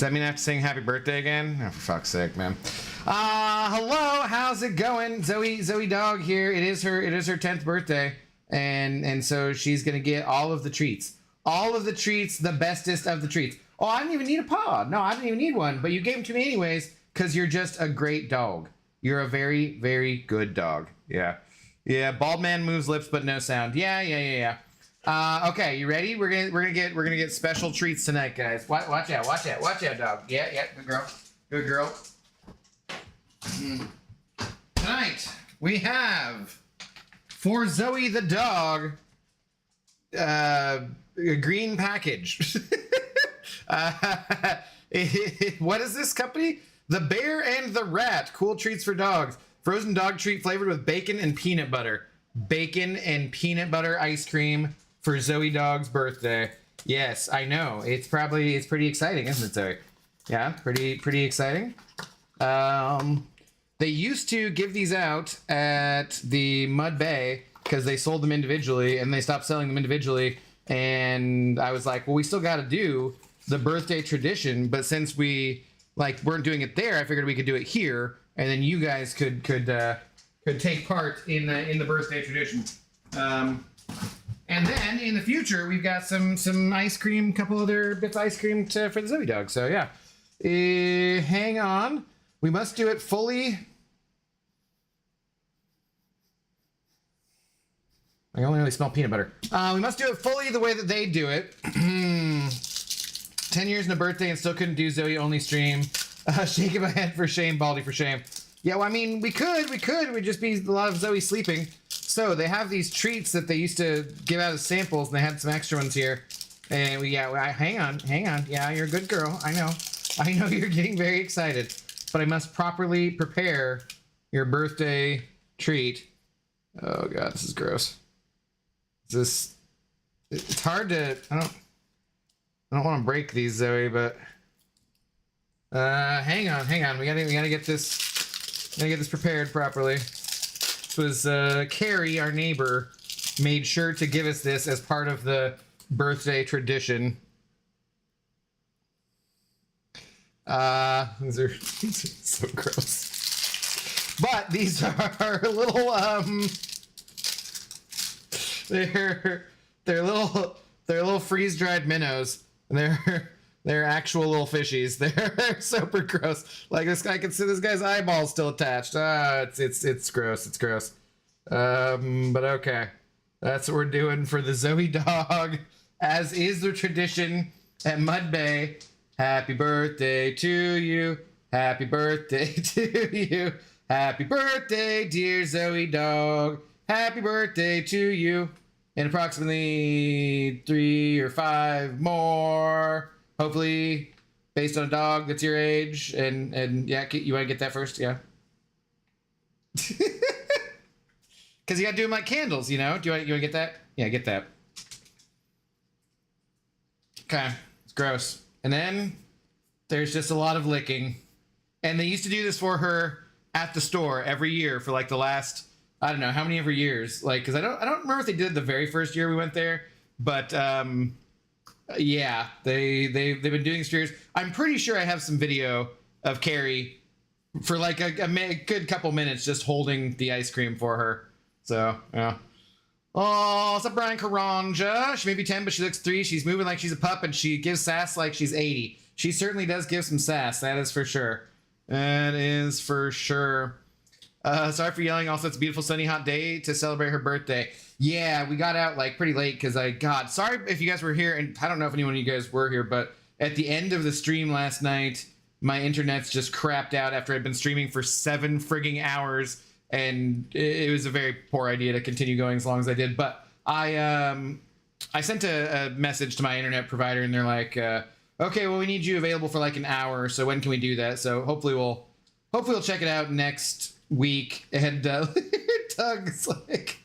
Does that mean I have to sing happy birthday again? Oh, for fuck's sake, man. Hello, how's it going? Zoe Dog here. It is her 10th birthday. And so she's gonna get all of the treats. All of the treats, the bestest of the treats. Oh, I didn't even need a paw. No, I didn't even need one, but you gave them to me anyways, because you're just a great dog. You're a very, very good dog. Yeah. Yeah, bald man moves lips but no sound. Yeah. Okay, you ready? We're gonna get special treats tonight, guys. Watch out, dog. Yeah, good girl. Tonight we have for Zoe the dog a green package. What is this company? The Bear and the Rat. Cool treats for dogs. Frozen dog treat flavored with bacon and peanut butter. Bacon and peanut butter ice cream for Zoe Dog's birthday. Yes, I know. It's pretty exciting, isn't it, Zoe? Yeah, pretty exciting. They used to give these out at the Mud Bay because they sold them individually, and they stopped selling them individually. And I was like, well, we still got to do the birthday tradition, but since we weren't doing it there, I figured we could do it here, and then you guys could take part in the birthday tradition. And then in the future, we've got some ice cream, couple other bits of ice cream for the Zoe Dog. So yeah, hang on. We must do it fully. I only really smell peanut butter. We must do it fully the way that they do it. 10 years and a birthday and still couldn't do Zoe only stream. Shaking my head for shame, Baldy for shame. Yeah, well, I mean, we could. We'd just be a lot of Zoe sleeping. So they have these treats that they used to give out as samples, and they had some extra ones here. And hang on. Yeah, you're a good girl. I know you're getting very excited, but I must properly prepare your birthday treat. Oh God, this is gross. It's hard to, I don't want to break these, Zoe, but hang on. We gotta get this prepared properly. This was Carrie, our neighbor, made sure to give us this as part of the birthday tradition. These are so gross. But these are little they're little freeze-dried minnows. And they're actual little fishies. They're super gross. Like this guy can see this guy's eyeball's still attached. It's gross. It's gross. But okay. That's what we're doing for the Zoe Dog, as is the tradition at Mud Bay. Happy birthday to you. Happy birthday to you. Happy birthday, dear Zoe Dog. Happy birthday to you. And approximately 3 or 5 more. Hopefully, based on a dog that's your age. And yeah, you want to get that first? Yeah. Because you got to do them like candles, you know? You want to get that? Yeah, get that. Okay, it's gross. And then there's just a lot of licking. And they used to do this for her at the store every year for like the last, I don't know how many ever years. Like, because I don't remember if they did it the very first year we went there, but yeah, they've been doing this for years. I'm pretty sure I have some video of Carrie for like a good couple minutes just holding the ice cream for her. So yeah. Oh, what's up, Brian Karanja? She may be 10, but she looks 3. She's moving like she's a pup, and she gives sass like she's 80. She certainly does give some sass. That is for sure. That is for sure. Sorry for yelling. Also, it's a beautiful sunny hot day to celebrate her birthday. Yeah, we got out like pretty late because sorry if you guys were here, and I don't know if anyone of you guys were here, but at the end of the stream last night, my internet's just crapped out after I'd been streaming for 7 frigging hours, and it was a very poor idea to continue going as long as I did. But I sent a message to my internet provider, and they're like, okay, well, we need you available for like an hour, so when can we do that? So hopefully we'll check it out next week. And Doug's like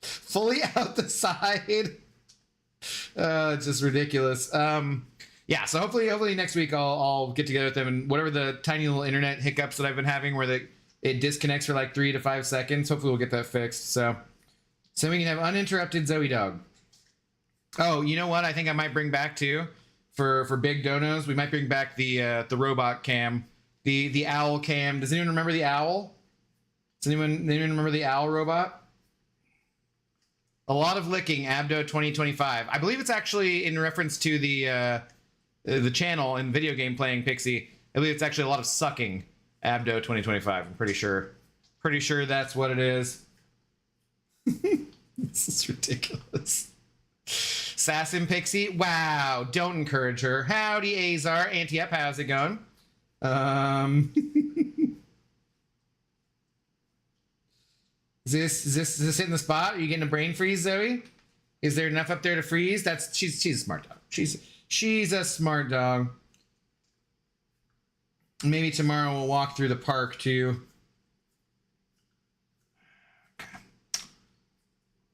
fully out the side. It's just ridiculous. Yeah, so hopefully next week I'll get together with them, and whatever the tiny little internet hiccups that I've been having where it disconnects for like 3 to 5 seconds, hopefully we'll get that fixed. So we can have uninterrupted Zoe Dog. Oh, you know what I think I might bring back too for big donos. We might bring back the robot cam, the owl cam. Does anyone remember the owl? Does anyone remember the owl robot? A lot of licking, Abdo 2025. I believe it's actually in reference to the channel and video game playing Pixie. I believe it's actually a lot of sucking, Abdo 2025. I'm pretty sure. Pretty sure that's what it is. This is ridiculous. Assassin Pixie. Wow. Don't encourage her. Howdy, Azar. Anti-Up, how's it going? Is this hitting the spot? Are you getting a brain freeze, Zoe? Is there enough up there to freeze? She's a smart dog. She's a smart dog. Maybe tomorrow we'll walk through the park too.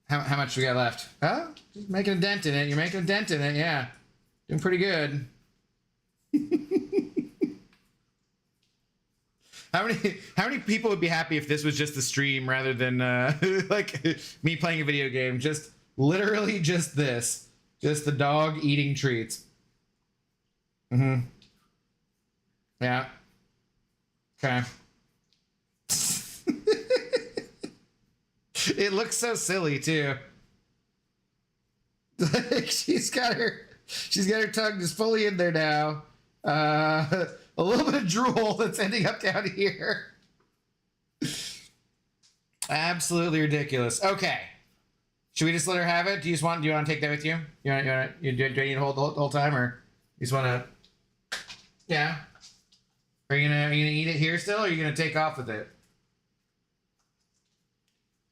How much we got left? Huh? Just making a dent in it. You're making a dent in it, yeah. Doing pretty good. How many people would be happy if this was just the stream rather than like me playing a video game? Just literally just this. Just the dog eating treats. Mm-hmm. Yeah. Okay. It looks so silly too. Like she's got her tongue just fully in there now. A little bit of drool that's ending up down here. Absolutely ridiculous. Okay. Should we just let her have it? Do you want to take that with you? Do I need to hold the whole time, or you just want to? Yeah. Are you gonna eat it here still, or are you gonna take off with it?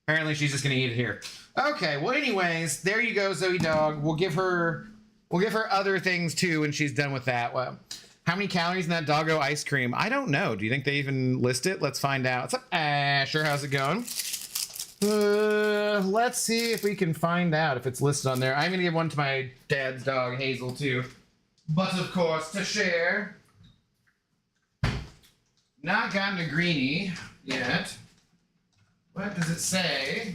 Apparently, she's just gonna eat it here. Okay. Well, anyways, there you go, Zoe dog. We'll give her other things too when she's done with that. Well, how many calories in that doggo ice cream? I don't know. Do you think they even list it? Let's find out. What's up, Asher? How's it going? Let's see if we can find out if it's listed on there. I'm gonna give one to my dad's dog, Hazel, too. But of course, to share. Not gotten a greenie yet. What does it say?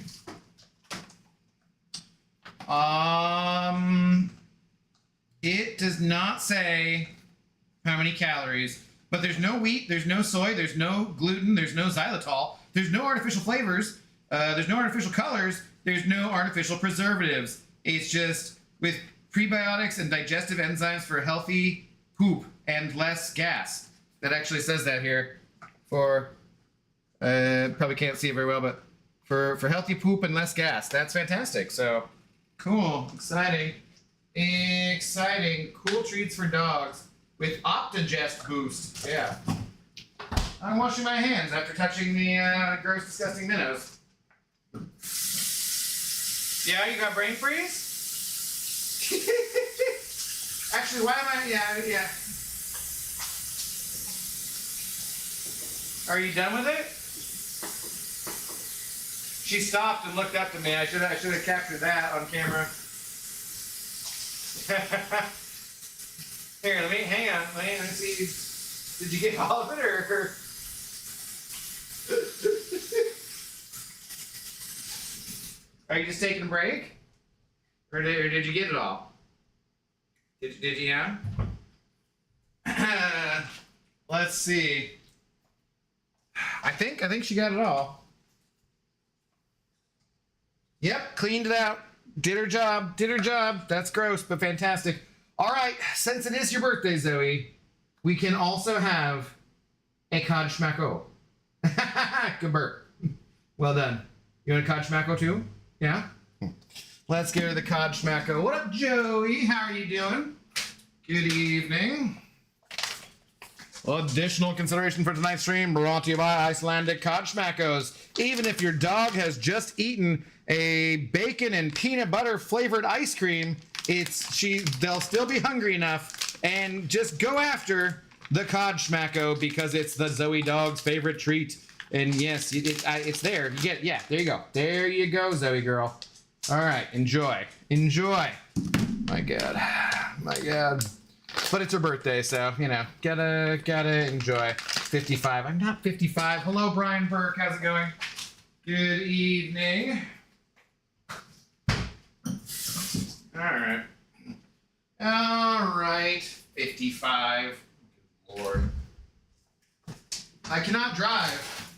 It does not say how many calories, but there's no wheat, there's no soy, there's no gluten, there's no xylitol, there's no artificial flavors, there's no artificial colors, there's no artificial preservatives. It's just with prebiotics and digestive enzymes for healthy poop and less gas. That actually says that here for, probably can't see it very well, but for healthy poop and less gas. That's fantastic. So cool, exciting, cool treats for dogs with Optigest Boost. Yeah. I'm washing my hands after touching the gross, disgusting minnows. Yeah, you got brain freeze? Actually, why am I? Yeah. Are you done with it? She stopped and looked up to me. I should have captured that on camera. Here, hang on. Let me see. Did you get all of it, or? Are you just taking a break? Or did you get it all? Did you, yeah? Let's see. I think she got it all. Yep, cleaned it out. Did her job. That's gross, but fantastic. All right, since it is your birthday, Zoe, we can also have a cod schmacko. Good burp. Well done. You want a cod schmacko too? Yeah? Let's get her the cod schmacko. What up, Joey? How are you doing? Good evening. Additional consideration for tonight's stream brought to you by Icelandic cod schmackos. Even if your dog has just eaten a bacon and peanut butter flavored ice cream, they'll still be hungry enough, and just go after the cod schmacko because it's the Zoe dog's favorite treat. And yes, it's there. You get, yeah, there you go. There you go, Zoe girl. All right, enjoy. My God. But it's her birthday, so, you know, gotta enjoy. 55. I'm not 55. Hello, Brian Burke. How's it going? Good evening. All right. All right, 55. Lord. I cannot drive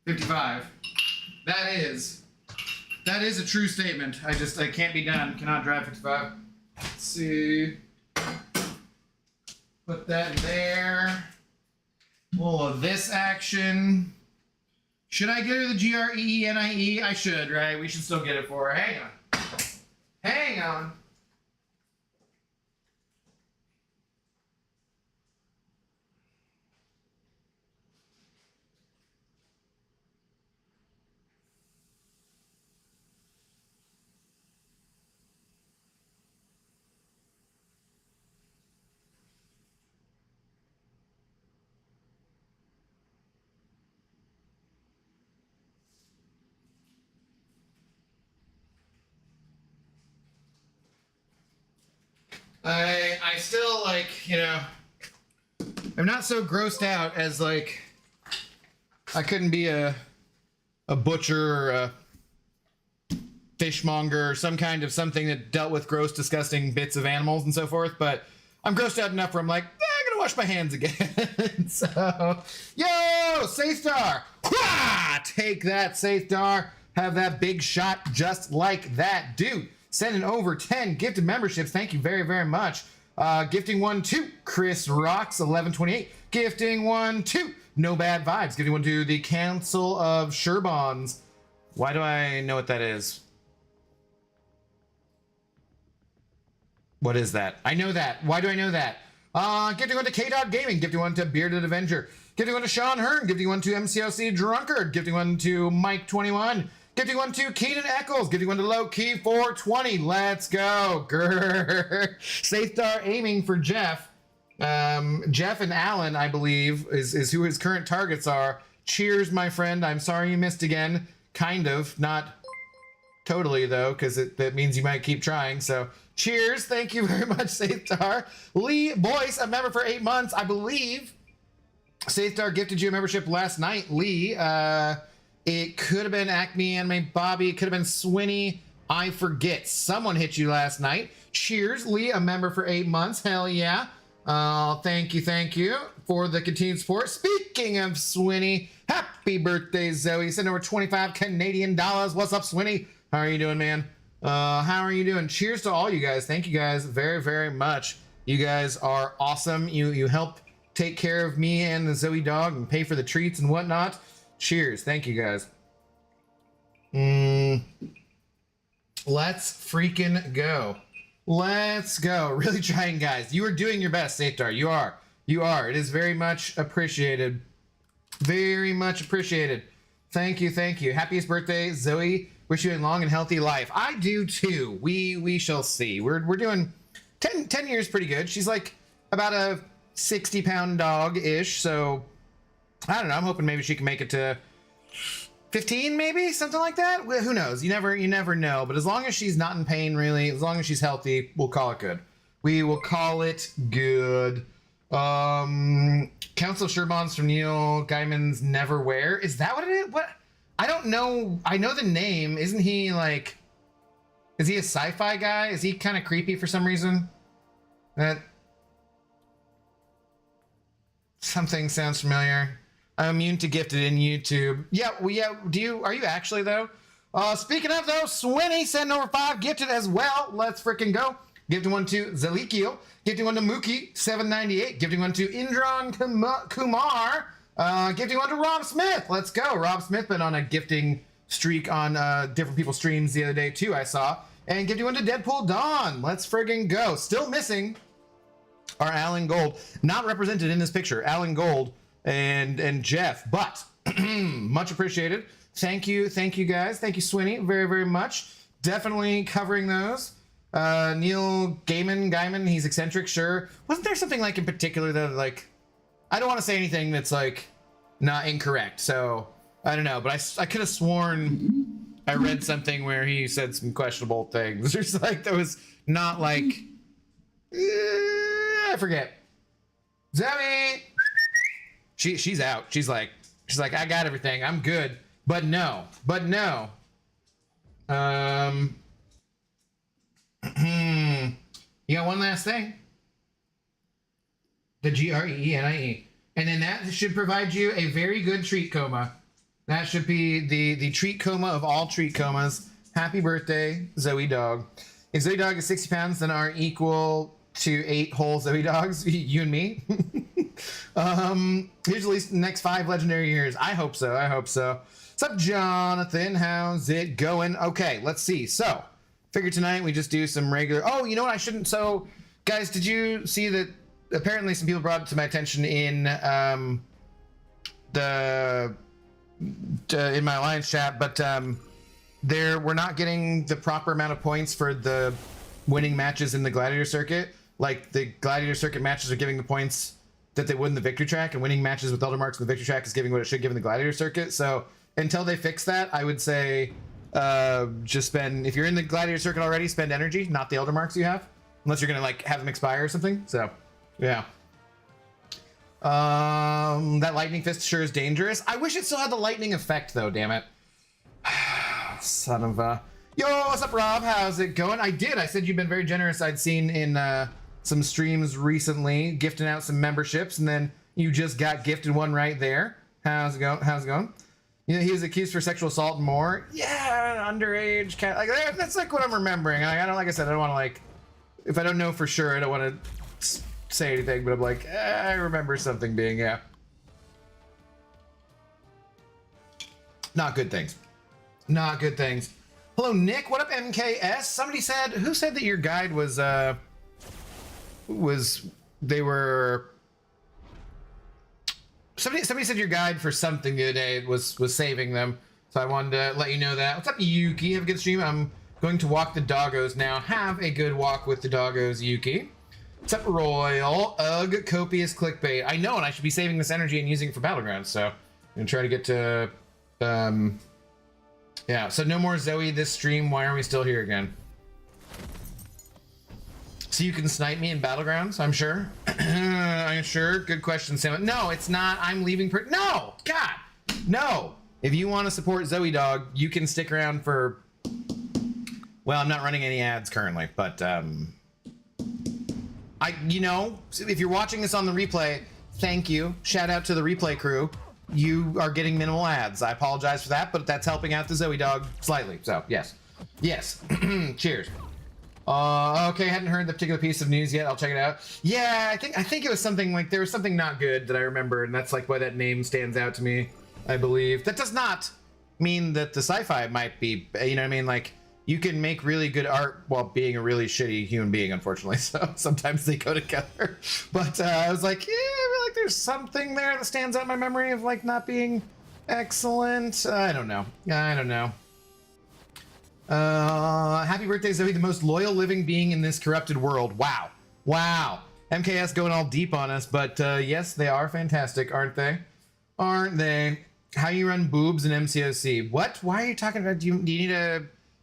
55. That is a true statement. I can't be done. Cannot drive 55. Let's see. Put that in there. Oh, this action. Should I get her the GREENIE? I should, right? We should still get it for her. Hang on. Hang on. I still, like, you know, I'm not so grossed out as, like, I couldn't be a butcher or a fishmonger or some kind of something that dealt with gross, disgusting bits of animals and so forth, but I'm grossed out enough where I'm like, I'm gonna wash my hands again. So, yo, Saithar! Take that, Saithar. Have that big shot just like that. Dude, sending over 10 gifted memberships. Thank you very, very much. Gifting 1 to Chris Rocks 1128. Gifting 1 to No Bad Vibes. Gifting 1 to the Council of Sherbons. Why do I know what that is? What is that? I know that. Why do I know that? Gifting 1 to K-Dot Gaming. Gifting 1 to Bearded Avenger. Gifting 1 to Sean Hearn. Gifting 1 to MCLC Drunkard. Gifting 1 to Mike21. Gifting 1 to Keenan Eccles. Gifting 1 to Low Key 420. Let's go. Grrr. Saithar aiming for Jeff. Jeff and Alan, I believe, is who his current targets are. Cheers, my friend. I'm sorry you missed again. Kind of. Not totally, though, because that means you might keep trying. So, cheers. Thank you very much, Saithar. Lee Boyce, a member for 8 months, I believe. Saithar gifted you a membership last night, Lee. It could have been Acme Anime Bobby. It could have been Swinny. I forget. Someone hit you last night. Cheers, Lee, a member for 8 months. Hell yeah. Thank you for the continued support. Speaking of Swinny, happy birthday, Zoe. Send over 25 Canadian dollars. What's up, Swinny? How are you doing, man? How are you doing? Cheers to all you guys. Thank you guys very, very much. You guys are awesome. You help take care of me and the Zoe dog and pay for the treats and whatnot. Cheers. Thank you guys. Let's freaking go. Let's go. Really trying, guys. You are doing your best, Saithar. You are. You are. It is very much appreciated. Very much appreciated. Thank you. Thank you. Happiest birthday, Zoe. Wish you a long and healthy life. I do too. We shall see. We're doing 10 years pretty good. She's like about a 60-pound dog-ish, so I don't know. I'm hoping maybe she can make it to 15, maybe something like that. Who knows? You never know. But as long as she's not in pain, really, as long as she's healthy, we'll call it good. We will call it good. Council of Sherbons from Neil Gaiman's Neverwhere. Is that what it is? What? I don't know. I know the name. Isn't he like? Is he a sci-fi guy? Is he kind of creepy for some reason? That something sounds familiar. I'm immune to gifted in YouTube. Yeah, are you actually though? Speaking of though, Swinny sent over 5 gifted as well. Let's freaking go. Gifting 1 to Zalikiel. Gifting 1 to Mookie 798. Gifting 1 to Indran Kumar. Gifting 1 to Rob Smith. Let's go. Rob Smith been on a gifting streak on different people's streams the other day too, I saw. And gifting 1 to Deadpool Dawn. Let's friggin' go. Still missing our Alan Gold. Not represented in this picture. Alan Gold and Jeff, but much appreciated. Thank you guys. Thank you, Swinny, very, very much. Definitely covering those. Neil Gaiman, he's eccentric, sure. Wasn't there something like in particular that like, I don't want to say anything that's like not incorrect, so I don't know, but I could have sworn I read something where he said some questionable things. There's like, that was not like, I forget. Zoe! She's out. She's like, I got everything. I'm good. But no. You got one last thing. The Greenie. And then that should provide you a very good treat coma. That should be the treat coma of all treat comas. Happy birthday, Zoe Dog. If Zoe Dog is 60 pounds, then are equal to 8 whole Zoe Dogs, you and me. Here's at least the next 5 legendary years. I hope so. I hope so. What's up, Jonathan? How's it going? Okay, let's see. So, figure tonight we just do some regular. Oh, you know what? I shouldn't. So, guys, did you see that? Apparently, some people brought it to my attention in in my alliance chat, but we're not getting the proper amount of points for the winning matches in the gladiator circuit. Like the gladiator circuit matches are giving the points that they would in the victory track, and winning matches with elder marks in the victory track is giving what it should give in the gladiator circuit. So until they fix that, I would say just spend, if you're in the gladiator circuit already, spend energy, not the elder marks you have, unless you're gonna like have them expire or something. So yeah. That lightning fist sure is dangerous. I wish it still had the lightning effect though, damn it. Son of a... Yo, what's up, Rob? How's it going? I did. I said you've been very generous. I'd seen in some streams recently, gifting out some memberships, and then you just got gifted one right there. How's it going? How's it going? You know, he was accused for sexual assault and more. Yeah, underage cat. Like that's like what I'm remembering. I don't, like I said, I don't want to like, if I don't know for sure, I don't want to say anything, but I'm like, I remember something being, yeah. Not good things. Not good things. Hello, Nick. What up, MKS? Somebody said, who said that your guide was they were... Somebody said your guide for something the other day was saving them. So I wanted to let you know that. What's up, Yuki? Have a good stream. I'm going to walk the doggos now. Have a good walk with the doggos, Yuki. What's up, Royal? Ugh, copious clickbait. I know, and I should be saving this energy and using it for Battlegrounds, so I'm gonna try to get to, yeah, so no more Zoe this stream. Why are we still here again? So you can snipe me in Battlegrounds, I'm sure. I'm sure. Good question, Sam. No, it's not. I'm leaving. No, God, no. If you want to support Zoe Dog, you can stick around for, well, I'm not running any ads currently, but, you know, if you're watching this on the replay, thank you. Shout out to the replay crew. You are getting minimal ads. I apologize for that, but that's helping out the Zoe Dog slightly. So, yes. Yes. Cheers. Okay, I hadn't heard the particular piece of news yet. I'll check it out. Yeah, I think it was something like, there was something not good that I remember, and that's like why that name stands out to me, I believe. That does not mean that the sci-fi might be, you know what I mean? Like, you can make really good art while being a really shitty human being, unfortunately. So sometimes they go together. But I was like, yeah, I feel like there's something there that stands out in my memory of like not being excellent. I don't know. I don't know. Happy birthday, Zoe, the most loyal living being in this corrupted world. Wow. Wow. MKS going all deep on us, but yes, they are fantastic, aren't they? Aren't they? How you run boobs in MCOC? What? Why are you talking about? Do you need a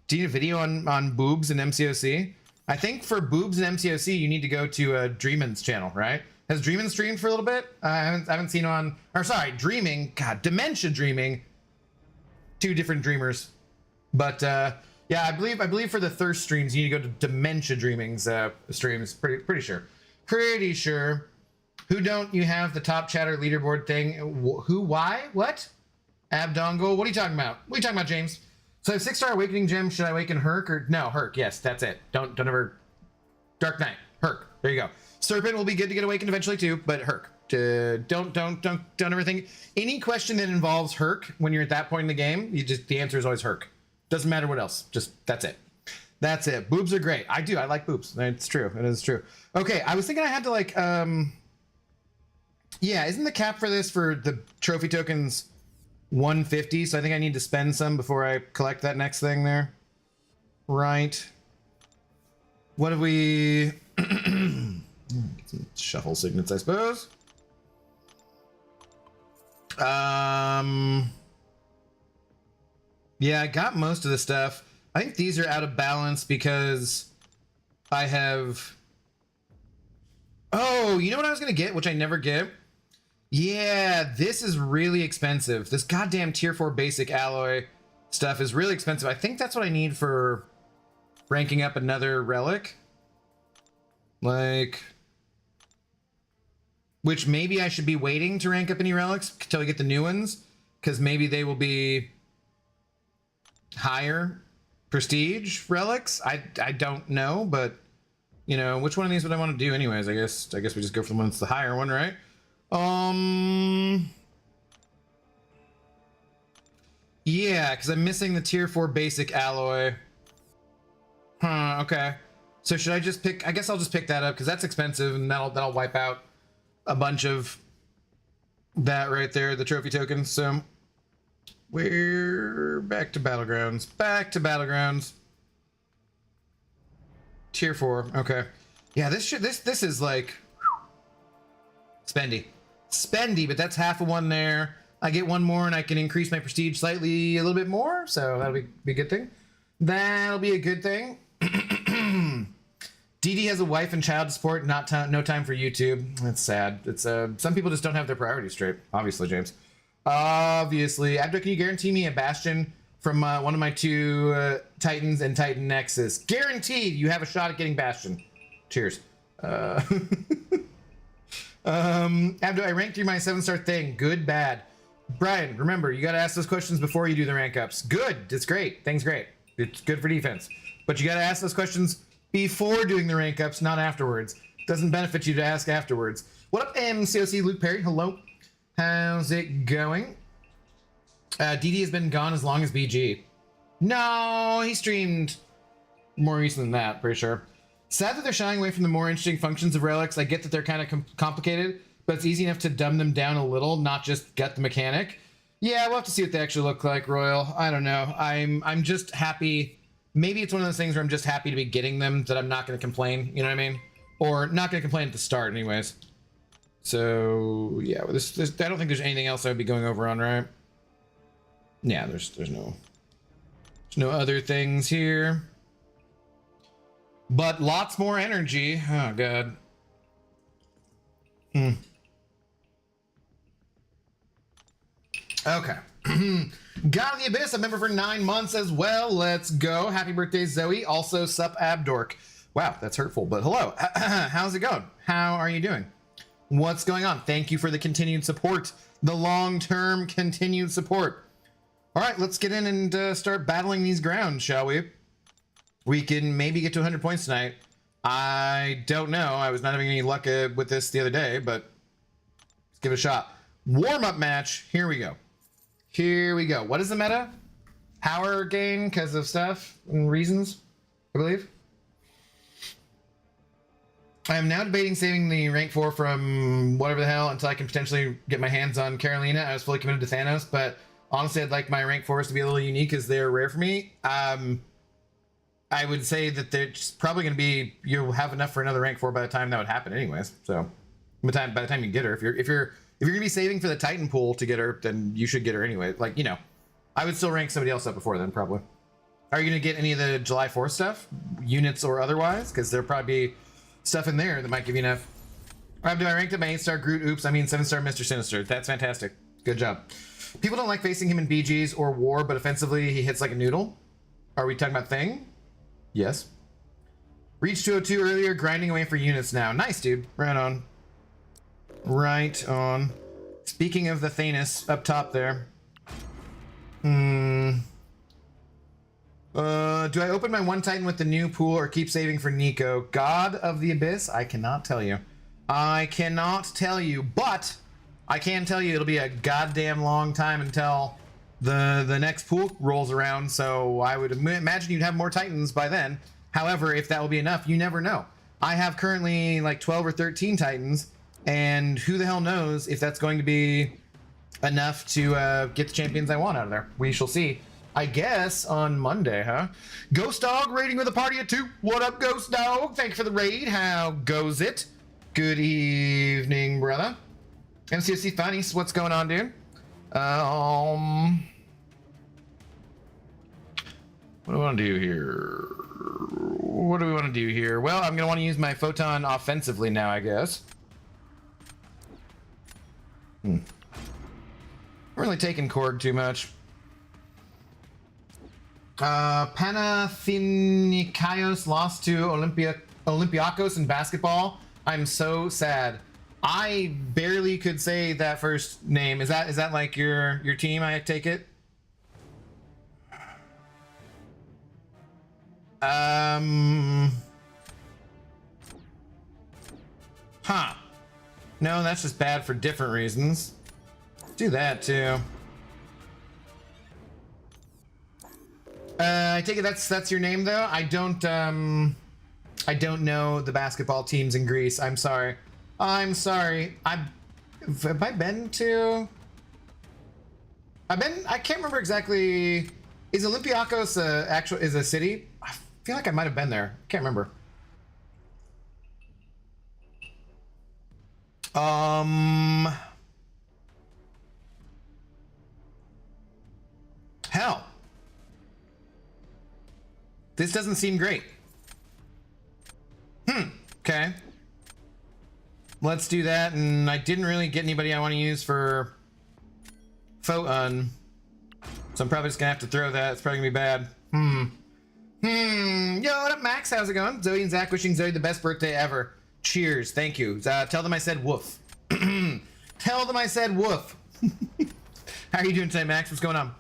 video on boobs in MCOC? I think for boobs in MCOC, you need to go to Dreamin's channel, right? Has Dreamin streamed for a little bit? I haven't seen on, or sorry, Dreaming. God, Dementia Dreaming. Two different dreamers. But yeah, I believe for the Thirst streams, you need to go to Dementia Dreaming's streams. Pretty sure. Pretty sure. Who don't you have the top chatter leaderboard thing? Who? Why? What? Abdongle? What are you talking about? What are you talking about, James? So 6-star awakening gem, should I awaken Herc or no? Herc, yes, that's it. Don't ever. Dark Knight, Herc. There you go. Serpent will be good to get awakened eventually too, but Herc. Don't ever think any question that involves Herc when you're at that point in the game. The answer is always Herc. Doesn't matter what else. Just that's it. That's it. Boobs are great. I like boobs. It's true. It is true. Okay, I was thinking I had to like yeah, isn't the cap for this for the trophy tokens 150? So I think I need to spend some before I collect that next thing there. Right. What have we shuffle signets, I suppose. Yeah, I got most of the stuff. I think these are out of balance because I have... Oh, you know what I was going to get, which I never get? Yeah, this is really expensive. This goddamn tier 4 basic alloy stuff is really expensive. I think that's what I need for ranking up another relic. Like, which maybe I should be waiting to rank up any relics until we get the new ones, because maybe they will be higher prestige relics. I don't know, but you know, which one of these would I want to do anyways? I guess we just go for the one that's the higher one, right? Yeah, because I'm missing the tier 4 basic alloy. Huh, okay. So should I just pick, I guess I'll just pick that up because that's expensive and that'll wipe out a bunch of that right there, the trophy tokens. So we're back to Battlegrounds. Back to Battlegrounds. Tier 4, okay. Yeah, this is like spendy, but that's half of one there. I get one more and I can increase my prestige slightly a little bit more, so that'll be a good thing. That'll be a good thing. DD has a wife and child to support, no time for YouTube. That's sad. It's some people just don't have their priorities straight. Obviously, James. Obviously. Abdo, can you guarantee me a Bastion from one of my two Titans and Titan Nexus? Guaranteed you have a shot at getting Bastion. Cheers. Abdo, I ranked through my 7-star thing. Good, bad. Brian, remember, you got to ask those questions before you do the rank ups. Good. It's great. Thing's great. It's good for defense. But you got to ask those questions before doing the rank ups, not afterwards. Doesn't benefit you to ask afterwards. What up, MCOC Luke Perry? Hello. How's it going? DD has been gone as long as BG. No, he streamed more recent than that, pretty sure. Sad that they're shying away from the more interesting functions of relics. I get that they're kind of complicated, but it's easy enough to dumb them down a little, not just gut the mechanic. Yeah, we'll have to see what they actually look like, Royal. I don't know. I'm just happy. Maybe it's one of those things where I'm just happy to be getting them, that I'm not going to complain, you know what I mean? Or not going to complain at the start anyways. So, yeah, this I don't think there's anything else I would be going over on, right? Yeah, there's no other things here. But lots more energy. Oh, God. Okay. God of the Abyss, a member for 9 months as well. Let's go. Happy birthday, Zoe. Also, sup, Abdork. Wow, that's hurtful, but hello. How's it going? How are you doing? What's going on? Thank you for the continued support. The long-term continued support. All right, let's get in and start battling these grounds, shall we? We can maybe get to 100 points tonight. I don't know. I was not having any luck with this the other day, but let's give it a shot. Warm-up match. Here we go. Here we go. What is the meta? Power gain because of stuff and reasons, I believe. I am now debating saving the rank 4 from whatever the hell until I can potentially get my hands on Carolina. I was fully committed to Thanos, but honestly, I'd like my rank 4s to be a little unique as they're rare for me. I would say that they're just probably going to be, you'll have enough for another rank 4 by the time that would happen anyways. So by the time you get her, if you're going to be saving for the Titan pool to get her, then you should get her anyway. Like, you know, I would still rank somebody else up before then, probably. Are you going to get any of the July 4th stuff, units or otherwise? Because there'll probably be stuff in there that might give you enough. I ranked up my 8-star Groot. Oops, I mean 7-star Mr. Sinister. That's fantastic. Good job. People don't like facing him in BGs or war, but offensively he hits like a noodle. Are we talking about Thing? Yes. Reached 202 earlier, grinding away for units now. Nice, dude. Right on. Right on. Speaking of the Thanos up top there. Do I open my one Titan with the new pool or keep saving for Nico? God of the Abyss? I cannot tell you. I cannot tell you, but I can tell you it'll be a goddamn long time until the next pool rolls around, so I would imagine you'd have more Titans by then. However, if that will be enough, you never know. I have currently like 12 or 13 Titans, and who the hell knows if that's going to be enough to get the champions I want out of there. We shall see. I guess on Monday, huh? Ghost Dog raiding with a party of 2. What up, Ghost Dog? Thank you for the raid. How goes it? Good evening, brother. MCFC Funnies, what's going on, dude? What do we want to do here? What do we want to do here? Well, I'm going to want to use my Photon offensively now, I guess. I'm really taking Korg too much. Panathinaikos lost to Olympiacos in basketball. I'm so sad. I barely could say that first name. Is that like your team? I take it. Huh. No, that's just bad for different reasons. Do that too. I take it that's your name though. I don't know the basketball teams in Greece. I'm sorry. I'm sorry. Have I been to? I can't remember exactly. Is Olympiacos is a city? I feel like I might have been there. Can't remember. Hell. This doesn't seem great. Okay. Let's do that, and I didn't really get anybody I want to use for Photon. So I'm probably just gonna have to throw that. It's probably gonna be bad. Yo, what up, Max? How's it going? Zoe and Zach wishing Zoe the best birthday ever. Cheers. Thank you. Tell them I said woof. Tell them I said woof. How are you doing today, Max? What's going on?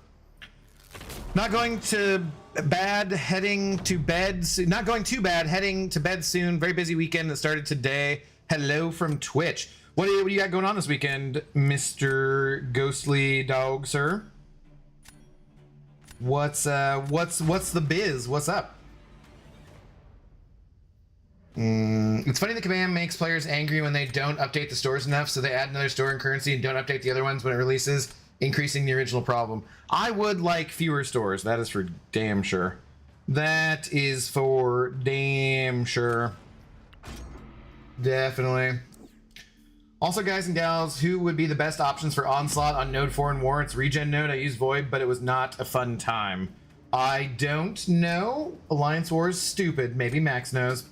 Not going to bad, heading to bed. Not going too bad, heading to bed soon. Very busy weekend that started today. Hello from Twitch. What do you got going on this weekend, Mr. Ghostly Dog, sir? What's the biz? What's up? It's funny the command makes players angry when they don't update the stores enough, so they add another store and currency and don't update the other ones when it releases, increasing the original problem. I would like fewer stores. That is for damn sure. That is for damn sure. Definitely. Also, guys and gals, who would be the best options for Onslaught on Node 4 and War? It's regen node. I used Void, but it was not a fun time. I don't know. Alliance War is stupid. Maybe Max knows.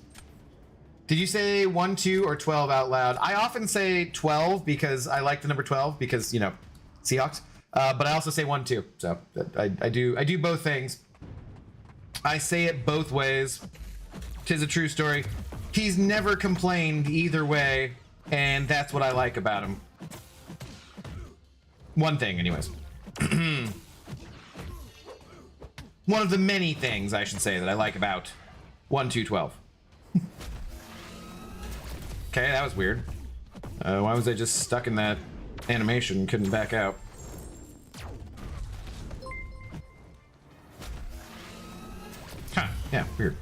Did you say 1, 2, or 12 out loud? I often say 12 because I like the number 12 because, you know, Seahawks. But I also say 1, 2. So I do both things. I say it both ways. 'Tis a true story. He's never complained either way, and that's what I like about him. One thing, anyways. One of the many things, I should say, that I like about 1, 2, 12. Okay, that was weird. Why was I just stuck in that animation? Couldn't back out. Huh, yeah, weird.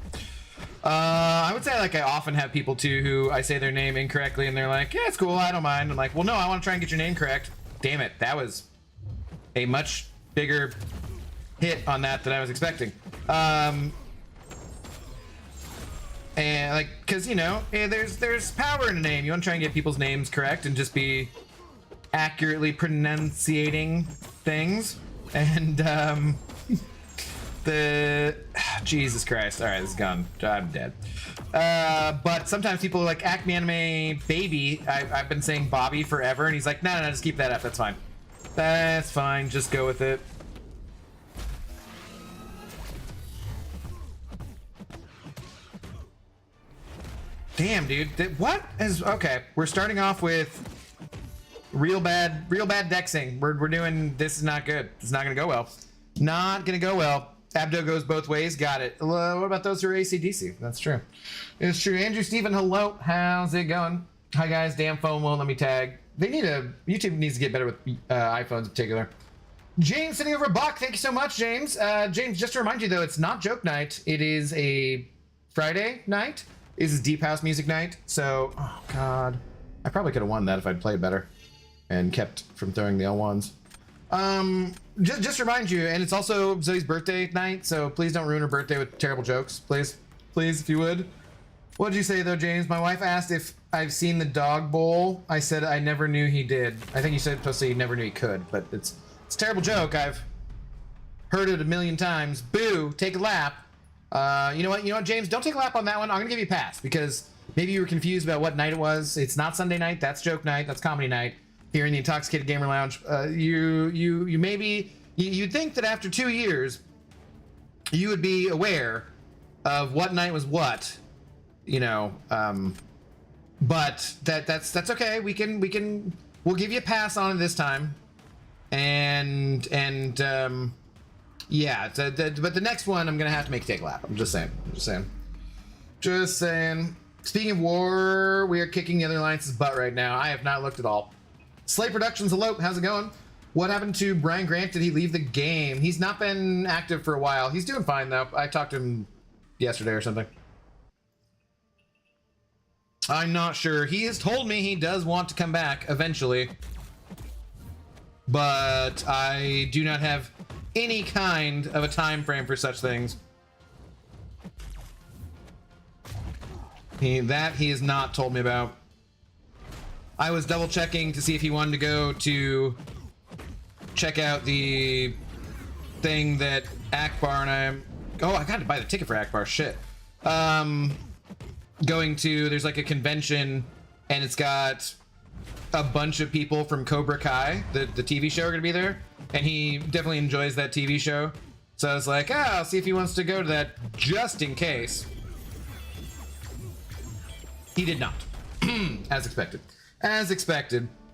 I would say, like, I often have people, too, who I say their name incorrectly, and they're like, yeah, it's cool, I don't mind. I'm like, well, no, I want to try and get your name correct. Damn it, that was a much bigger hit on that than I was expecting. And, like, because, you know, there's power in a name. You want to try and get people's names correct and just be accurately pronunciating things. And, Jesus Christ. All right, this is gone. I'm dead. But sometimes people are like, Acme Anime Baby. I've been saying Bobby forever, and he's like, no, just keep that up. That's fine. That's fine. Just go with it. Damn, dude. What is... Okay, we're starting off with real bad dexing. We're doing... This is not good. It's not gonna go well. Not gonna go well. Abdo goes both ways. Got it. What about those who are AC/DC? That's true. It's true. Andrew Steven, hello. How's it going? Hi, guys. Damn phone won't let me tag. They need a... YouTube needs to get better with iPhones in particular. James sitting over a buck. Thank you so much, James. James, just to remind you, though, it's not joke night. It is a Friday night. This is Deep House music night. So, oh, God. I probably could have won that if I'd played better and kept from throwing the L1s. Just to remind you, and it's also Zoe's birthday night, so please don't ruin her birthday with terrible jokes. Please, if you would. What did you say, though, James? My wife asked if I've seen the dog bowl. I said I never knew he did. I think you said supposed to say you never knew he could, but it's a terrible joke. I've heard it a million times. Boo, take a lap. You know what, James? Don't take a lap on that one. I'm gonna give you a pass because maybe you were confused about what night it was. It's not Sunday night. That's joke night. That's comedy night. Here in the Intoxicated Gamer Lounge, you maybe you'd think that after 2 years, you would be aware of what night was what, you know, but that's okay. We'll give you a pass on it this time. And yeah, but the next one I'm gonna have to make you take a lap. I'm just saying. Speaking of war, we are kicking the other alliance's butt right now. I have not looked at all. Slay Productions, hello, how's it going? What happened to Brian Grant? Did he leave the game? He's not been active for a while. He's doing fine though. I talked to him yesterday or something. I'm not sure. He has told me he does want to come back eventually, but I do not have any kind of a time frame for such things. He has not told me about. I was double checking to see if he wanted to go to check out the thing that Akbar and I got to buy the ticket for Akbar, shit. Going to, there's like a convention and it's got a bunch of people from Cobra Kai, the TV show, are gonna be there, and he definitely enjoys that TV show. So I was like, I'll see if he wants to go to that just in case. He did not. As expected.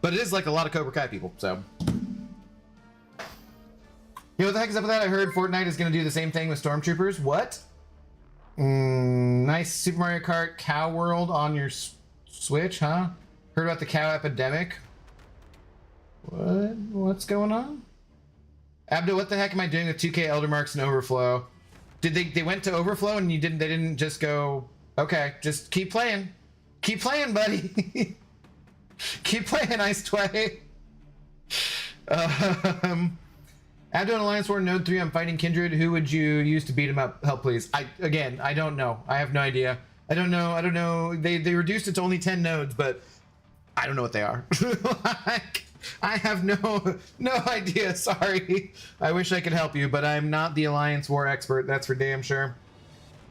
But it is like a lot of Cobra Kai people, so. You know what the heck is up with that? I heard Fortnite is gonna do the same thing with Stormtroopers. What? Nice Super Mario Kart Cow World on your Switch, huh? Heard about the cow epidemic? What's going on? Abdo, what the heck am I doing with 2K Elder Marks and Overflow? Did they went to Overflow and they didn't just go, okay, just keep playing. Keep playing, buddy. Keep playing, Ice Tway. Abdo and Alliance War Node 3, I'm fighting Kindred. Who would you use to beat him up? Help, please. I don't know. I have no idea. I don't know. They reduced it to only 10 nodes, but I don't know what they are. I have no idea. Sorry. I wish I could help you, but I'm not the Alliance War expert. That's for damn sure.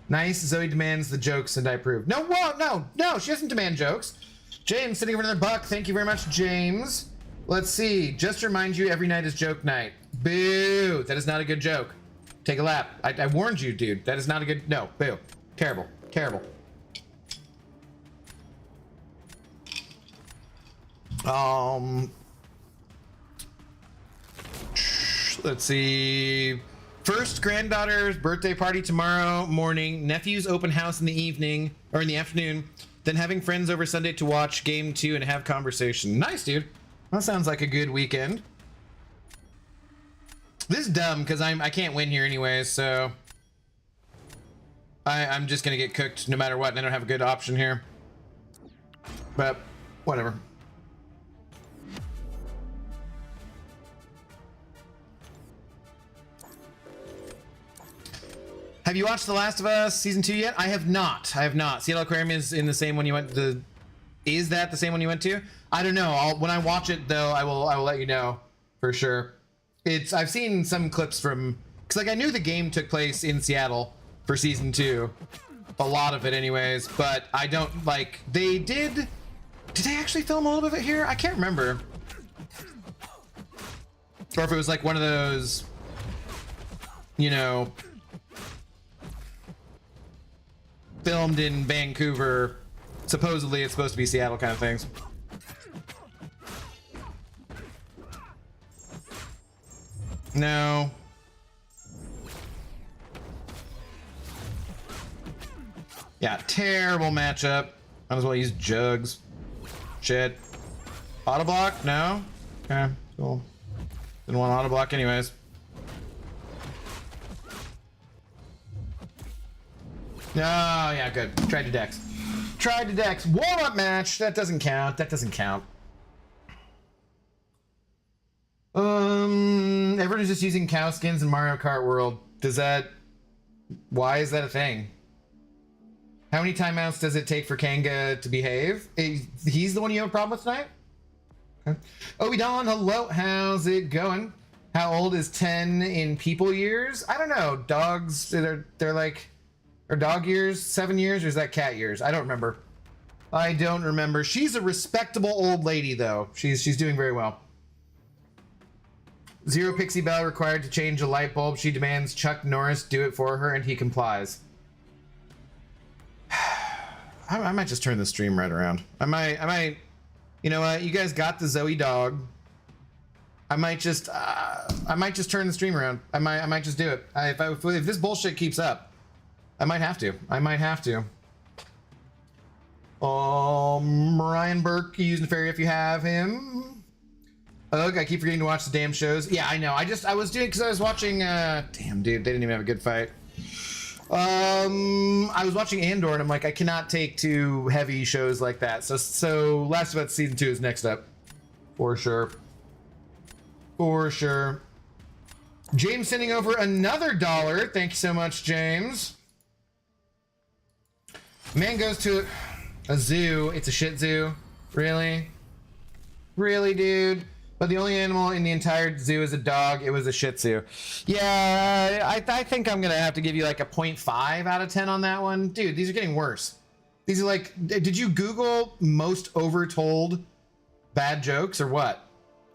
Nice. Zoe demands the jokes, and I approve. No, whoa, no. She doesn't demand jokes. James, sitting over another buck. Thank you very much, James. Let's see. Just to remind you, every night is joke night. Boo. That is not a good joke. Take a lap. I warned you, dude. That is not a good... No. Boo. Terrible. Let's see. First granddaughter's birthday party tomorrow morning. Nephew's open house in the evening, or in the afternoon. Then having friends over Sunday to watch game 2 and have conversation. Nice, dude. That sounds like a good weekend. This is dumb because I can't win here anyways, so I'm just gonna get cooked no matter what, and I don't have a good option here. But whatever. Have you watched The Last of Us season 2 yet? I have not. Seattle Aquarium is in the same one you went to. Is that the same one you went to? I don't know. When I watch it though, I will let you know for sure. I've seen some clips from, because like I knew the game took place in Seattle for season 2, a lot of it anyways, but I don't like, did they actually film a little bit of it here? I can't remember. Or if it was like one of those, you know, filmed in Vancouver, supposedly it's supposed to be Seattle kind of things. No. Yeah, terrible matchup. Might as well use jugs. Shit. Auto block? No? Okay, cool. Didn't want auto block anyways. No, yeah, good. Tried to dex. Warm-up match. That doesn't count. Everyone is just using cow skins in Mario Kart World. Why is that a thing? How many timeouts does it take for Kanga to behave? He's the one you have a problem with tonight? Okay. Obi-Don, hello, how's it going? How old is 10 in people years? I don't know. Dogs, they're like, are dog years 7 years, or is that cat years? I don't remember. She's a respectable old lady though. She's doing very well. Zero Pixie Bell required to change a light bulb. She demands Chuck Norris do it for her, and he complies. I might just turn the stream right around. I might, you know what? You guys got the Zoe dog. I might just turn the stream around. I might just do it. If this bullshit keeps up, I might have to. Ryan Burke, using the fairy if you have him. Ugh, I keep forgetting to watch the damn shows. Yeah, I know. I was doing, because I was watching, damn, dude, they didn't even have a good fight. I was watching Andor, and I'm like, I cannot take two heavy shows like that. So Last of Us Season 2 is next up. For sure. James sending over another $1. Thank you so much, James. Man goes to a zoo. It's a shih tzu. Really? Really, dude? But the only animal in the entire zoo is a dog. It was a shih tzu. Yeah, I think I'm going to have to give you like a 0.5 out of 10 on that one. Dude, these are getting worse. These are like, did you Google most overtold bad jokes or what?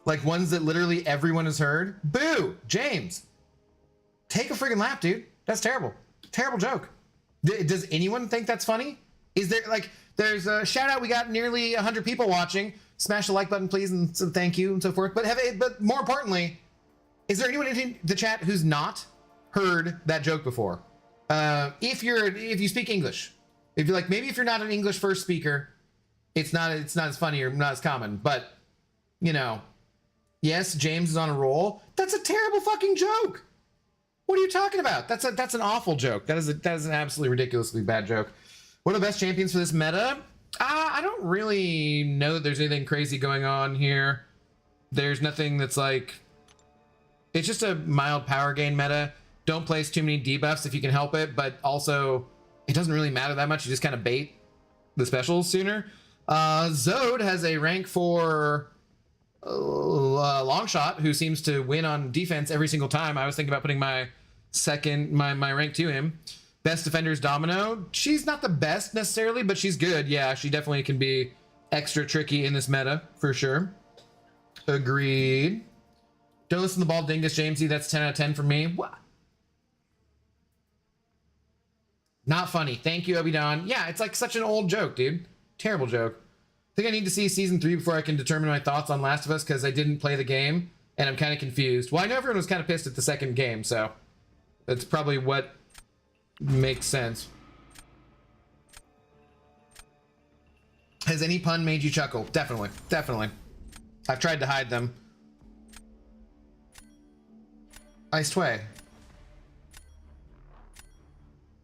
Like ones that literally everyone has heard? Boo! James! Take a friggin' lap, dude. That's terrible. Terrible joke. Does anyone think that's funny? Is there, like, there's a shout out. We got nearly 100 people watching. Smash the like button, please, and so thank you and so forth. But more importantly, is there anyone in the chat who's not heard that joke before? If you speak English, if you're like, maybe if you're not an English first speaker, it's not as funny or not as common. But you know, yes, James is on a roll. That's a terrible fucking joke. What are you talking about? That's an awful joke. That is an absolutely ridiculously bad joke. What are the best champions for this meta? I don't really know that there's anything crazy going on here. There's nothing that's like... It's just a mild power gain meta. Don't place too many debuffs if you can help it, but also it doesn't really matter that much. You just kind of bait the specials sooner. Zode has a rank 4 long shot who seems to win on defense every single time. I was thinking about putting my rank to him. Best defenders Domino. She's not the best necessarily, but she's good. Yeah, she definitely can be extra tricky in this meta for sure. Agreed. Don't listen to the ball dingus, Jamesy. That's 10 out of 10 for me. What? Not funny. Thank you, Obidon. Yeah, it's like such an old joke, dude. Terrible joke. I think I need to see season 3 before I can determine my thoughts on Last of Us because I didn't play the game and I'm kind of confused. Well, I know everyone was kind of pissed at the second game, so that's probably what makes sense. Has any pun made you chuckle? Definitely. Definitely. I've tried to hide them. Iced way.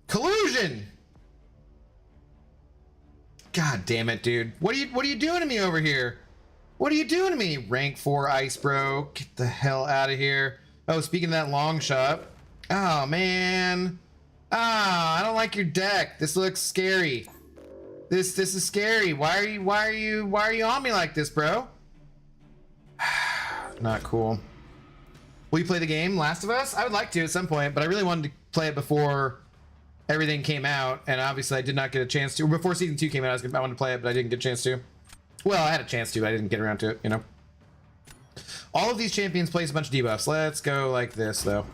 Collusion! God damn it, dude. What are you doing to me over here? What are you doing to me? Rank 4 ice, bro. Get the hell out of here. Oh, speaking of that long shot. Oh, man. Ah, I don't like your deck. This looks scary. This is scary. Why are you on me like this, bro? Not cool. Will you play the game Last of Us? I would like to at some point, but I really wanted to play it before everything came out, and obviously I did not get a chance to. Before season 2 came out, I wanted to play it, but I didn't get a chance to. Well, I had a chance to, but I didn't get around to it, you know. All of these champions place a bunch of debuffs. Let's go like this, though.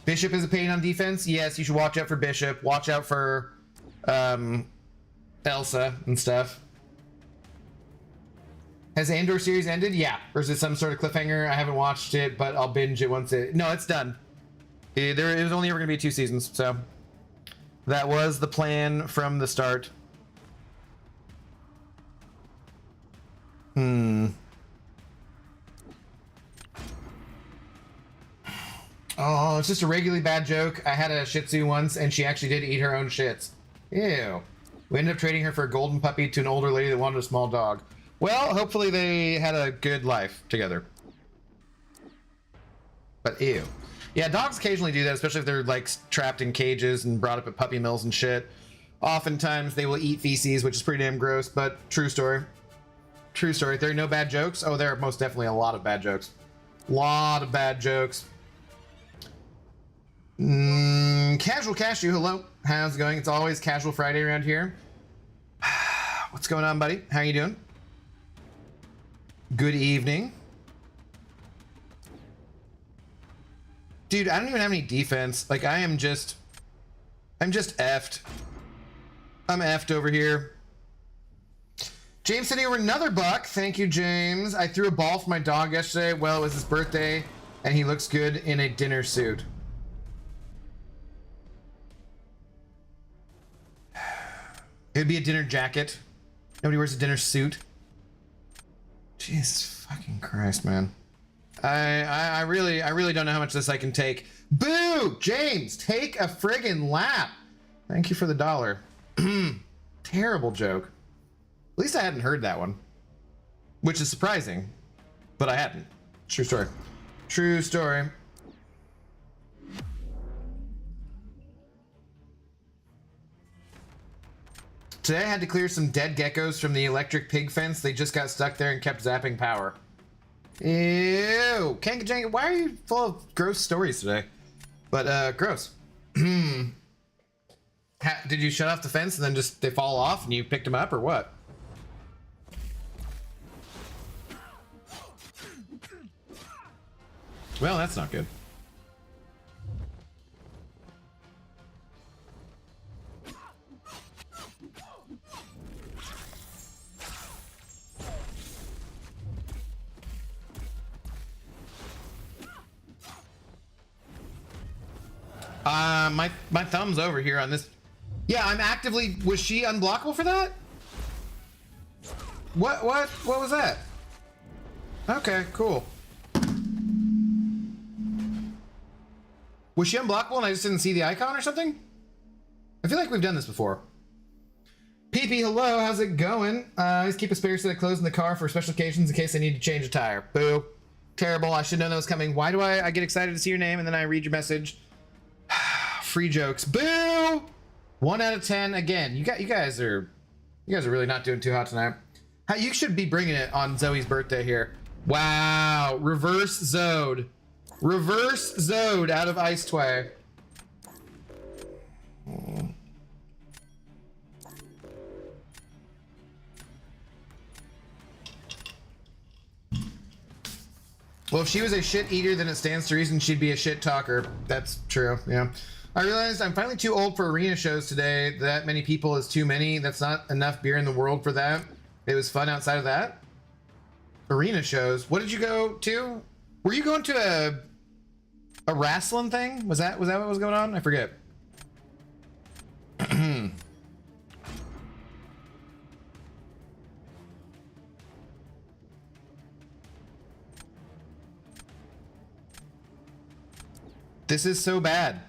Bishop is a pain on defense. Yes, you should watch out for Bishop. Watch out for Elsa and stuff. Has the Andor series ended? Yeah. Or is it some sort of cliffhanger? I haven't watched it, but I'll binge it once it... No, it's done. It was only ever going to be 2 seasons, so... That was the plan from the start. Oh, it's just a regularly bad joke. I had a Shih Tzu once, and she actually did eat her own shits. Ew. We ended up trading her for a golden puppy to an older lady that wanted a small dog. Well, hopefully they had a good life together. But ew. Yeah, dogs occasionally do that, especially if they're like trapped in cages and brought up at puppy mills and shit. Oftentimes they will eat feces, which is pretty damn gross, but true story. True story. There are no bad jokes. Oh, there are most definitely a lot of bad jokes. Lot of bad jokes. Casual Cashew, hello. How's it going? It's always Casual Friday around here. What's going on, buddy? How you doing? Good evening. Dude, I don't even have any defense. Like, I'm just effed. I'm effed over here. James sending over another buck. Thank you, James. I threw a ball for my dog yesterday. Well, it was his birthday, and he looks good in a dinner suit. It would be a dinner jacket. Nobody wears a dinner suit. Jesus fucking Christ, man. I really don't know how much this I can take. Boo! James, take a friggin' lap. Thank you for the $1. Terrible joke. At least I hadn't heard that one. Which is surprising. But I hadn't. True story. True story. Today I had to clear some dead geckos from the electric pig fence. They just got stuck there and kept zapping power. Ew. Kankajanka, why are you full of gross stories today? But, gross. Did you shut off the fence and then just they fall off and you picked them up or what? Well, that's not good. My thumb's over here on this. Yeah, I'm actively. Was she unblockable for that? What was that? Okay, cool. Was she unblockable and I just didn't see the icon or something? I feel like we've done this before. PP, hello, how's it going? I always keep a spare set of clothes in the car for special occasions in case I need to change a tire. Boo. Terrible, I should know that was coming. Why do I get excited to see your name and then I read your message? Free jokes. Boo! 1 out of 10 again. You guys are really not doing too hot tonight. You should be bringing it on Zoe's birthday here. Wow, reverse Zode. Reverse Zode out of Ice Tway. Well, if she was a shit eater, then it stands to reason she'd be a shit talker. That's true, yeah. I realized I'm finally too old for arena shows today. That many people is too many. That's not enough beer in the world for that. It was fun outside of that. Arena shows. What did you go to? Were you going to a wrestling thing? Was that what was going on? I forget. This is so bad.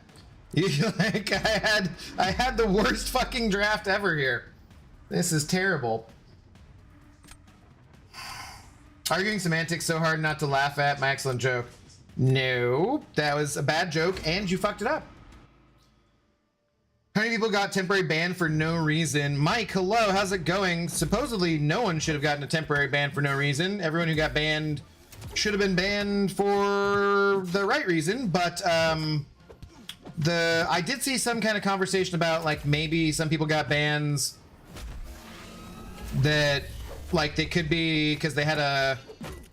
Like I had the worst fucking draft ever here. This is terrible. Arguing semantics so hard not to laugh at my excellent joke. No, that was a bad joke and you fucked it up. How many people got temporary ban for no reason? Mike, hello, how's it going? Supposedly no one should have gotten a temporary ban for no reason. Everyone who got banned should have been banned for the right reason, but I did see some kind of conversation about like maybe some people got bans that like they could be because they had a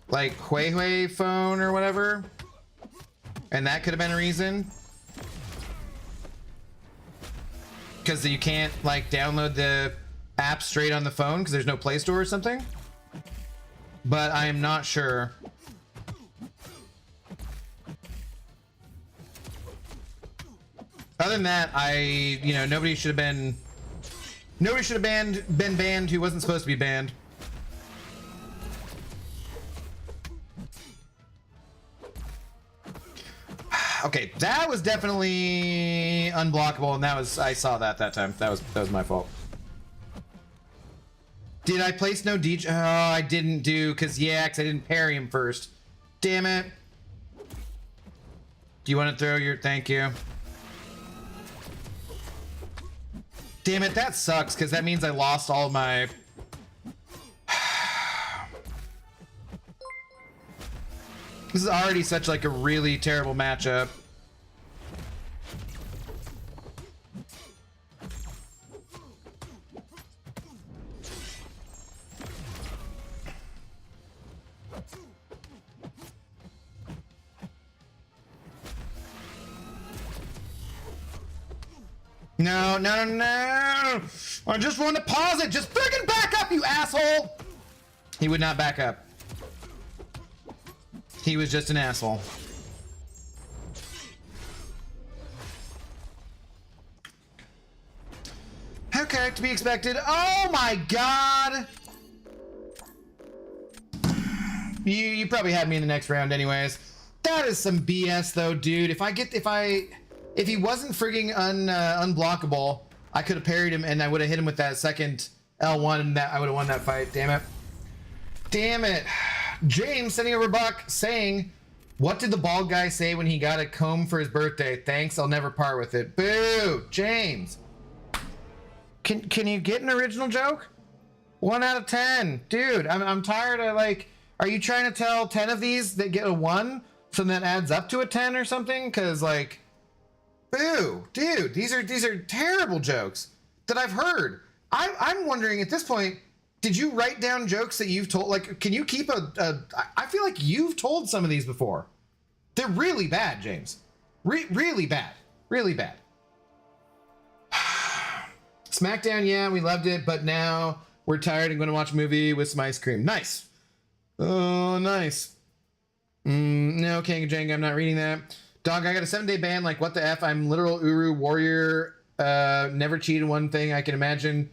like Huawei phone or whatever, and that could have been a reason because you can't like download the app straight on the phone because there's no Play Store or something, but I am not sure. Other than that, nobody should have been banned who wasn't supposed to be banned. Okay, that was definitely unblockable, and I saw that time. That was my fault. Did I place no DJ? Oh, I didn't do, because I didn't parry him first. Damn it. Do you want to throw your, thank you. Damn it, that sucks, because that means I lost all of my... This is already such like a really terrible matchup. No, no, no, no! I just want to pause it! Just friggin' back up, you asshole! He would not back up. He was just an asshole. Okay, to be expected. Oh my god! You probably had me in the next round anyways. That is some BS though, dude. If he wasn't frigging unblockable, I could have parried him and I would have hit him with that second L1 and I would have won that fight. Damn it. Damn it. James sending over Buck saying, what did the bald guy say when he got a comb for his birthday? Thanks, I'll never part with it. Boo! James. Can you get an original joke? 1 out of 10. Dude, I'm tired of like, are you trying to tell 10 of these that get a 1? So that adds up to a 10 or something? Cause like, boo, dude, these are terrible jokes that I've heard. I'm wondering at this point, did you write down jokes that you've told? Like, can you keep I feel like you've told some of these before. They're really bad, James. Really bad. Really bad. SmackDown, yeah, we loved it, but now we're tired and going to watch a movie with some ice cream. Nice. Oh, nice. No, King of Jenga, I'm not reading that. Dog, I got a 7-day ban. Like, what the F? I'm literal Uru warrior. Never cheated. One thing I can imagine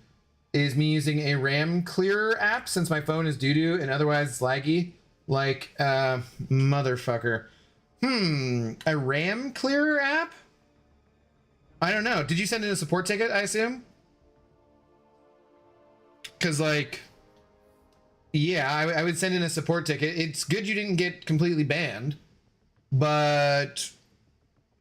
is me using a RAM clearer app since my phone is doo-doo and otherwise it's laggy. Like, motherfucker. A RAM clearer app? I don't know. Did you send in a support ticket, I assume? Because, like, yeah, I would send in a support ticket. It's good you didn't get completely banned, but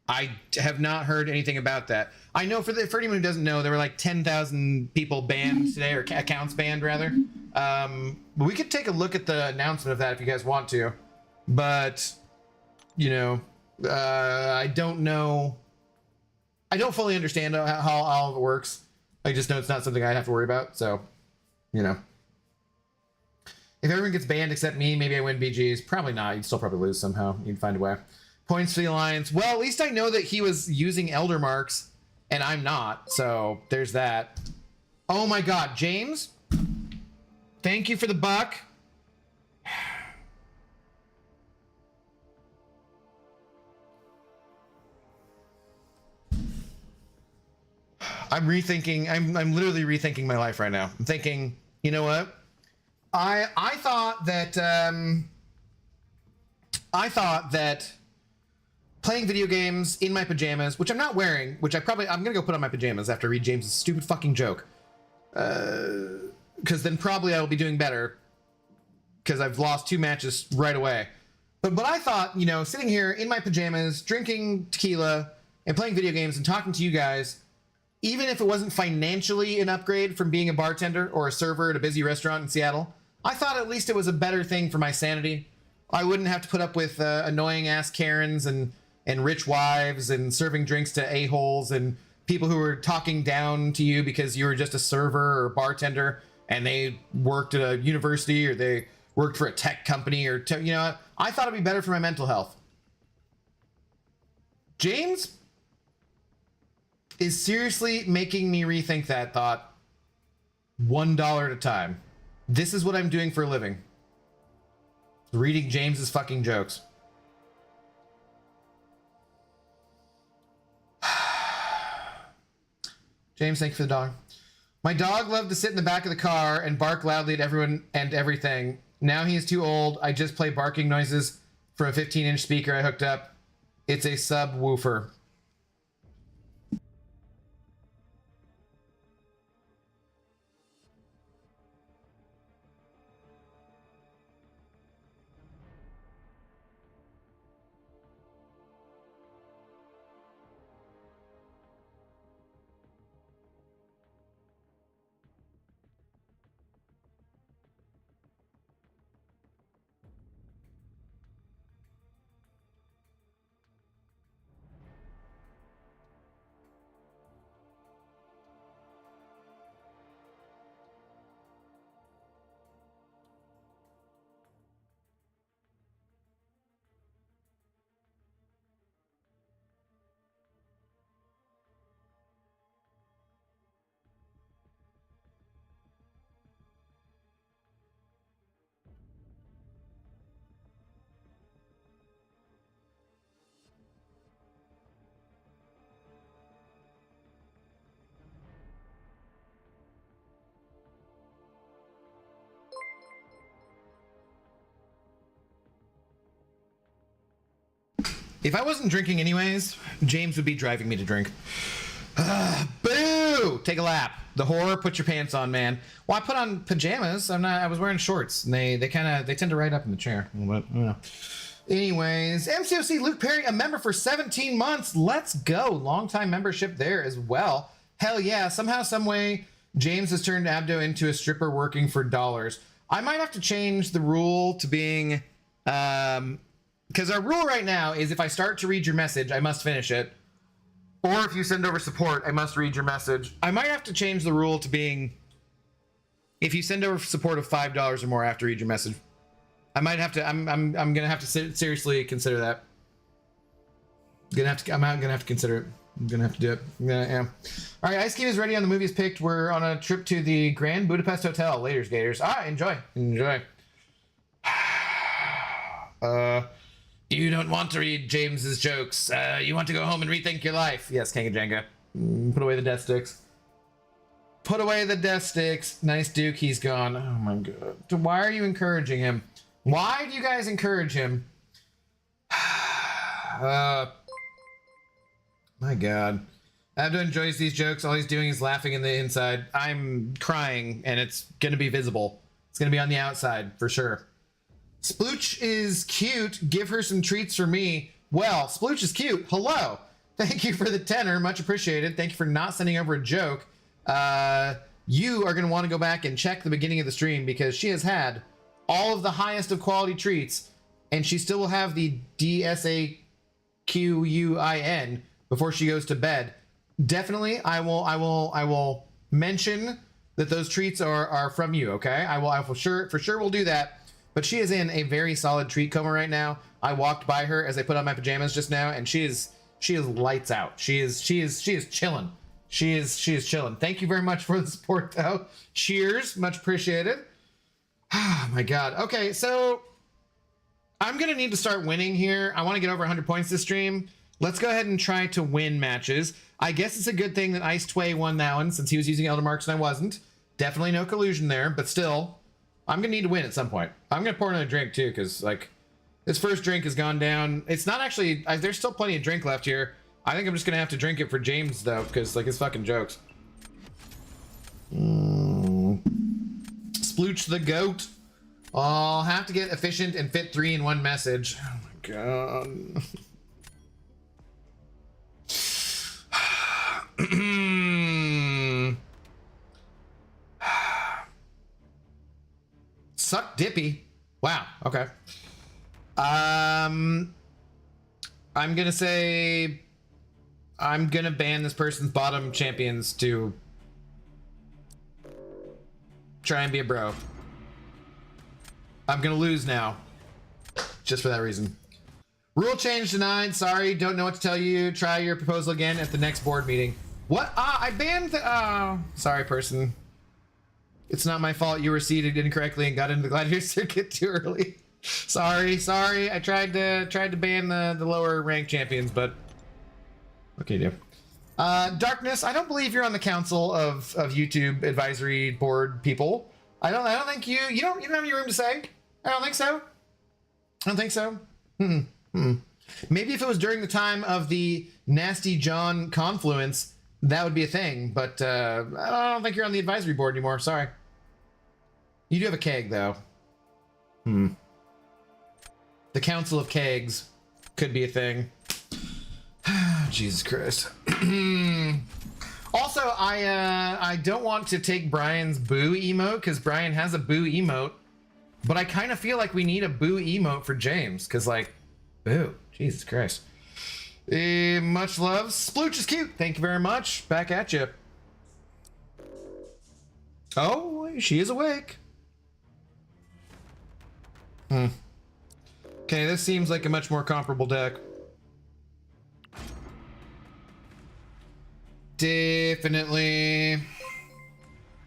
I have not heard anything about that. I know for anyone who doesn't know, there were like 10,000 people banned today, or accounts banned rather. But we could take a look at the announcement of that if you guys want to. But, you know, I don't know. I don't fully understand how all of it works. I just know it's not something I'd have to worry about. So, you know. If everyone gets banned except me, maybe I win BGs. Probably not. You'd still probably lose somehow. You'd find a way. Points for the Alliance. Well, at least I know that he was using Elder Marks, and I'm not. So there's that. Oh my god, James. Thank you for the buck. I'm rethinking. I'm literally rethinking my life right now. I'm thinking, you know what? I thought that playing video games in my pajamas, which I'm not wearing, which I'm gonna go put on my pajamas after I read James's stupid fucking joke, because then probably I will be doing better because I've lost 2 matches right away. But I thought, you know, sitting here in my pajamas, drinking tequila and playing video games and talking to you guys, even if it wasn't financially an upgrade from being a bartender or a server at a busy restaurant in Seattle, I thought at least it was a better thing for my sanity. I wouldn't have to put up with annoying ass Karens and rich wives and serving drinks to a-holes and people who were talking down to you because you were just a server or a bartender and they worked at a university or they worked for a tech company or, you know, I thought it'd be better for my mental health. James is seriously making me rethink that thought $1 at a time. This is what I'm doing for a living. Reading James's fucking jokes. James, thank you for the dog. My dog loved to sit in the back of the car and bark loudly at everyone and everything. Now he is too old. I just play barking noises from a 15-inch speaker I hooked up. It's a subwoofer. If I wasn't drinking anyways, James would be driving me to drink. Boo! Take a lap. The horror, put your pants on, man. Well, I put on pajamas. I was wearing shorts, and they tend to ride up in the chair a little bit. I don't know. Anyways, MCOC Luke Perry, a member for 17 months. Let's go. Long-time membership there as well. Hell yeah. Somehow, some way, James has turned Abdo into a stripper working for dollars. I might have to change the rule to being... because our rule right now is if I start to read your message, I must finish it. Or if you send over support, I must read your message. I might have to change the rule to being... if you send over support of $5 or more, I have to read your message. I might have to. I'm gonna have to seriously consider that. I'm gonna have to consider it. I'm gonna have to do it. Yeah. All right, Ice King is ready on the movies picked. We're on a trip to the Grand Budapest Hotel. Laters, Gators. Enjoy. You don't want to read James's jokes. You want to go home and rethink your life. Yes, Kanga Jenga. Put away the death sticks. Put away the death sticks. Nice Duke, he's gone. Oh my god. Why are you encouraging him? Why do you guys encourage him? My god. Abdo enjoys these jokes. All he's doing is laughing in the inside. I'm crying, and it's gonna be visible. It's gonna be on the outside, for sure. Splooch is cute. Give her some treats for me. Well, Splooch is cute. Hello. Thank you for the tenor. Much appreciated. Thank you for not sending over a joke. You are gonna want to go back and check the beginning of the stream because she has had all of the highest of quality treats, and she still will have the DSAQUIN before she goes to bed. Definitely, I will mention that those treats are from you. Okay, I will for sure will do that. But she is in a very solid treat coma right now. I walked by her as I put on my pajamas just now, and she is lights out. She is chilling. She is chilling. Thank you very much for the support, though. Cheers, much appreciated. Oh my god. Okay, so I'm gonna need to start winning here. I want to get over 100 points this stream. Let's go ahead and try to win matches. I guess it's a good thing that Ice Tway won that one since he was using Elder Marks and I wasn't. Definitely no collusion there, but still, I'm gonna need to win at some point. I'm gonna pour another drink too, because like this first drink has gone down. It's not actually. There's still plenty of drink left here. I think I'm just gonna have to drink it for James though, because like his fucking jokes. Splooch the goat. I'll have to get efficient and fit 3 in one message. Oh my god. Suck Dippy. Wow. Okay. I'm gonna say I'm gonna ban this person's bottom champions to try and be a bro. I'm gonna lose now, just for that reason. Rule change denied. Sorry, don't know what to tell you. Try your proposal again at the next board meeting. What? I banned the. Oh, sorry, person. It's not my fault. You were seated incorrectly and got into the gladiator circuit too early. Sorry. I tried to ban the lower ranked champions, but okay, dude. Darkness. I don't believe you're on the council of YouTube advisory board people. I don't think you don't have any room to say. I don't think so. Maybe if it was during the time of the Nasty John confluence, that would be a thing. But I don't think you're on the advisory board anymore. Sorry. You do have a keg though. The Council of Kegs could be a thing. Jesus Christ. Also, I don't want to take Brian's boo emote because Brian has a boo emote, but I kind of feel like we need a boo emote for James because, like, boo. Jesus Christ. Much love. Splooch is cute. Thank you very much. Back at you. Oh, she is awake. Okay, this seems like a much more comparable deck. Definitely.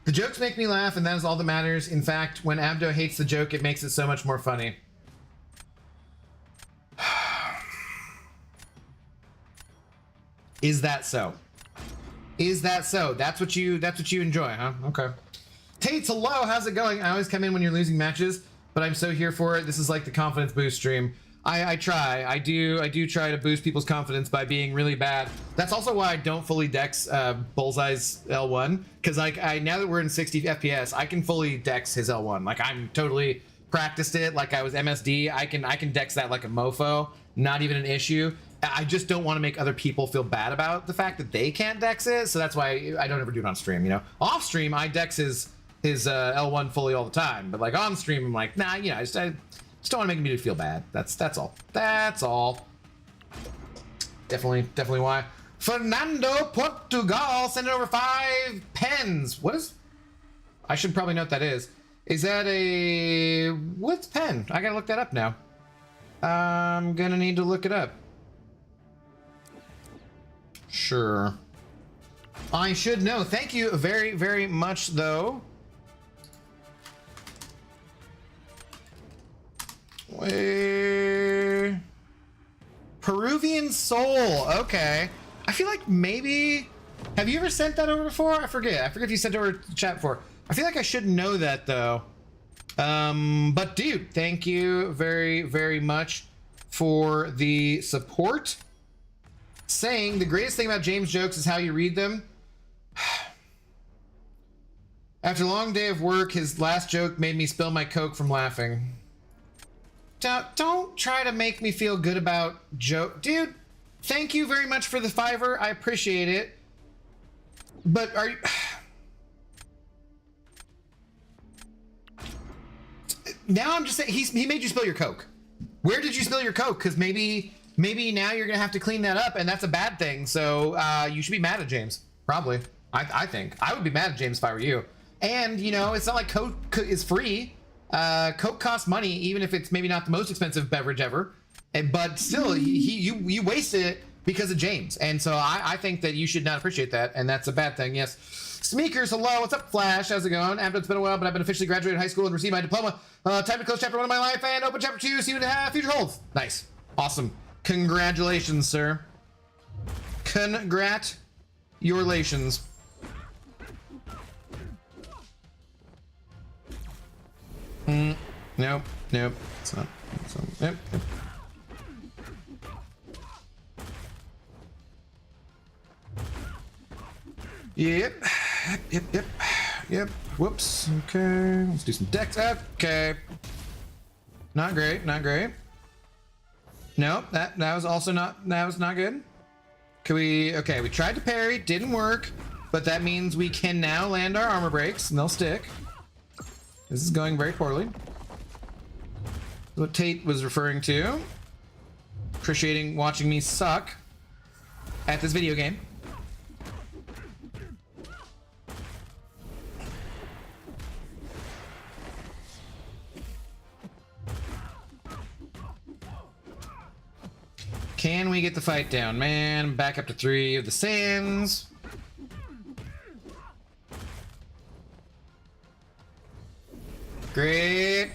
The jokes make me laugh, and that is all that matters. In fact, when Abdo hates the joke, it makes it so much more funny. Is that so? Is that so? That's what you enjoy, huh? Okay. Tates, hello, how's it going? I always come in when you're losing matches, but I'm so here for it. This is like the confidence boost stream. I try. I do try to boost people's confidence by being really bad. That's also why I don't fully dex Bullseye's L1, because like now that we're in 60 FPS, I can fully dex his L1. Like I'm totally practiced it. Like I was MSD. I can dex that like a mofo. Not even an issue. I just don't want to make other people feel bad about the fact that they can't dex it. So that's why I don't ever do it on stream. You know, off stream I dex his L1 fully all the time, but like on stream I'm like, nah, you know, I just don't want to make me feel bad. That's all. That's all. Definitely why. Fernando Portugal sent over 5 pens. What is? I should probably know what that is. Is that a what's pen? I gotta look that up now. I'm gonna need to look it up. Sure. I should know. Thank you very much though. Wait. Peruvian soul. Okay. I feel like maybe. Have you ever sent that over before? I forget if you sent it over to chat before. I feel like I should know that though. But dude, thank you very much for the support. Saying the greatest thing about James jokes is how you read them. After a long day of work, his last joke made me spill my Coke from laughing. Don't try to make me feel good about joke. Dude, thank you very much for the $5. I appreciate it. But are you... Now I'm just saying, he made you spill your Coke. Where did you spill your Coke? Because maybe now you're going to have to clean that up, and that's a bad thing. So you should be mad at James. Probably. I think. I would be mad at James if I were you. And, you know, it's not like Coke is free. Coke costs money, even if it's maybe not the most expensive beverage ever. But still, you wasted it because of James. And so I think that you should not appreciate that, and that's a bad thing, yes. Smeekers, hello, what's up, Flash? How's it going? After it's been a while, but I've been officially graduated high school and received my diploma. Time to close chapter 1 of my life and open chapter 2, see what the future holds. Nice. Awesome. Congratulations, sir. Congratulations. Nope. It's not. Yep. Yep. Whoops. Okay. Let's do some dex. Okay. Not great. Nope. That was also not. That was not good. Can we? Okay. We tried to parry. Didn't work. But that means we can now land our armor breaks and they'll stick. This is going very poorly. What Tate was referring to. Appreciating watching me suck at this video game. Can we get the fight down? Man, back up to 3 of the sands. Great.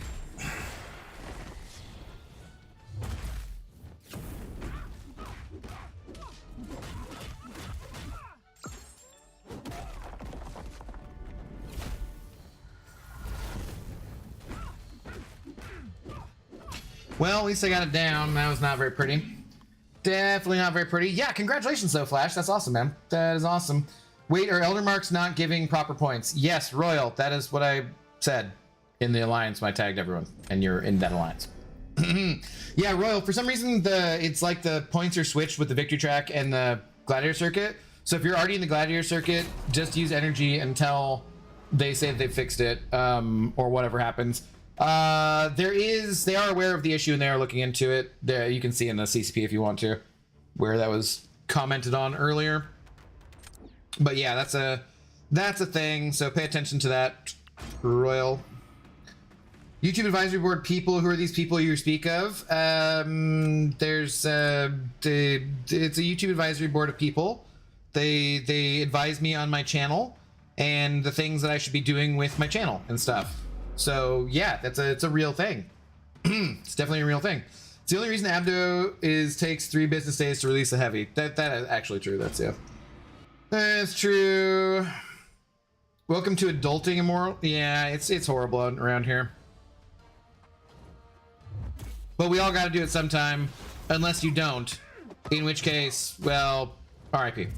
Well, at least I got it down. That was not very pretty. Definitely not very pretty. Yeah, congratulations though, Flash. That's awesome, man. That is awesome. Wait, are Elder Marks not giving proper points? Yes, Royal. That is what I said in the alliance when I tagged everyone, and you're in that alliance. Yeah, Royal. For some reason, it's like the points are switched with the victory track and the gladiator circuit. So if you're already in the gladiator circuit, just use energy until they say they fixed it, or whatever happens. They are aware of the issue and they are looking into it. There, you can see in the CCP if you want to, where that was commented on earlier. But yeah, that's a thing. So pay attention to that, Royal. YouTube advisory board people. Who are these people you speak of? It's a YouTube advisory board of people. They advise me on my channel and the things that I should be doing with my channel and stuff. So yeah, it's a real thing. It's definitely a real thing. It's the only reason Abdo takes 3 business days to release a heavy. That is actually true. That's true. Welcome to adulting, Immoral. Yeah, it's horrible around here. But we all got to do it sometime, unless you don't. In which case, well, RIP.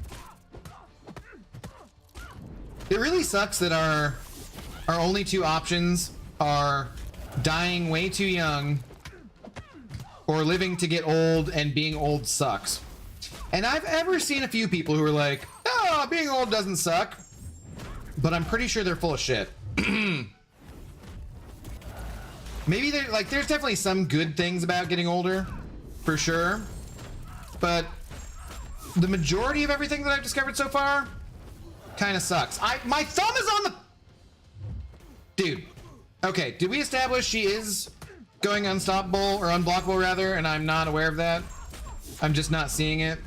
It really sucks that our only two options are dying way too young or living to get old, and being old sucks. And I've ever seen a few people who are like, oh, being old doesn't suck. But I'm pretty sure they're full of shit. Maybe they're like, there's definitely some good things about getting older, for sure. But the majority of everything that I've discovered so far kind of sucks. My thumb is on the... Dude. Okay, did we establish she is going unstoppable, or unblockable rather, and I'm not aware of that? I'm just not seeing it.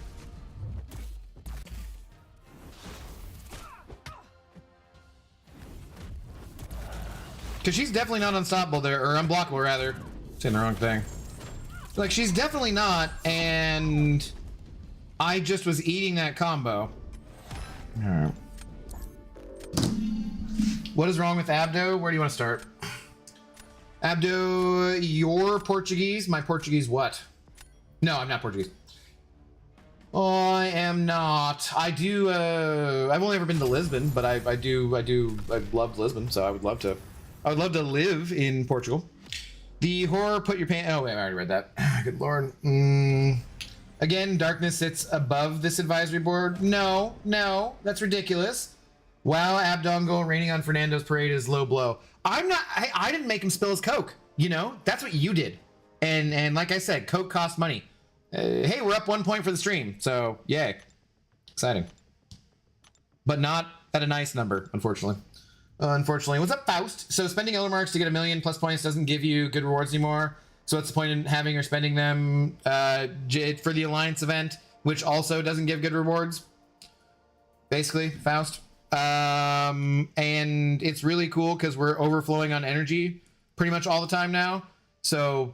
Because she's definitely not unstoppable there, or unblockable rather. Saying the wrong thing. Like, she's definitely not, and I just was eating that combo. Alright. What is wrong with Abdo? Where do you want to start? Abdo, you're Portuguese? My Portuguese what? No, I'm not Portuguese. I am not. I do, I've only ever been to Lisbon, but I've loved Lisbon, so I would love to live in Portugal. The horror put your pants... Oh, wait, I already read that. Good lord. Again, darkness sits above this advisory board. No, that's ridiculous. Wow, Abdongo raining on Fernando's parade is low blow. I didn't make him spill his Coke. You know, that's what you did. And like I said, Coke costs money. Hey, we're up 1 point for the stream. So, yay. Exciting. But not at a nice number, unfortunately. What's up, Faust? So spending Elder Marks to get 1 million plus points doesn't give you good rewards anymore. So what's the point in having or spending them for the Alliance event, which also doesn't give good rewards? Basically, Faust. And it's really cool because we're overflowing on energy pretty much all the time now. So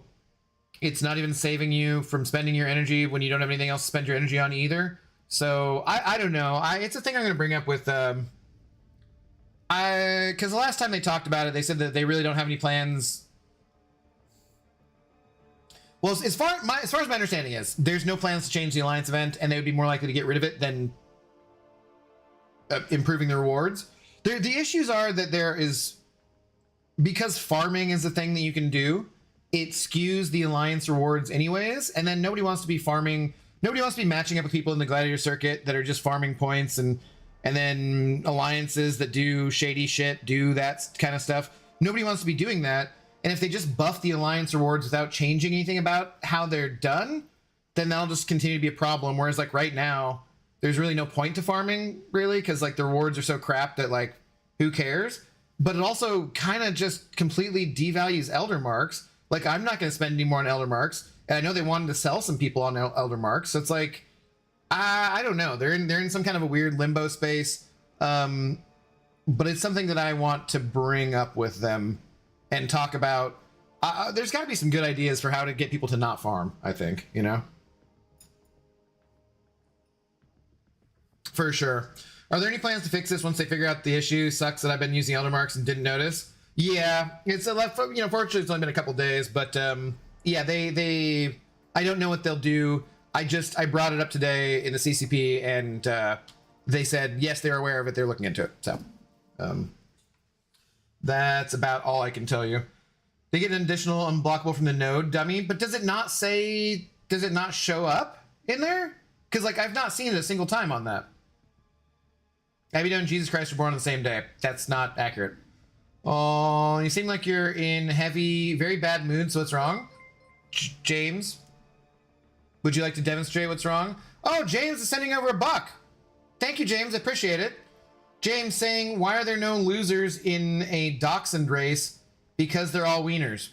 it's not even saving you from spending your energy when you don't have anything else to spend your energy on either. So I don't know. It's a thing I'm going to bring up with... because the last time they talked about it, they said that they really don't have any plans. Well, as far as my understanding is, there's no plans to change the Alliance event, and they would be more likely to get rid of it than improving the rewards. The issues are that there is, because farming is the thing that you can do, it skews the Alliance rewards anyways, and then nobody wants to be farming. Nobody wants to be matching up with people in the Gladiator circuit that are just farming points, and then alliances that do shady shit, do that kind of stuff. Nobody wants to be doing that. And if they just buff the Alliance rewards without changing anything about how they're done, then that'll just continue to be a problem. Whereas like right now, there's really no point to farming, really, because like the rewards are so crap that like, who cares? But it also kind of just completely devalues Elder Marks. Like, I'm not going to spend any more on Elder Marks. And I know they wanted to sell some people on Elder Marks. So it's like, I don't know. They're in some kind of a weird limbo space. But it's something that I want to bring up with them and talk about. There's got to be some good ideas for how to get people to not farm, I think, you know? For sure. Are there any plans to fix this once they figure out the issue? Sucks that I've been using Elder Marks and didn't notice. Yeah, it's fortunately it's only been a couple days, but yeah, I don't know what they'll do. I brought it up today in the CCP, and they said yes, they're aware of it. They're looking into it. So that's about all I can tell you. They get an additional unblockable from the node dummy, but does it not show up in there? Because like I've not seen it a single time on that. Abby and Jesus Christ were born on the same day. That's not accurate. Oh, you seem like you're in very bad mood. So what's wrong, James? Would you like to demonstrate what's wrong? Oh, James is sending over $1. Thank you, James. I appreciate it. James saying, why are there no losers in a dachshund race? Because they're all wieners.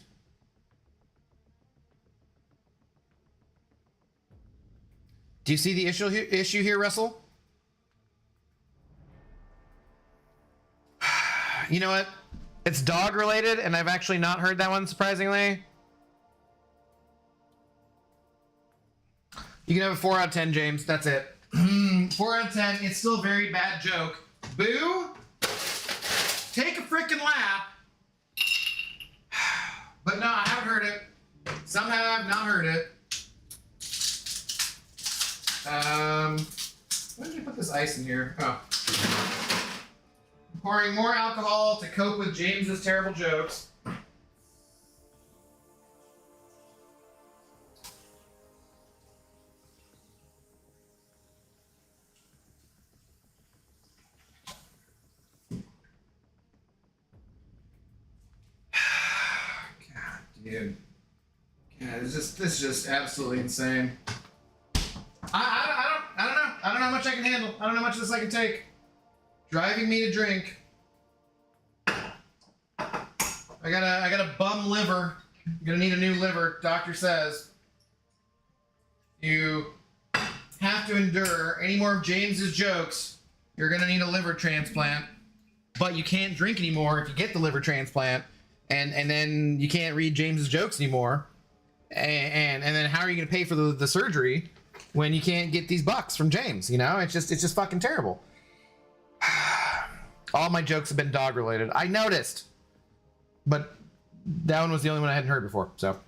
Do you see the issue here, Russell? You know what? It's dog related, and I've actually not heard that one, surprisingly. You can have a 4 out of 10, James. That's it. 4 out of 10. It's still a very bad joke. Boo! Take a freaking lap. But no, I haven't heard it. Somehow I've not heard it. Why did you put this ice in here? Oh. Pouring more alcohol to cope with James's terrible jokes. Dude, yeah, this is just absolutely insane. I don't know. I don't know how much I can handle. I don't know how much of this I can take. Driving me to drink. I got a bum liver. I'm gonna need a new liver. Doctor says you have to endure any more of James's jokes. You're gonna need a liver transplant, but you can't drink anymore if you get the liver transplant. And then you can't read James's jokes anymore. And then how are you going to pay for the surgery when you can't get these bucks from James? You know, it's just fucking terrible. All my jokes have been dog related. I noticed, but that one was the only one I hadn't heard before. So,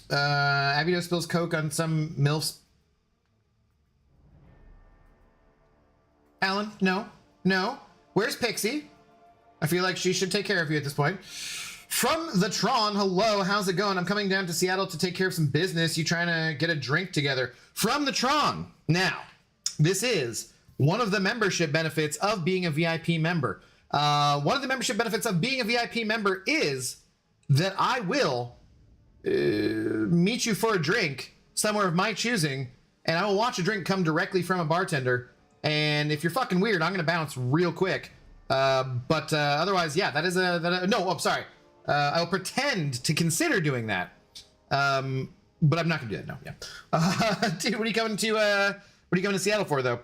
Abito spills Coke on some MILFs. Alan, no. Where's Pixie? I feel like she should take care of you at this point. From the Tron, hello, how's it going? I'm coming down to Seattle to take care of some business. You trying to get a drink together? From the Tron. Now, this is one of the membership benefits of being a VIP member. One of the membership benefits of being a VIP member is that I will meet you for a drink somewhere of my choosing, and I will watch a drink come directly from a bartender. And if you're fucking weird, I'm gonna bounce real quick. But otherwise, yeah, no, I'm sorry. I'll pretend to consider doing that. But I'm not gonna do that. No, yeah. Dude, what are you coming to Seattle for, though?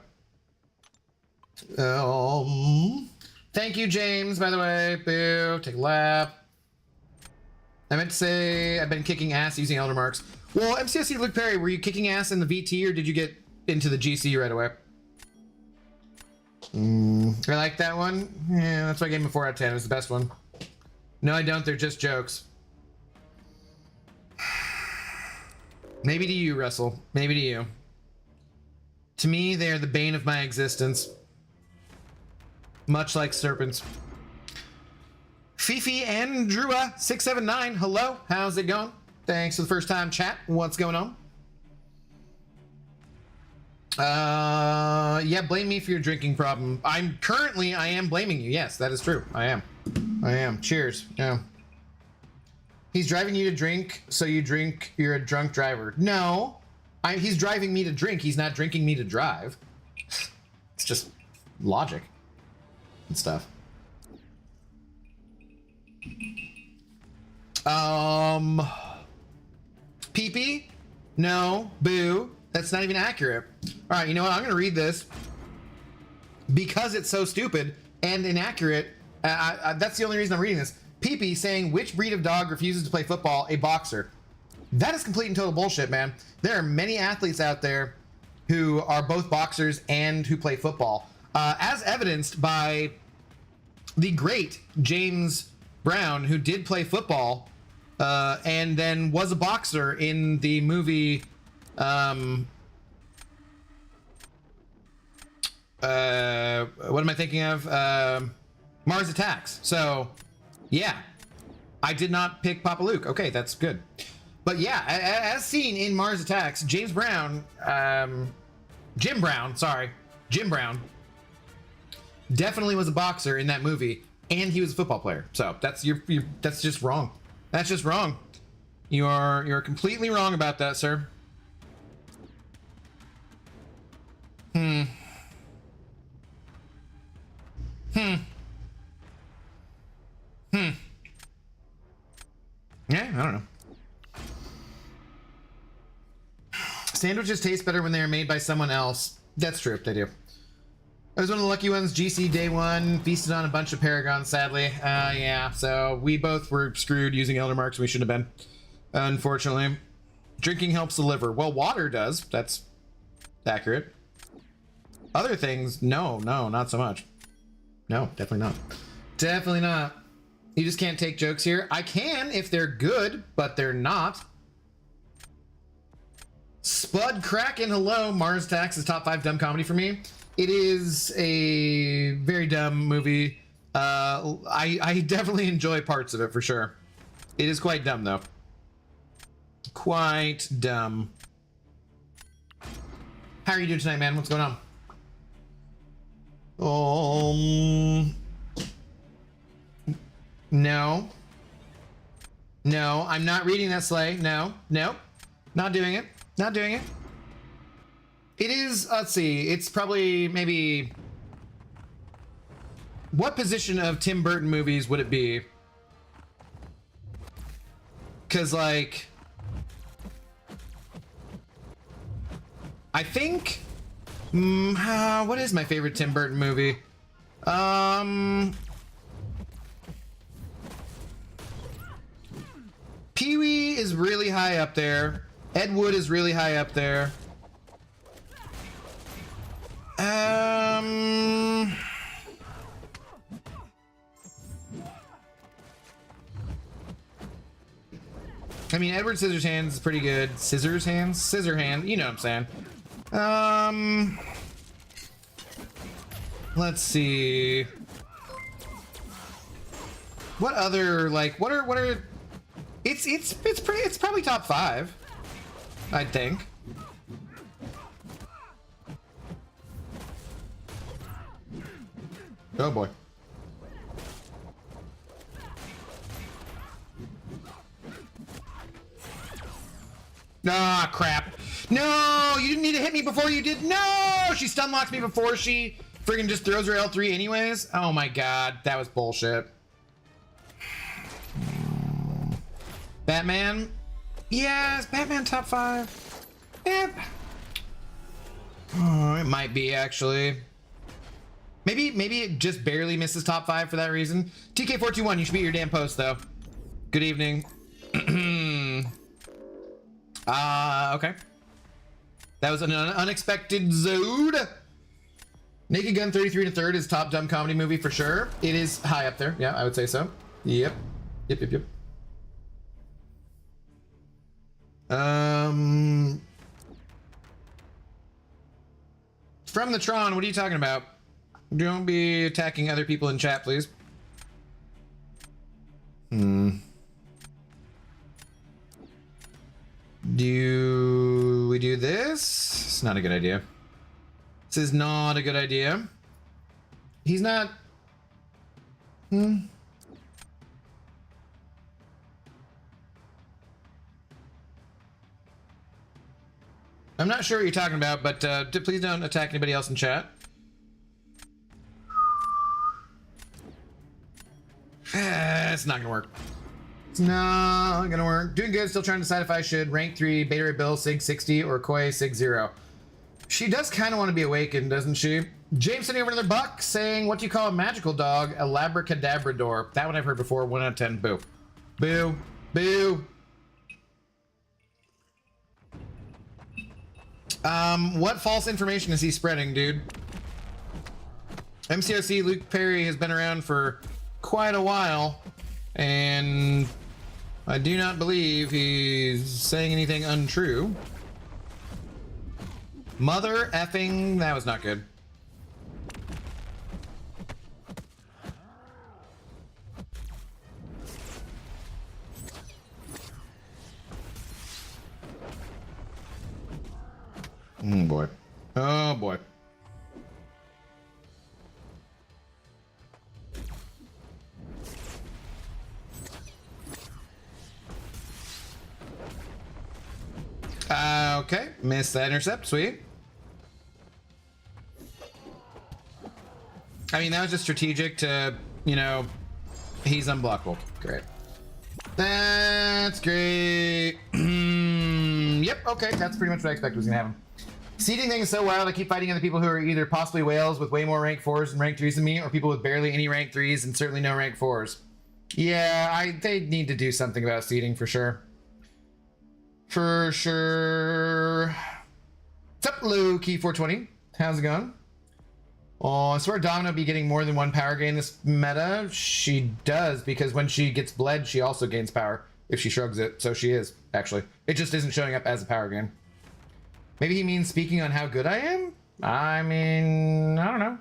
Thank you, James. By the way, boo. Take a lap. I meant to say I've been kicking ass using elder marks. Well, MCSC Luke Perry, were you kicking ass in the VT or did you get into the GC right away? I like that one. Yeah, that's why I gave him a 4 out of 10. It was the best one. No, I don't. They're just jokes. Maybe to you, Russell. Maybe to you. To me, they are the bane of my existence. Much like serpents. Fifi and Drewa679. Hello. How's it going? Thanks for the first time chat. What's going on? Yeah, blame me for your drinking problem. I am blaming you. Yes, that is true. I am. Cheers. Yeah. He's driving you to drink, so you drink, you're a drunk driver. No, he's driving me to drink. He's not drinking me to drive. It's just logic and stuff. Pee-pee? No. Boo. That's not even accurate. All right, you know what? I'm going to read this because it's so stupid and inaccurate. That's the only reason I'm reading this. Pee-pee saying, which breed of dog refuses to play football? A boxer. That is complete and total bullshit, man. There are many athletes out there who are both boxers and who play football. As evidenced by the great James Brown, who did play football and then was a boxer in the movie... what am I thinking of? Mars Attacks. So, yeah. I did not pick Papa Luke. Okay, that's good. But yeah, as seen in Mars Attacks, Jim Brown, definitely was a boxer in that movie, and he was a football player. So that's that's just wrong. That's just wrong. You're completely wrong about that, sir. Yeah, I don't know. Sandwiches taste better when they are made by someone else. That's true, they do. I was one of the lucky ones. GC day one, feasted on a bunch of Paragons, sadly. Yeah, so we both were screwed using elder marks. We shouldn't have been, unfortunately. Drinking helps the liver. Well, water does. That's accurate. Other things, no, not so much. No, definitely not. Definitely not. You just can't take jokes here. I can if they're good, but they're not. Spud Kraken, hello. Mars Attacks is top 5 dumb comedy for me. It is a very dumb movie. I definitely enjoy parts of it for sure. It is quite dumb though. Quite dumb. How are you doing tonight, man? What's going on? No. No, I'm not reading that, Slay. No, nope. Not doing it. Not doing it. It is, let's see, it's probably maybe... What position of Tim Burton movies would it be? Because, like... I think... what is my favorite Tim Burton movie? Pee-wee is really high up there. Ed Wood is really high up there. I mean, Edward Scissorhands is pretty good. Scissorhand, you know what I'm saying. Let's see. What other, like, what are it's probably top 5, I think. Oh boy. Ah, crap. No, you didn't need to hit me before you did. No, she stun locks me before she friggin' just throws her L3 anyways. Oh my god, that was bullshit. Batman? Yeah, is Batman top 5? Yep. Oh, it might be actually. Maybe it just barely misses top 5 for that reason. TK421, you should be at your damn post though. Good evening. Okay. That was an unexpected Zode. Naked Gun 33 and a third is top dumb comedy movie for sure. It is high up there. Yeah, I would say so. Yep. Yep. From the Tron, what are you talking about? Don't be attacking other people in chat, please. Do we do this? It's not a good idea. This is not a good idea. He's not... I'm not sure what you're talking about, but please don't attack anybody else in chat. It's not gonna work. It's not gonna work. Doing good, still trying to decide if I should rank 3 Beta Ray Bill Sig 60 or Koi Sig 0. She does kind of want to be awakened, doesn't she? James sending over another buck saying, what do you call a magical dog? A Labracadabrador. That one I've heard before. 1 out of 10. Boo. Boo. Boo. What false information is he spreading, dude? MCOC Luke Perry has been around for quite a while, and I do not believe he's saying anything untrue. Mother effing, that was not good. Oh boy. Oh boy. Okay, missed that intercept, sweet. I mean, that was just strategic to, you know, he's unblockable. Great. That's great. Yep, okay, that's pretty much what I expected was gonna happen. Seeding thing is so wild, I keep fighting other people who are either possibly whales with way more rank 4s and rank 3s than me, or people with barely any rank 3s and certainly no rank 4s. Yeah, they need to do something about seeding for sure. For sure. What's up, Low Key 420? How's it going? Oh, I swear Domino be getting more than one power gain this meta. She does, because when she gets bled, she also gains power if she shrugs it. So she is, actually. It just isn't showing up as a power gain. Maybe he means speaking on how good I am? I mean, I don't know.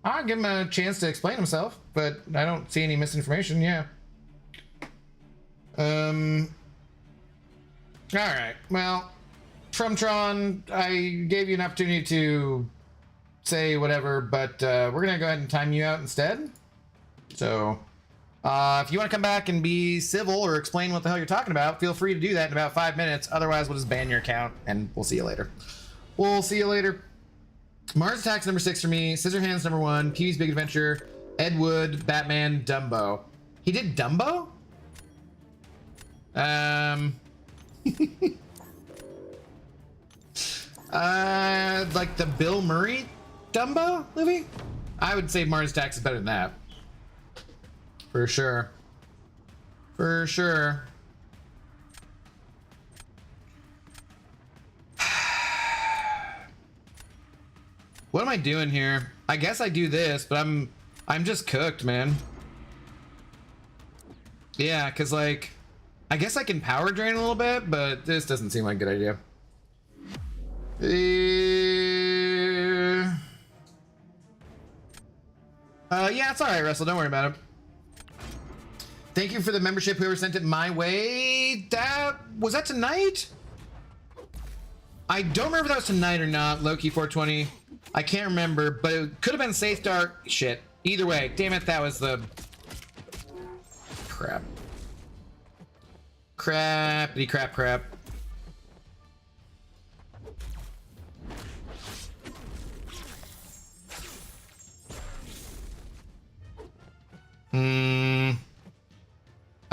I'll give him a chance to explain himself, but I don't see any misinformation, yeah. Alright, well, from Tron, I gave you an opportunity to say whatever, but we're gonna go ahead and time you out instead. So, if you want to come back and be civil or explain what the hell you're talking about, feel free to do that in about 5 minutes. Otherwise, we'll just ban your account, and we'll see you later. We'll see you later. Mars Attacks number 6 for me. Scissorhands number 1. Pee-wee's Big Adventure. Ed Wood. Batman. Dumbo. He did Dumbo? Like the Bill Murray Dumbo movie? I would say Mars Attacks is better than that. For sure. For sure. What am I doing here? I guess I do this, but I'm just cooked, man. Yeah, cause like, I guess I can power drain a little bit, but this doesn't seem like a good idea. Yeah, it's all right, Russell. Don't worry about it. Thank you for the membership. Whoever sent it my way. Was that tonight? I don't remember if that was tonight or not. Loki 420. I can't remember, but it could have been Safe Dark. Shit. Either way, damn it, that was the crap. Crappity crap crap.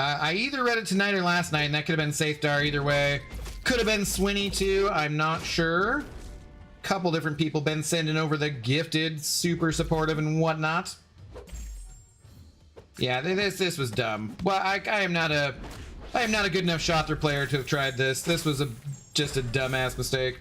I either read it tonight or last night, and that could have been Safe Dar either way. Could have been Swinny too, I'm not sure. Couple different people been sending over the gifted, super supportive and whatnot. Yeah, this was dumb. Well, I am not a good enough Shother player to have tried this. This was just a dumbass mistake.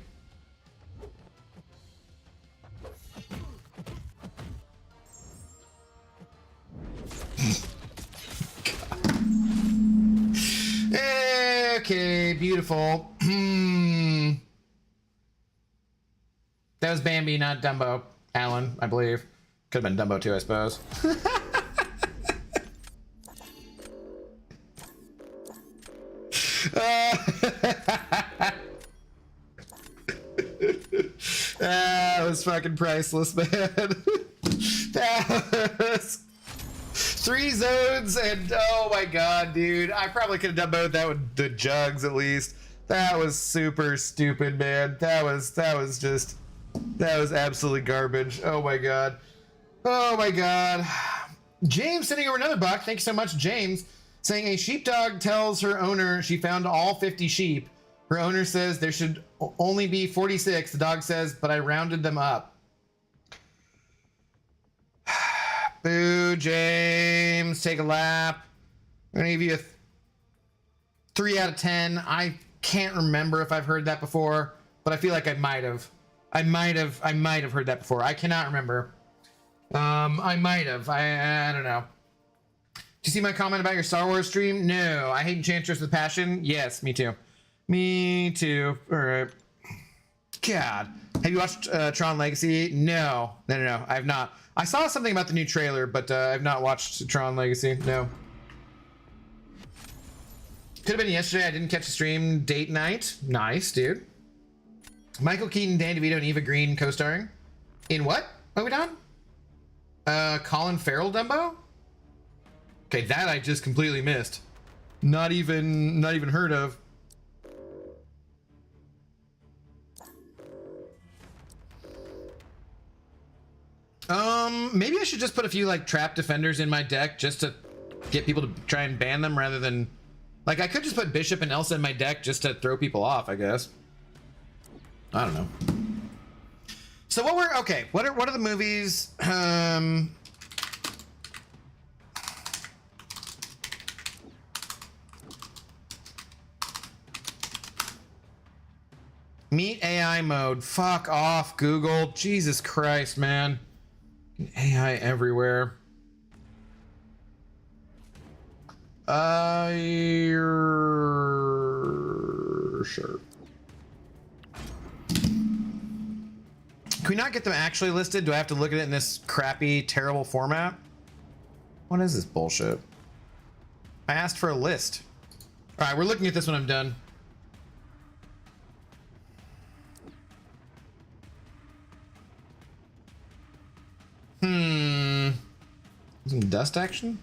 Okay, beautiful. That was Bambi, not Dumbo. Alan, I believe. Could have been Dumbo too, I suppose. That was fucking priceless, man. That was 3 zones and oh my god, dude. I probably could have done both that with the jugs at least. That was super stupid, man. That was absolutely garbage. Oh my god. Oh my god. James sending over another buck. Thank you so much, James. Saying a sheepdog tells her owner she found all 50 sheep. Her owner says there should only be 46. The dog says, but I rounded them up. Boo, James. Take a lap. I'm gonna give you a 3 out of 10. I can't remember if I've heard that before, but I feel like I might have. I might have heard that before. I cannot remember. I might have. I don't know. Did you see my comment about your Star Wars stream? No. I hate Enchantress with passion. Yes, me too. Me too. All right. God. Have you watched Tron Legacy? No. No. I have not. I saw something about the new trailer, but I've not watched Tron Legacy. No. Could have been yesterday. I didn't catch the stream. Date night. Nice, dude. Michael Keaton, Dan DeVito, and Eva Green co-starring. In what? What are we done? Colin Farrell Dumbo? Okay, that I just completely missed. Not even heard of. Maybe I should just put a few like trap defenders in my deck just to get people to try and ban them rather than like I could just put Bishop and Elsa in my deck just to throw people off, I guess. I don't know. So what are the movies? Meet AI mode. Fuck off, Google. Jesus Christ, man. AI everywhere. Sure. Can we not get them actually listed? Do I have to look at it in this crappy, terrible format? What is this bullshit? I asked for a list. All right, we're looking at this when I'm done. Some dust action?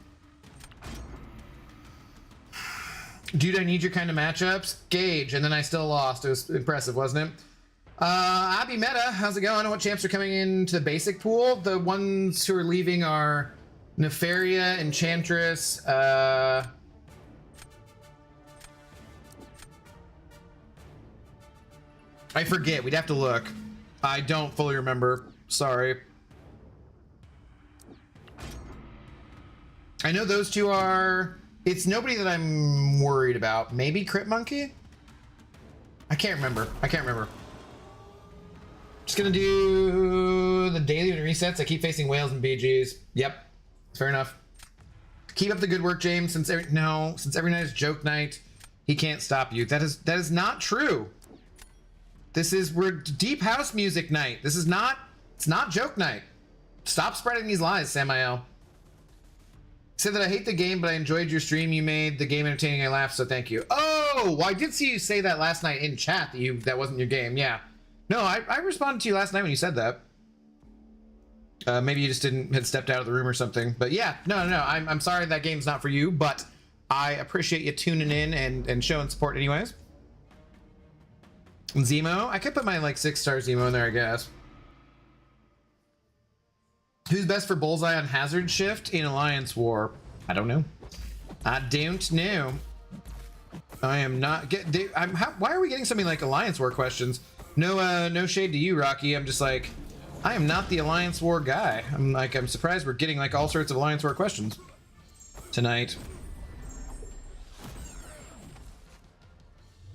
Dude, I need your kind of matchups. Gage, and then I still lost. It was impressive, wasn't it? Abby Meta, how's it going? What champs are coming into the basic pool? The ones who are leaving are Nefaria, Enchantress, I forget. We'd have to look. I don't fully remember. Sorry. I know those two are... It's nobody that I'm worried about. Maybe Crit Monkey? I can't remember. Just gonna do the daily resets. I keep facing whales and BGs. Yep. Fair enough. Keep up the good work, James. Since every night is joke night, he can't stop you. That is not true. We're deep house music night. It's not joke night. Stop spreading these lies, Samael. Said that I hate the game, but I enjoyed your stream. You made the game entertaining. I laughed, so thank you. Oh, well, I did see you say that last night in chat that wasn't your game. Yeah. No, I responded to you last night when you said that. Maybe you just had stepped out of the room or something. But yeah, no. I'm sorry that game's not for you, but I appreciate you tuning in and showing support anyways. Zemo, I could put my like 6-star Zemo in there, I guess. Who's best for Bullseye on Hazard Shift in Alliance War? I don't know. I don't know. I am not why are we getting something like Alliance War questions? No shade to you, Rocky. I'm just like, I am not the Alliance War guy. I'm surprised we're getting like all sorts of Alliance War questions tonight.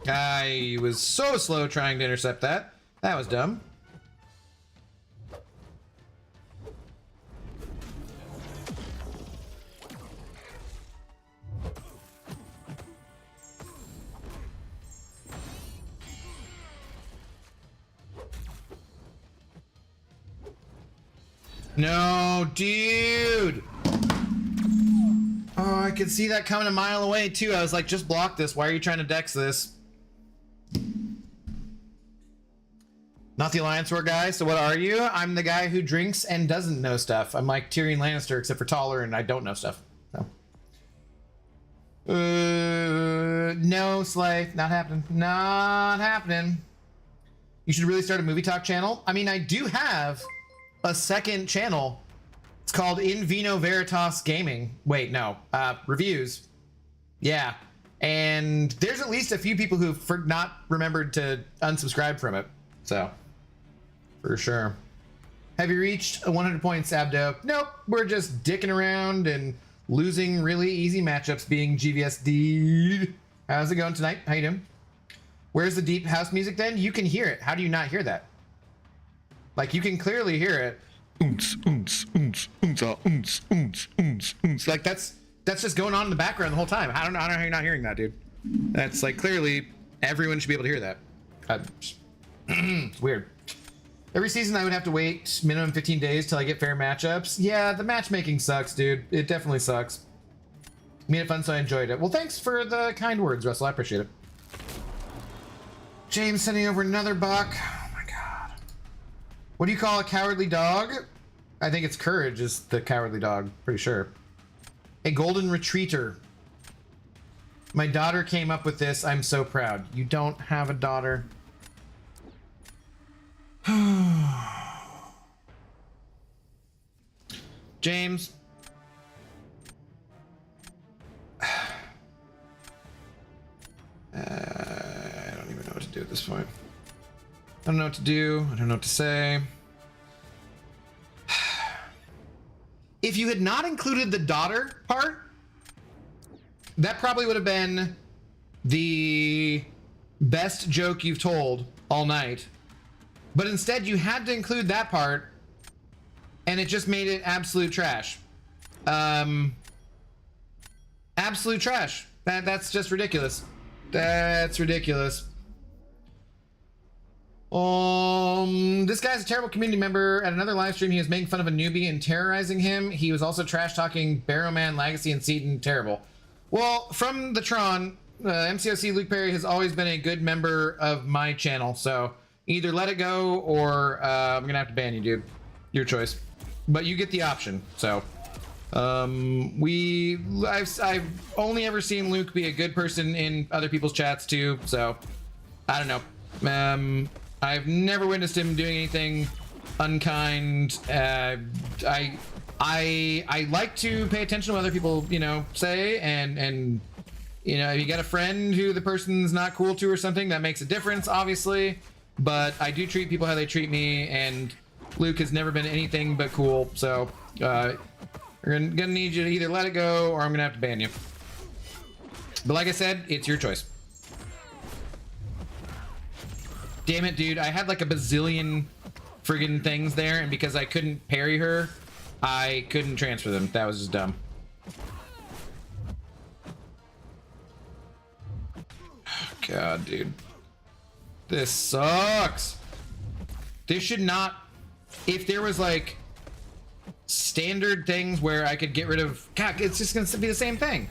I was so slow trying to intercept that. That was dumb. No, dude. Oh, I could see that coming a mile away too. I was like, just block this. Why are you trying to dex this? Not the Alliance War guy, so what are you? I'm the guy who drinks and doesn't know stuff. I'm like Tyrion Lannister, except for taller, and I don't know stuff. So. No, Slay. Not happening. Not happening. You should really start a movie talk channel. I mean, I do have a second channel. It's called In Vino Veritas Gaming. Wait, no. Reviews. Yeah. And there's at least a few people who've not remembered to unsubscribe from it. So, for sure. Have you reached 100 points, Abdo? Nope. We're just dicking around and losing really easy matchups being GVSD. How's it going tonight? How you doing? Where's the deep house music then? You can hear it. How do you not hear that? Like, you can clearly hear it. Like, that's just going on in the background the whole time. I don't know how you're not hearing that, dude. That's like, clearly everyone should be able to hear that. It's weird. Every season I would have to wait minimum 15 days till I get fair matchups. Yeah, the matchmaking sucks, dude. It definitely sucks. Made it fun, so I enjoyed it. Well, thanks for the kind words, Russell. I appreciate it. James sending over another buck. Oh my god. What do you call a cowardly dog? I think it's courage is the cowardly dog. Pretty sure. A golden retreater. My daughter came up with this. I'm so proud. You don't have a daughter. James. I don't even know what to do at this point. I don't know what to do. I don't know what to say. If you had not included the daughter part, that probably would have been the best joke you've told all night. But instead, you had to include that part and it just made it absolute trash. Absolute trash. That's just ridiculous. That's ridiculous. This guy's a terrible community member. At another live stream, he was making fun of a newbie and terrorizing him. He was also trash talking Barrowman, Legacy, and Seaton. Terrible. Well, from the Tron, MCOC Luke Perry has always been a good member of my channel. So either let it go or I'm gonna have to ban you, dude. Your choice. But you get the option. So I've only ever seen Luke be a good person in other people's chats too. So I don't know. I've never witnessed him doing anything unkind. I like to pay attention to what other people, you know, say, and you know, if you got a friend who the person's not cool to or something, that makes a difference, obviously. But I do treat people how they treat me, and Luke has never been anything but cool. So we're gonna need you to either let it go or I'm gonna have to ban you. But like I said, it's your choice. Damn it, dude. I had like a bazillion friggin' things there, and because I couldn't parry her, I couldn't transfer them. That was just dumb. God, dude. This sucks. This should not... If there was like standard things where I could get rid of... God, it's just gonna be the same thing.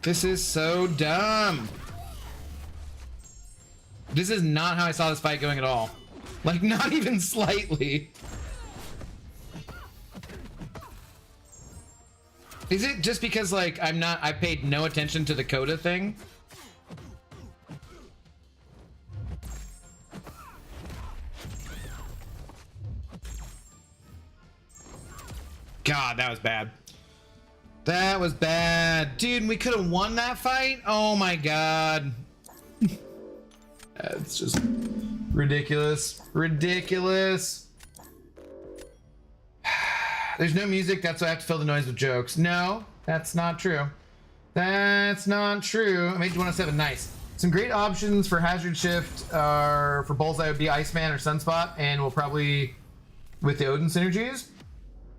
This is so dumb. This is not how I saw this fight going at all. Like, not even slightly. Is it just because, like, I paid no attention to the coda thing? God, that was bad. That was bad. Dude, we could have won that fight? Oh my god. It's just ridiculous. Ridiculous. There's no music, that's why I have to fill the noise with jokes. No, that's not true. That's not true. I made 107, nice. Some great options for Hazard Shift are, for Bullseye would be Iceman or Sunspot, and we'll probably, with the Odin synergies.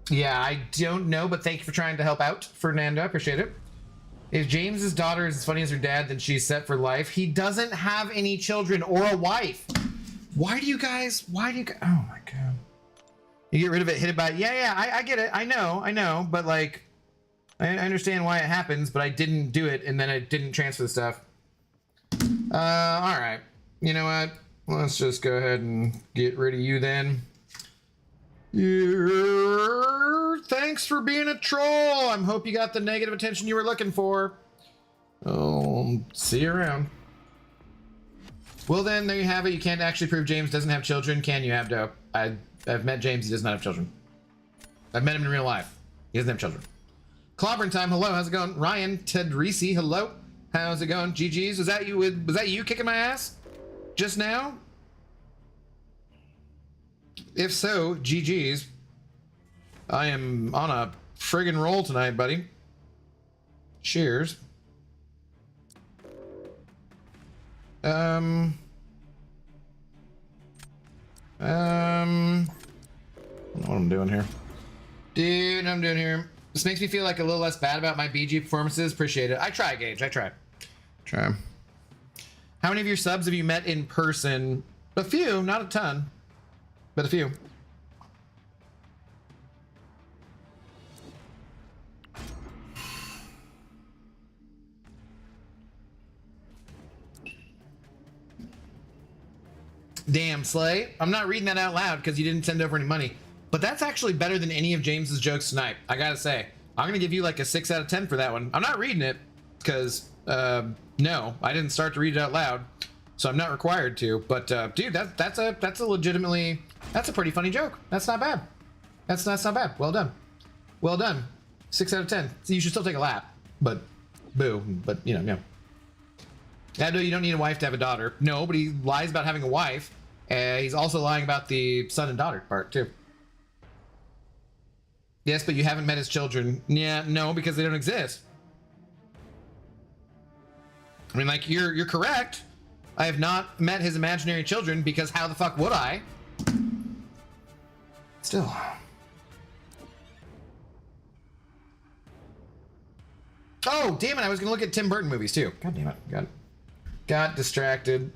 Yeah, I don't know, but thank you for trying to help out, Fernando. I appreciate it. If James's daughter is as funny as her dad, then she's set for life. He doesn't have any children or a wife. Why do you guys, oh my god. You get rid of it, hit it by, yeah, I get it. I know, but like, I understand why it happens, but I didn't do it, and then I didn't transfer the stuff. All right. You know what? Let's just go ahead and get rid of you then. Thanks for being a troll. I hope you got the negative attention you were looking for. Oh, see you around. Well then, there you have it. You can't actually prove James doesn't have children, can you, Abdo? I've met James. He does not have children. I've met him in real life. He doesn't have children. Clobbering time. Hello. How's it going? Ryan Tedrisi. Hello. How's it going? GG's. Was that you kicking my ass just now? If so, GG's. I am on a friggin' roll tonight, buddy. Cheers. I don't know what I'm doing here. Dude, I'm doing here. This makes me feel like a little less bad about my BG performances. Appreciate it. I try, Gage. I try. Try. How many of your subs have you met in person? A few, not a ton, but a few. Damn, Slay. I'm not reading that out loud because you didn't send over any money. But that's actually better than any of James's jokes tonight. I gotta say. I'm gonna give you like a 6 out of 10 for that one. I'm not reading it because, no, I didn't start to read it out loud. So I'm not required to. But, dude, that's a legitimately, that's a pretty funny joke. That's not bad. That's not bad. Well done. Well done. 6 out of 10. So you should still take a lap. But, boo. But, you know, yeah. Yeah, no, you don't need a wife to have a daughter. No, but he lies about having a wife. He's also lying about the son and daughter part, too. Yes, but you haven't met his children. Yeah, no, because they don't exist. I mean, like, you're correct. I have not met his imaginary children because how the fuck would I? Still. Oh, damn it. I was going to look at Tim Burton movies, too. God damn it. Got distracted.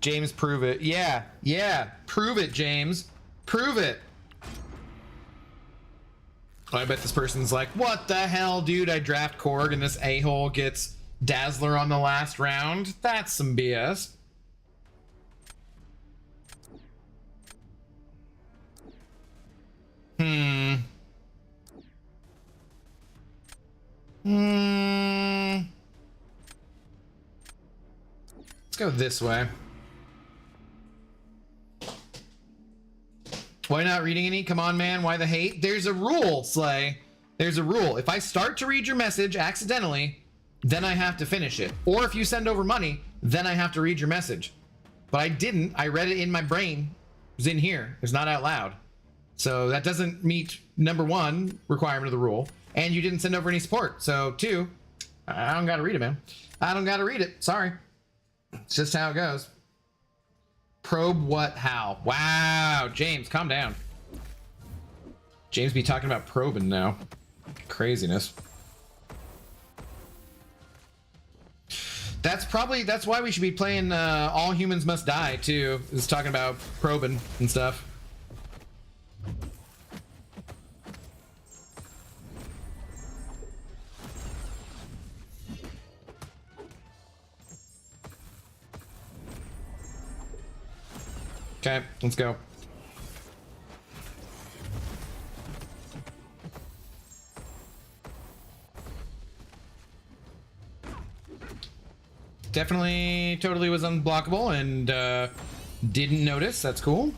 James, prove it. Yeah. Prove it, James. Prove it. Oh, I bet this person's like, what the hell, dude? I draft Korg and this a-hole gets Dazzler on the last round? That's some BS. Let's go this way. Why not reading any? Come on, man. Why the hate? There's a rule, Slay. There's a rule. If I start to read your message accidentally, then I have to finish it. Or if you send over money, then I have to read your message. But I didn't. I read it in my brain. It was in here. It's not out loud. So that doesn't meet number 1 requirement of the rule. And you didn't send over any support. So 2, I don't gotta read it, man. I don't gotta read it. Sorry. It's just how it goes. Probe what? How? Wow. James, calm down. James be talking about probing now. Craziness. That's why we should be playing All Humans Must Die too, is talking about probing and stuff. Okay, let's go. Definitely, totally was unblockable and didn't notice. That's cool.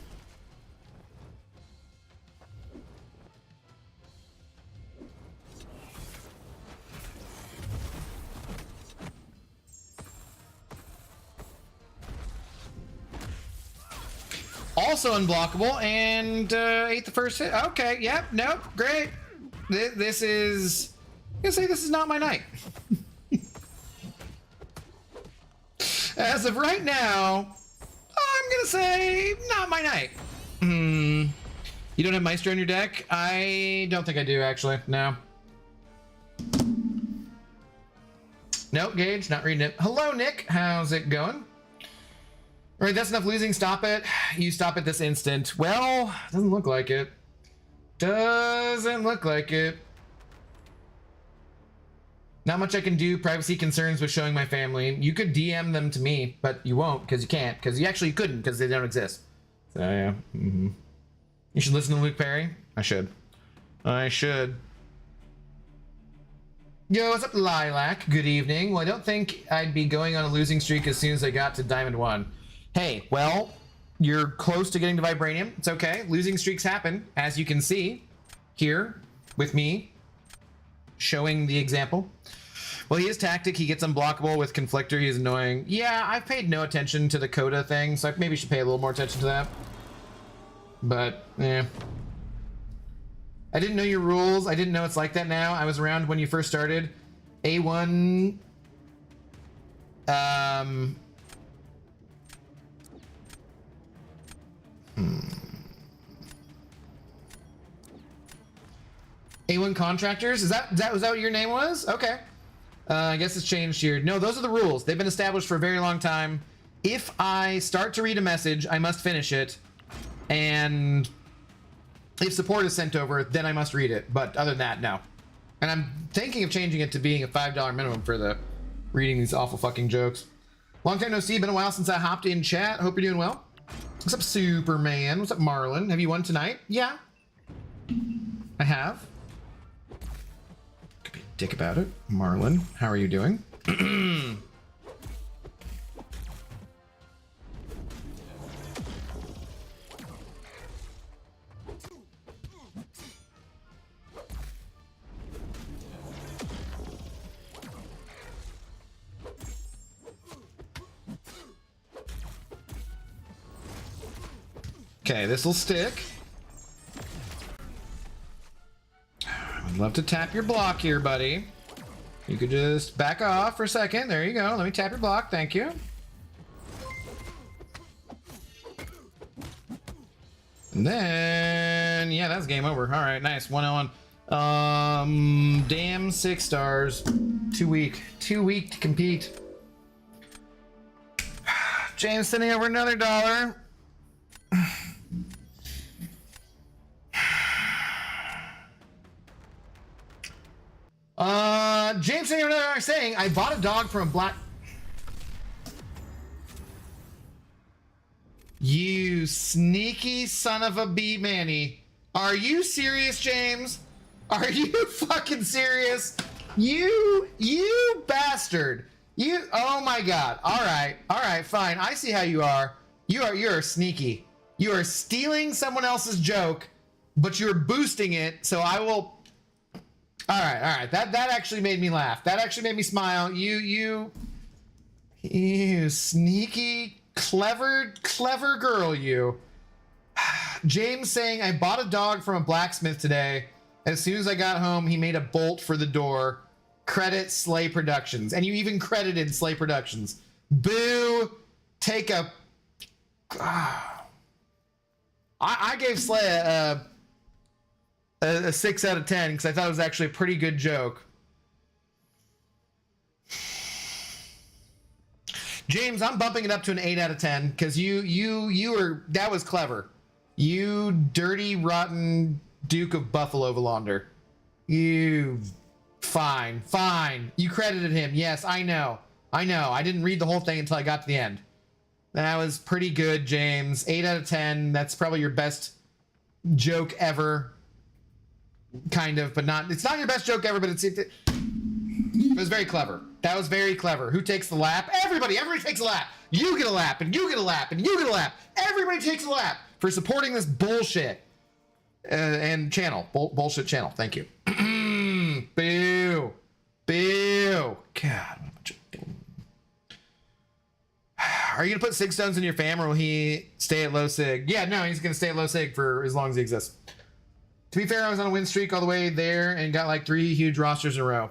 Also unblockable and ate the first hit. Okay, yep, nope, great. This is, I'm gonna say this is not my night. As of right now, I'm gonna say not my night. You don't have Maestro in your deck? I don't think I do, actually. No. Nope, Gage, not reading it. Hello, Nick. How's it going? All right, that's enough losing. Stop it. You stop it this instant. Well, doesn't look like it. Doesn't look like it. Not much I can do. Privacy concerns with showing my family. You could DM them to me, but you won't because you can't. Because you actually couldn't because they don't exist. So, yeah. You should listen to Luke Perry. I should. I should. Yo, what's up, Lilac? Good evening. Well, I don't think I'd be going on a losing streak as soon as I got to Diamond 1. Hey, well, you're close to getting to Vibranium. It's okay. Losing streaks happen, as you can see here with me showing the example. Well, he is tactic. He gets unblockable with Conflictor. He's annoying. Yeah, I've paid no attention to the Coda thing, so I maybe should pay a little more attention to that. But, yeah. I didn't know your rules. I didn't know it's like that now. I was around when you first started. A1... A1 contractors? Was that what your name was? Okay. I guess it's changed here. No, those are the rules. They've been established for a very long time. If I start to read a message, I must finish it. And if support is sent over, then I must read it. But other than that, no. And I'm thinking of changing it to being a $5 minimum for the reading these awful fucking jokes. Long time no see. Been a while since I hopped in chat. Hope you're doing well. What's up, Superman? What's up, Marlon? Have you won tonight? Yeah. I have. Could be a dick about it. Marlon, how are you doing? Okay, this will stick. I'd love to tap your block here, buddy. You could just back off for a second. There you go. Let me tap your block. Thank you. And then, yeah, that's game over. All right, nice. 1-on. Damn, 6 stars. Too weak. Too weak to compete. James sending over another $1. James sending over another $1 saying, I bought a dog from a black... You sneaky son of a bee manny. Are you serious, James? Are you fucking serious? You bastard. Oh my God. All right, fine. I see how you are. You're sneaky. You are stealing someone else's joke, but you're boosting it, so I will... All right. That actually made me laugh. That actually made me smile. You sneaky, clever girl, you. James saying, I bought a dog from a blacksmith today. As soon as I got home, he made a bolt for the door. Credit Slay Productions. And you even credited Slay Productions. Boo! Take a... I gave Slay a 6 out of 10 because I thought it was actually a pretty good joke. James, I'm bumping it up to an 8 out of 10 because you were... That was clever. You dirty, rotten Duke of Buffalo Valander. You... Fine. You credited him. Yes, I know. I didn't read the whole thing until I got to the end. That was pretty good, James. 8 out of 10. That's probably your best joke ever. Kind of, but not... It's not your best joke ever, but it was very clever. That was very clever. Who takes the lap? Everybody takes a lap. You get a lap, and you get a lap, and you get a lap. Everybody takes a lap for supporting this bullshit. And channel. Bullshit channel. Thank you. Boo. God. Are you going to put 6 stones in your fam, or will he stay at low sig? Yeah, no, he's going to stay at low sig for as long as he exists. To be fair, I was on a win streak all the way there and got like 3 huge rosters in a row.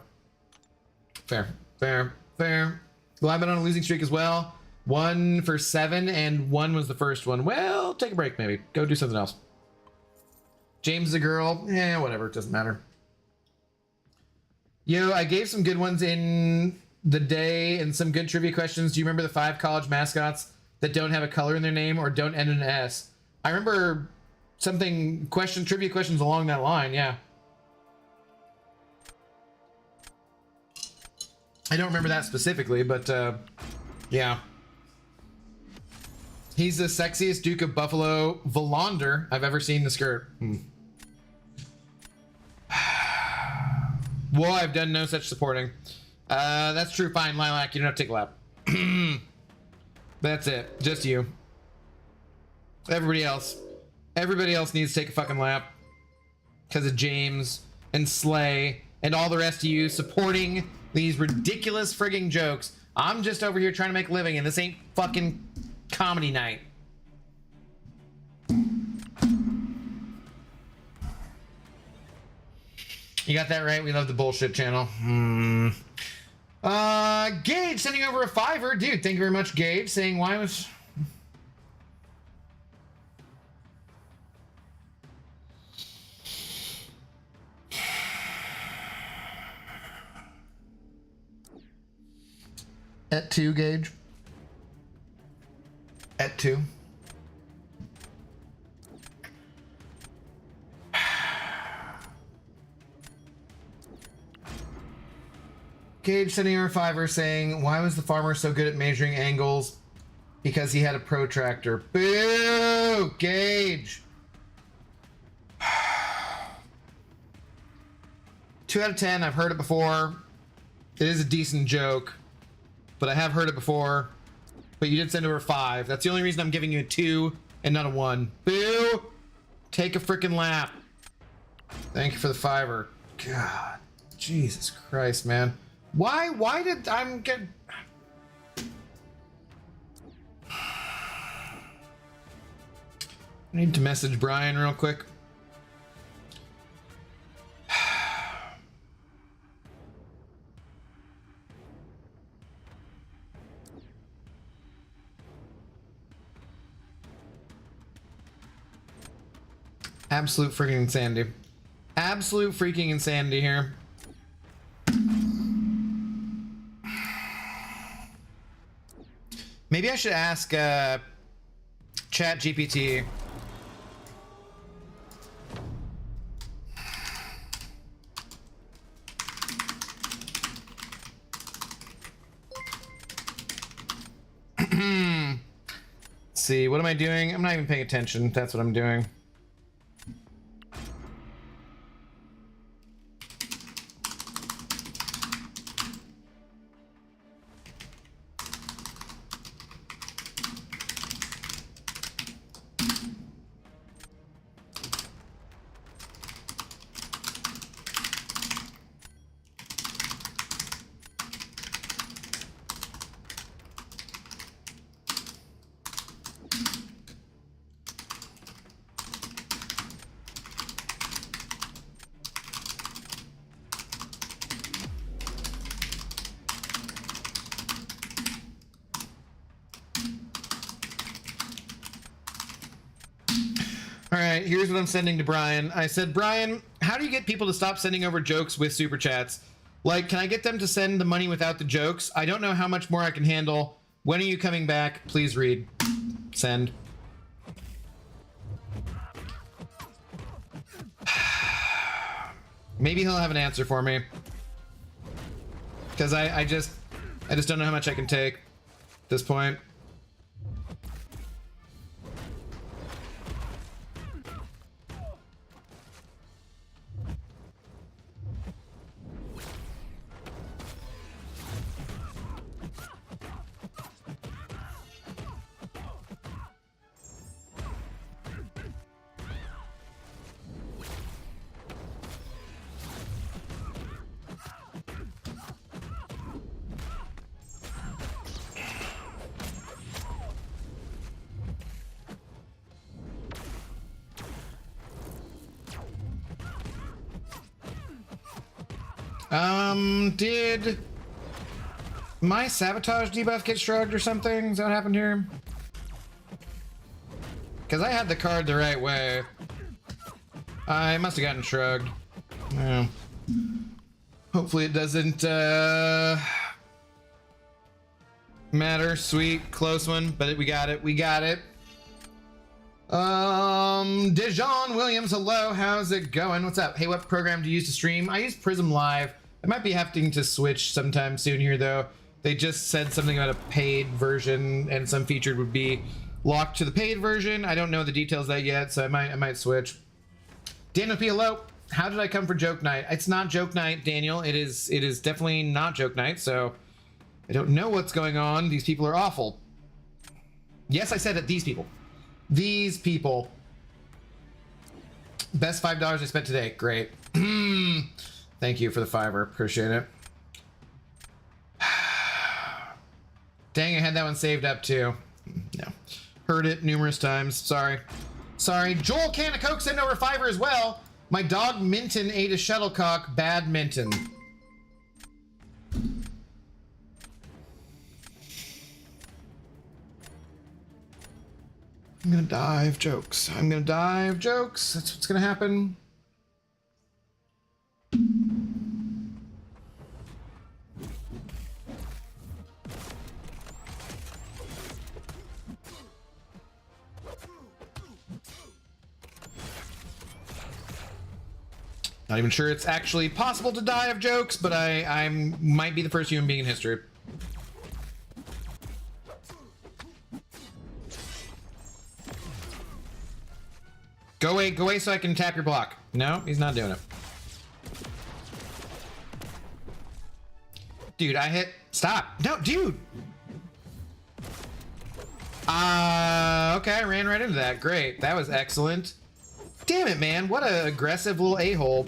Fair. Well, I've been on a losing streak as well. 1 for 7, and 1 was the first one. Well, take a break maybe. Go do something else. James is a girl. Whatever. It doesn't matter. Yo, I gave some good ones in the day and some good trivia questions. Do you remember the 5 college mascots that don't have a color in their name or don't end in an S? I remember something, trivia questions along that line, yeah. I don't remember that specifically, but yeah. He's the sexiest Duke of Buffalo Valander I've ever seen in the skirt. Well, I've done no such supporting. That's true. Fine, Lilac. You don't have to take a lap. That's it. Just you. Everybody else needs to take a fucking lap because of James and Slay and all the rest of you supporting these ridiculous frigging jokes. I'm just over here trying to make a living, and this ain't fucking comedy night. You got that right. We love the bullshit channel. Gage sending over a $5. Dude, thank you very much, Gage. Saying why was... At 2, Gage. At 2. Gage sending her a $5 saying, why was the farmer so good at measuring angles? Because he had a protractor. Boo! Gage! 2 out of 10. I've heard it before. It is a decent joke, but I have heard it before. But you did send over a 5. That's the only reason I'm giving you a 2 and not a 1. Boo! Take a freaking lap. Thank you for the $5. God. Jesus Christ, man. Why did I'm get... I need to message Brian real quick. Absolute freaking insanity. Absolute freaking insanity here. Maybe I should ask Chat GPT. Let's see, what am I doing? I'm not even paying attention. That's what I'm doing. All right, here's what I'm sending to Brian. I said, Brian, how do you get people to stop sending over jokes with super chats? Like, can I get them to send the money without the jokes? I don't know how much more I can handle. When are you coming back? Please read. Send. Maybe he'll have an answer for me. Because I just don't know how much I can take at this point. Did my sabotage debuff get shrugged or something? Is that what happened here? Because I had the card the right way. I must have gotten shrugged. Yeah. Hopefully it doesn't matter. Sweet, close one, but we got it. We got it. Dijon Williams, hello. How's it going? What's up? Hey, what program do you use to stream? I use Prism Live. I might be having to switch sometime soon here, though. They just said something about a paid version, and some featured would be locked to the paid version. I don't know the details of that yet, so I might switch. Daniel P. Hello. How did I come for joke night? It's not joke night, Daniel. It is definitely not joke night, so I don't know what's going on. These people are awful. Yes, I said it. These people. These people. Best $5 I spent today. Great. Thank you for the $5. Appreciate it. Dang, I had that one saved up too. No. Heard it numerous times. Sorry. Sorry. Joel Can of Coke sent over $5 as well. My dog Minton ate a shuttlecock. Bad Minton. I'm gonna die of jokes. I'm gonna die of jokes. That's what's gonna happen. Not even sure it's actually possible to die of jokes, but I might be the first human being in history. Go away so I can tap your block. No, he's not doing it. Dude, I hit, stop. No, dude. Okay, I ran right into that. Great, that was excellent. Damn it, man, what an aggressive little a-hole.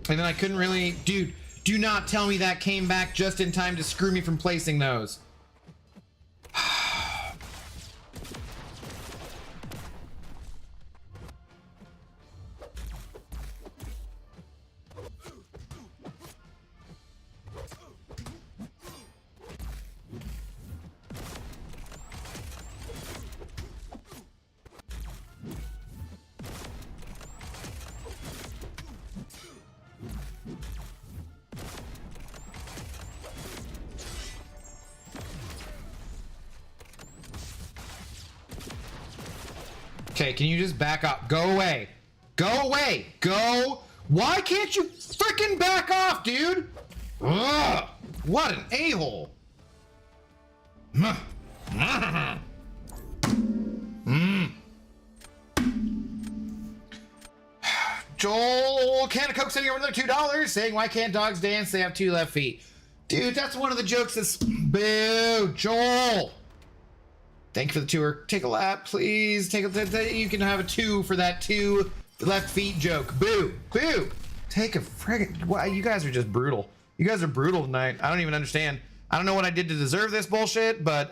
And then I couldn't really, dude, do not tell me that came back just in time to screw me from placing those. Okay, can you just back up? Go away. Go away. Go. Why can't you freaking back off, dude? Ugh, what an a-hole. Joel Can of Coke sending over another $2 saying, why can't dogs dance? They have 2 left feet. Dude, that's one of the jokes that's... Boo, Joel. Thank you for the tour. Take a lap, please. Take a... You can have a 2 for that 2 left feet joke. Boo, boo. Take a friggin'... Wow, you guys are just brutal. You guys are brutal tonight. I don't even understand. I don't know what I did to deserve this bullshit, but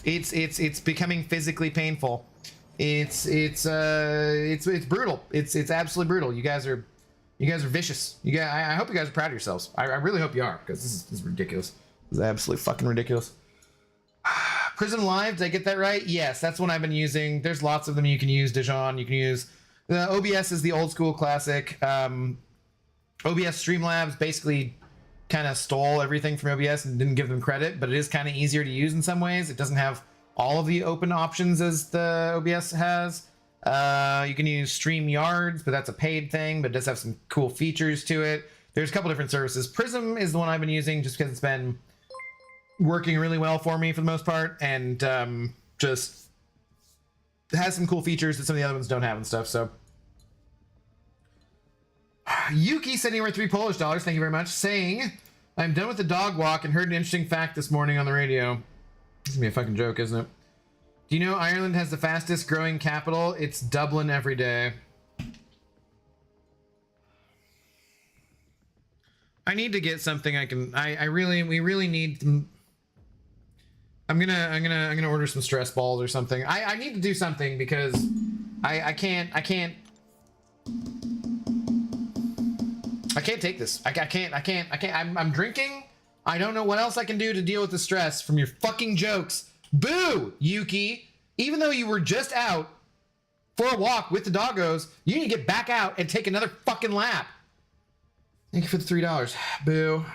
it's becoming physically painful. It's brutal. It's absolutely brutal. You guys are vicious. I hope you guys are proud of yourselves. I really hope you are, because this is ridiculous. This is absolutely fucking ridiculous. Prism Live, did I get that right? Yes, that's one I've been using. There's lots of them you can use. Dijon, you can use. The OBS is the old school classic. OBS Streamlabs basically kind of stole everything from OBS and didn't give them credit, but it is kind of easier to use in some ways. It doesn't have all of the open options as the OBS has. You can use StreamYards, but that's a paid thing, but it does have some cool features to it. There's a couple different services. Prism is the one I've been using just because it's been working really well for me for the most part, and just has some cool features that some of the other ones don't have and stuff. So Yuki sending over $3 Polish. Thank you very much. Saying, I'm done with the dog walk and heard an interesting fact this morning on the radio. This is gonna be a fucking joke, isn't it? Do you know Ireland has the fastest growing capital? It's Dublin every day. I need to get something I can. We really need. I'm gonna order some stress balls or something. I need to do something because I can't take this. I can't. I'm drinking. I don't know what else I can do to deal with the stress from your fucking jokes. Boo, Yuki. Even though you were just out for a walk with the doggos, you need to get back out and take another fucking lap. Thank you for the $3. Boo.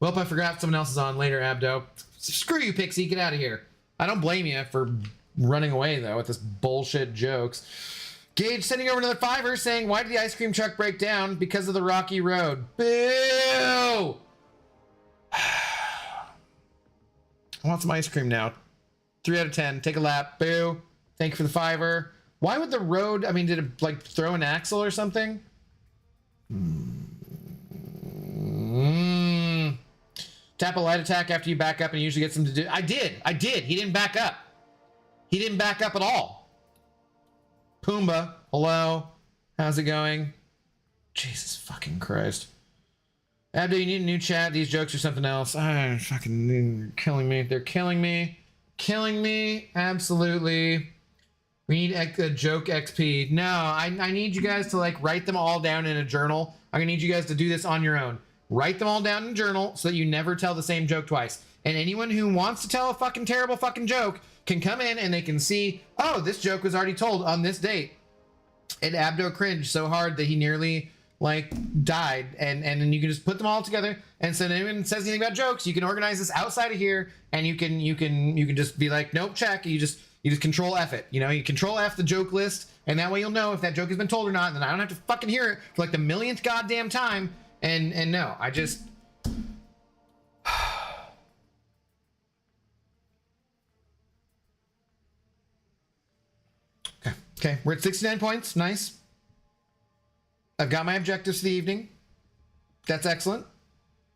Well, if I forgot someone else is on later, Abdo. Screw you, Pixie. Get out of here. I don't blame you for running away, though, with this bullshit jokes. Gage sending over another $5 saying, why did the ice cream truck break down? Because of the rocky road. Boo! I want some ice cream now. 3 out of 10. Take a lap. Boo. Thank you for the $5. Why would the road... I mean, did it, like, throw an axle or something? Tap a light attack after you back up and usually gets him to do... I did. He didn't back up. He didn't back up at all. Pumbaa. Hello. How's it going? Jesus fucking Christ. Abdo, you need a new chat. These jokes are something else. Ah, fucking killing me. They're killing me. Killing me. Absolutely. We need a joke XP. No, I need you guys to like write them all down in a journal. I'm gonna need you guys to do this on your own. Write them all down in a journal so that you never tell the same joke twice. And anyone who wants to tell a fucking terrible fucking joke can come in and they can see, oh, this joke was already told on this date. And Abdo cringed so hard that he nearly like died, and then you can just put them all together, and so if anyone says anything about jokes, you can organize this outside of here, and you can just be like, nope, check. You just control F it, you know, you control F the joke list, and that way you'll know if that joke has been told or not, and then I don't have to fucking hear it for like the millionth goddamn time. And no, I just okay, we're at 69 points. Nice. I've got my objectives for the evening. That's excellent.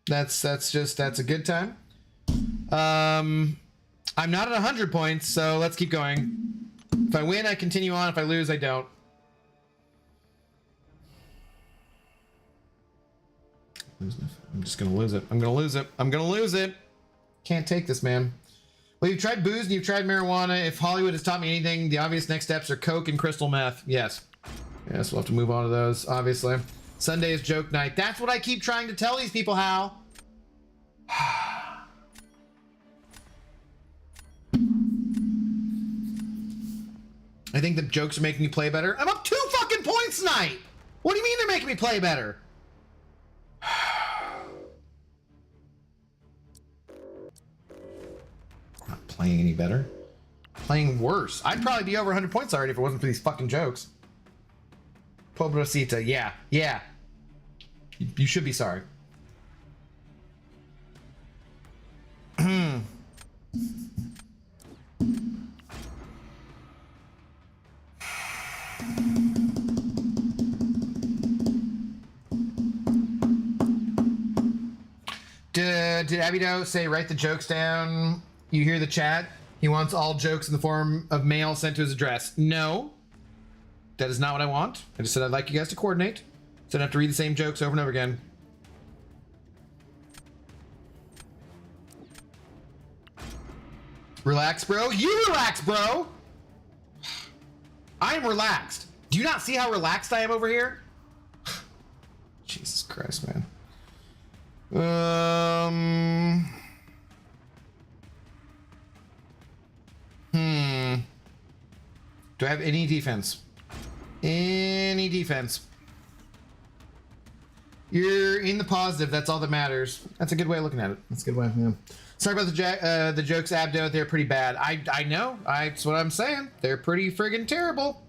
That's a good time. I'm not at 100 points, so let's keep going. If I win, I continue on. If I lose, I don't. I'm just gonna lose it. I'm gonna lose it. Can't take this, man. Well, you've tried booze and you've tried marijuana. If Hollywood has taught me anything, the obvious next steps are coke and crystal meth. Yes, we'll have to move on to those, obviously. Sunday is joke night. That's what I keep trying to tell these people, Hal. I think the jokes are making me play better. I'm up 2 fucking points tonight. What do you mean they're making me play better? Not playing any better. Playing worse. I'd probably be over 100 points already if it wasn't for these fucking jokes. Pobrosita, yeah, yeah. You should be sorry. Did Abido say write the jokes down? You hear the chat? He wants all jokes in the form of mail sent to his address. No, that is not what I want. I just said I'd like you guys to coordinate, so I don't have to read the same jokes over and over again. Relax, bro. You relax, bro. I am relaxed. Do you not see how relaxed I am over here? Jesus Christ, man. Do I have any defense? Any defense? You're in the positive. That's all that matters. That's a good way of looking at it. That's a good way. Yeah. Sorry about the jokes, Abdo. They're pretty bad. I know. That's what I'm saying. They're pretty friggin' terrible.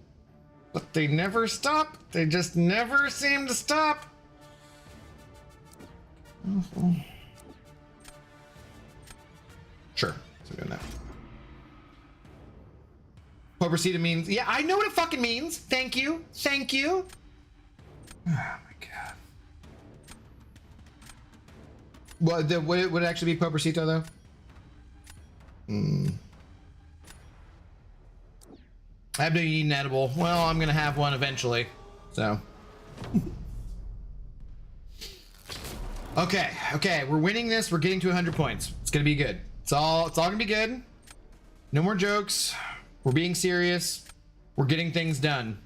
But they never stop. They just never seem to stop. Sure. So we're doing that. Pobrosita means, yeah, I know what it fucking means. Thank you. Thank you. Oh my god. Well, would it actually be Pobrosito though? I have to eat an edible. Well, I'm gonna have one eventually. So. Okay, we're winning this. We're getting to 100 points. It's gonna be good. It's all gonna be good. No more jokes. We're being serious. We're getting things done.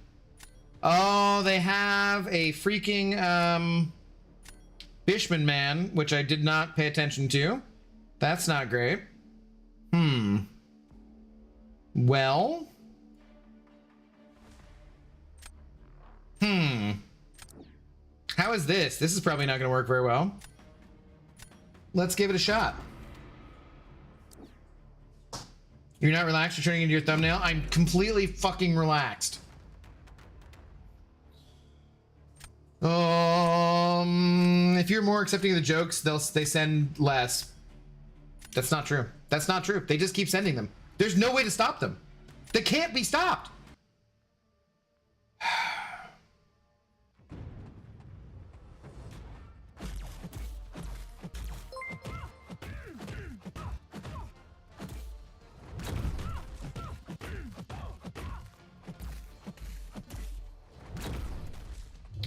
Oh, they have a freaking Bishman man, which I did not pay attention to. That's not great. Well. How is this? This is probably not going to work very well. Let's give it a shot. You're not relaxed? You're turning into your thumbnail? I'm completely fucking relaxed. If you're more accepting of the jokes, they send less. That's not true. That's not true. They just keep sending them. There's no way to stop them. They can't be stopped.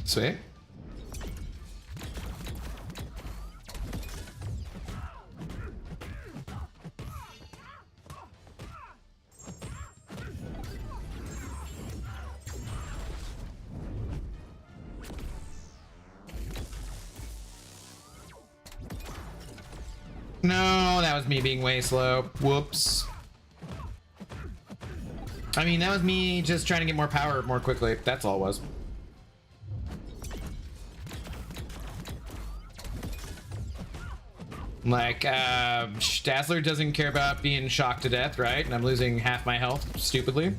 Sweet. No, that was me being way slow. Whoops. I mean, that was me just trying to get more power more quickly. That's all it was. Like, Dazzler doesn't care about being shocked to death, right? And I'm losing half my health stupidly.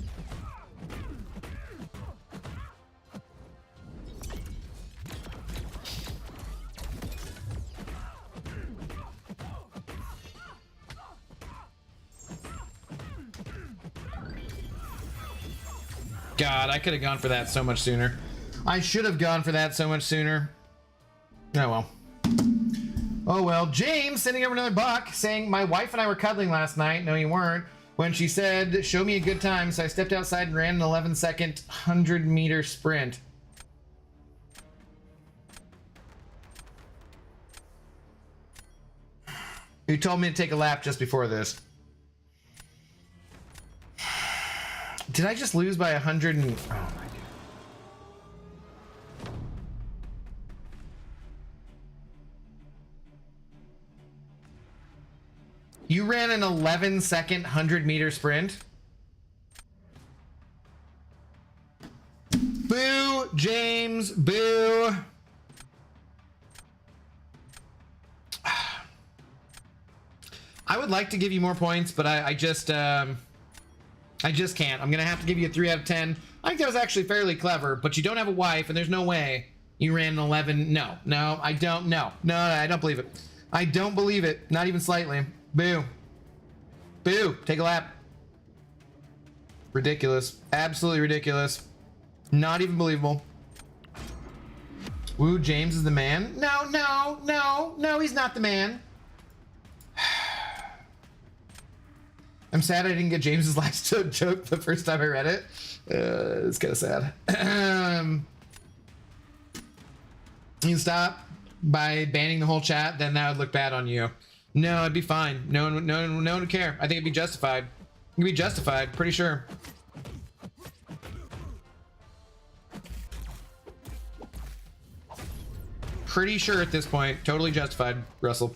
God, I could have gone for that so much sooner. I should have gone for that so much sooner. Oh well. Oh well. James sending over another buck saying, my wife and I were cuddling last night. No, you weren't. When she said, show me a good time. So I stepped outside and ran an 11-second 100-meter sprint. You told me to take a lap just before this. Did I just lose by 100 and... Oh my god. You ran an 11-second 100-meter sprint? Boo, James, boo. I would like to give you more points, but I just... I just can't. I'm gonna have to give you a 3 out of 10. I think that was actually fairly clever, but you don't have a wife, and there's no way you ran an 11. No, I don't. No, I don't believe it. I don't believe it. Not even slightly. Boo. Boo. Take a lap. Ridiculous. Absolutely ridiculous. Not even believable. Woo, James is the man. No, he's not the man. I'm sad I didn't get James's last joke the first time I read it. It's kind of sad. You can stop by banning the whole chat, then that would look bad on you. No, it'd be fine. No one would care. I think it'd be justified. It'd be justified, pretty sure. Pretty sure at this point. Totally justified, Russell.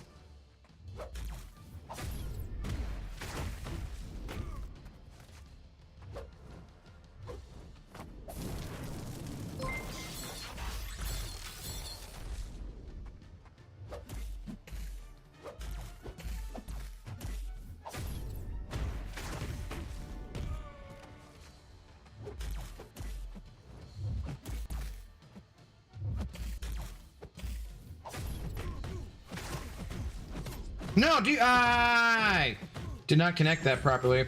No, I did not connect that properly.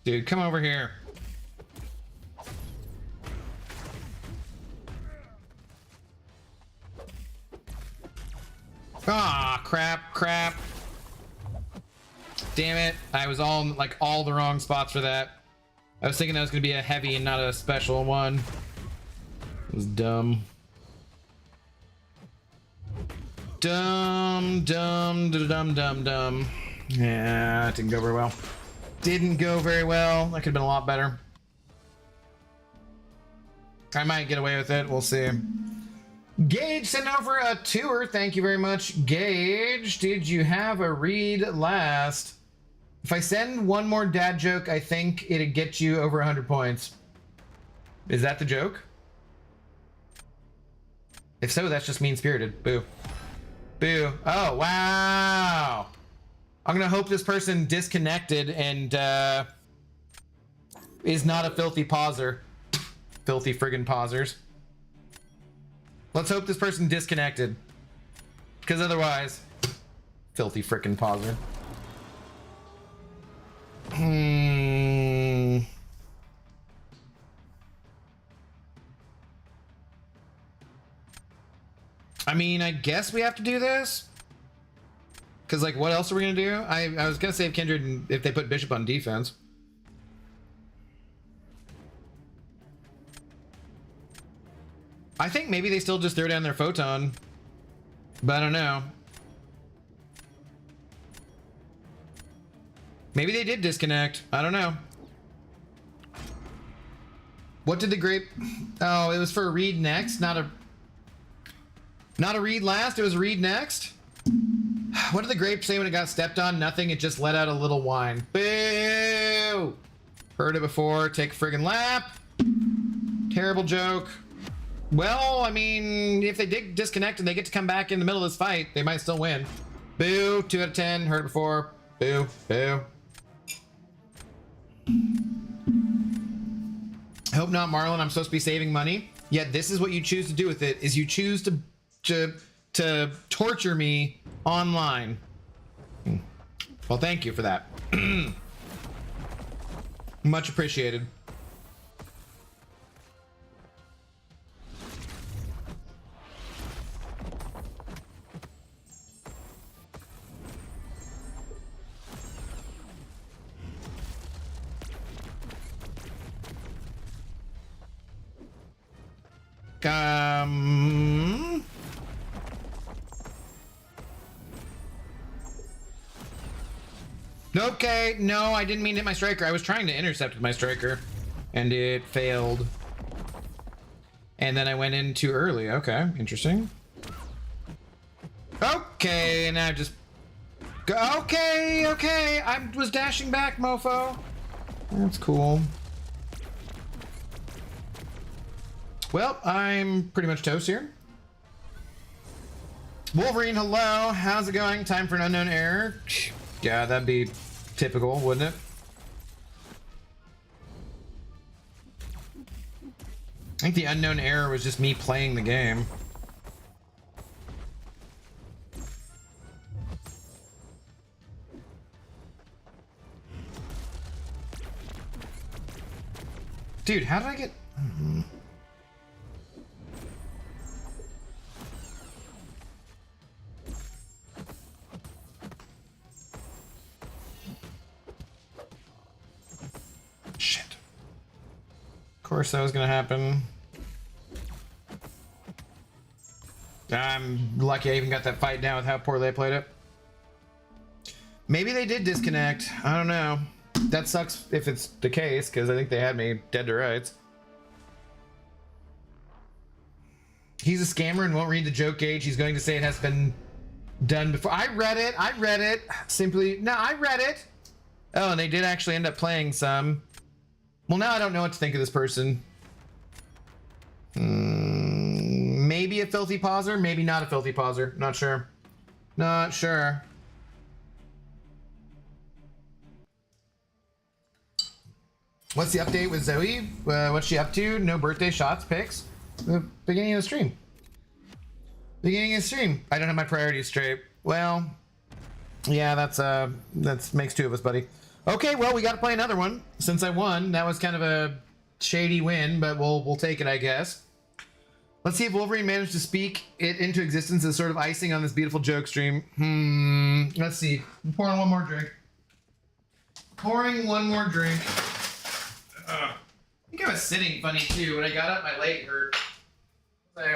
Dude, come over here. Ah, crap. Damn it. I was all the wrong spots for that. I was thinking that was going to be a heavy and not a special one. It was dumb. Dumb. Yeah, it didn't go very well. Didn't go very well. That could have been a lot better. I might get away with it. We'll see. Gage sent over a tour. Thank you very much, Gage. Did you have a read last? If I send one more dad joke, I think it'd get you over 100 points. Is that the joke? If so, that's just mean-spirited. Boo. Boo. Oh, wow. I'm gonna hope this person disconnected and is not a filthy pauser. Filthy friggin' pausers. Let's hope this person disconnected. Because otherwise, filthy frickin' pauser. I mean, I guess we have to do this. Because, like, what else are we going to do? I was going to save Kindred if they put Bishop on defense. I think maybe they still just throw down their photon, but I don't know. Maybe they did disconnect. I don't know. What did the grape? Oh, it was for a read next, not a read last. It was a read next. What did the grape say when it got stepped on? Nothing. It just let out a little whine. Boo! Heard it before. Take a friggin' lap. Terrible joke. Well, I mean, if they did disconnect and they get to come back in the middle of this fight, they might still win. Boo, 2 out of 10, heard it before. Boo, boo. I hope not, Marlon. I'm supposed to be saving money. Yet this is what you choose to do with it, is you choose to torture me online. Well, thank you for that. Much appreciated. Okay, no, I didn't mean to hit my striker. I was trying to intercept with my striker, and it failed. And then I went in too early. Okay, interesting. Okay, and now just Okay, okay. I was dashing back, mofo. That's cool. Well, I'm pretty much toast here. Wolverine, hello. How's it going? Time for an unknown error. Yeah, that'd be typical, wouldn't it? I think the unknown error was just me playing the game. Dude, how did I get... Shit. Of course that was gonna happen. I'm lucky I even got that fight down with how poorly I played it. Maybe they did disconnect. I don't know. That sucks if it's the case, because I think they had me dead to rights. He's a scammer and won't read the joke gauge. He's going to say it has been done before. I read it. I read it. Simply, no, I read it. Oh, and they did actually end up playing some. Well, now I don't know what to think of this person. Maybe a filthy pauser, maybe not a filthy pauser. Not sure. Not sure. What's the update with Zoe? What's she up to? No birthday shots, pics? The beginning of the stream. Beginning of the stream. I don't have my priorities straight. Well, yeah, that's makes two of us, buddy. Okay, well, we got to play another one. Since I won, that was kind of a shady win, but we'll take it, I guess. Let's see if Wolverine managed to speak it into existence as sort of icing on this beautiful joke stream. Let's see. I'm pouring one more drink. Pouring one more drink. I think I was sitting funny too. When I got up, my leg hurt. So...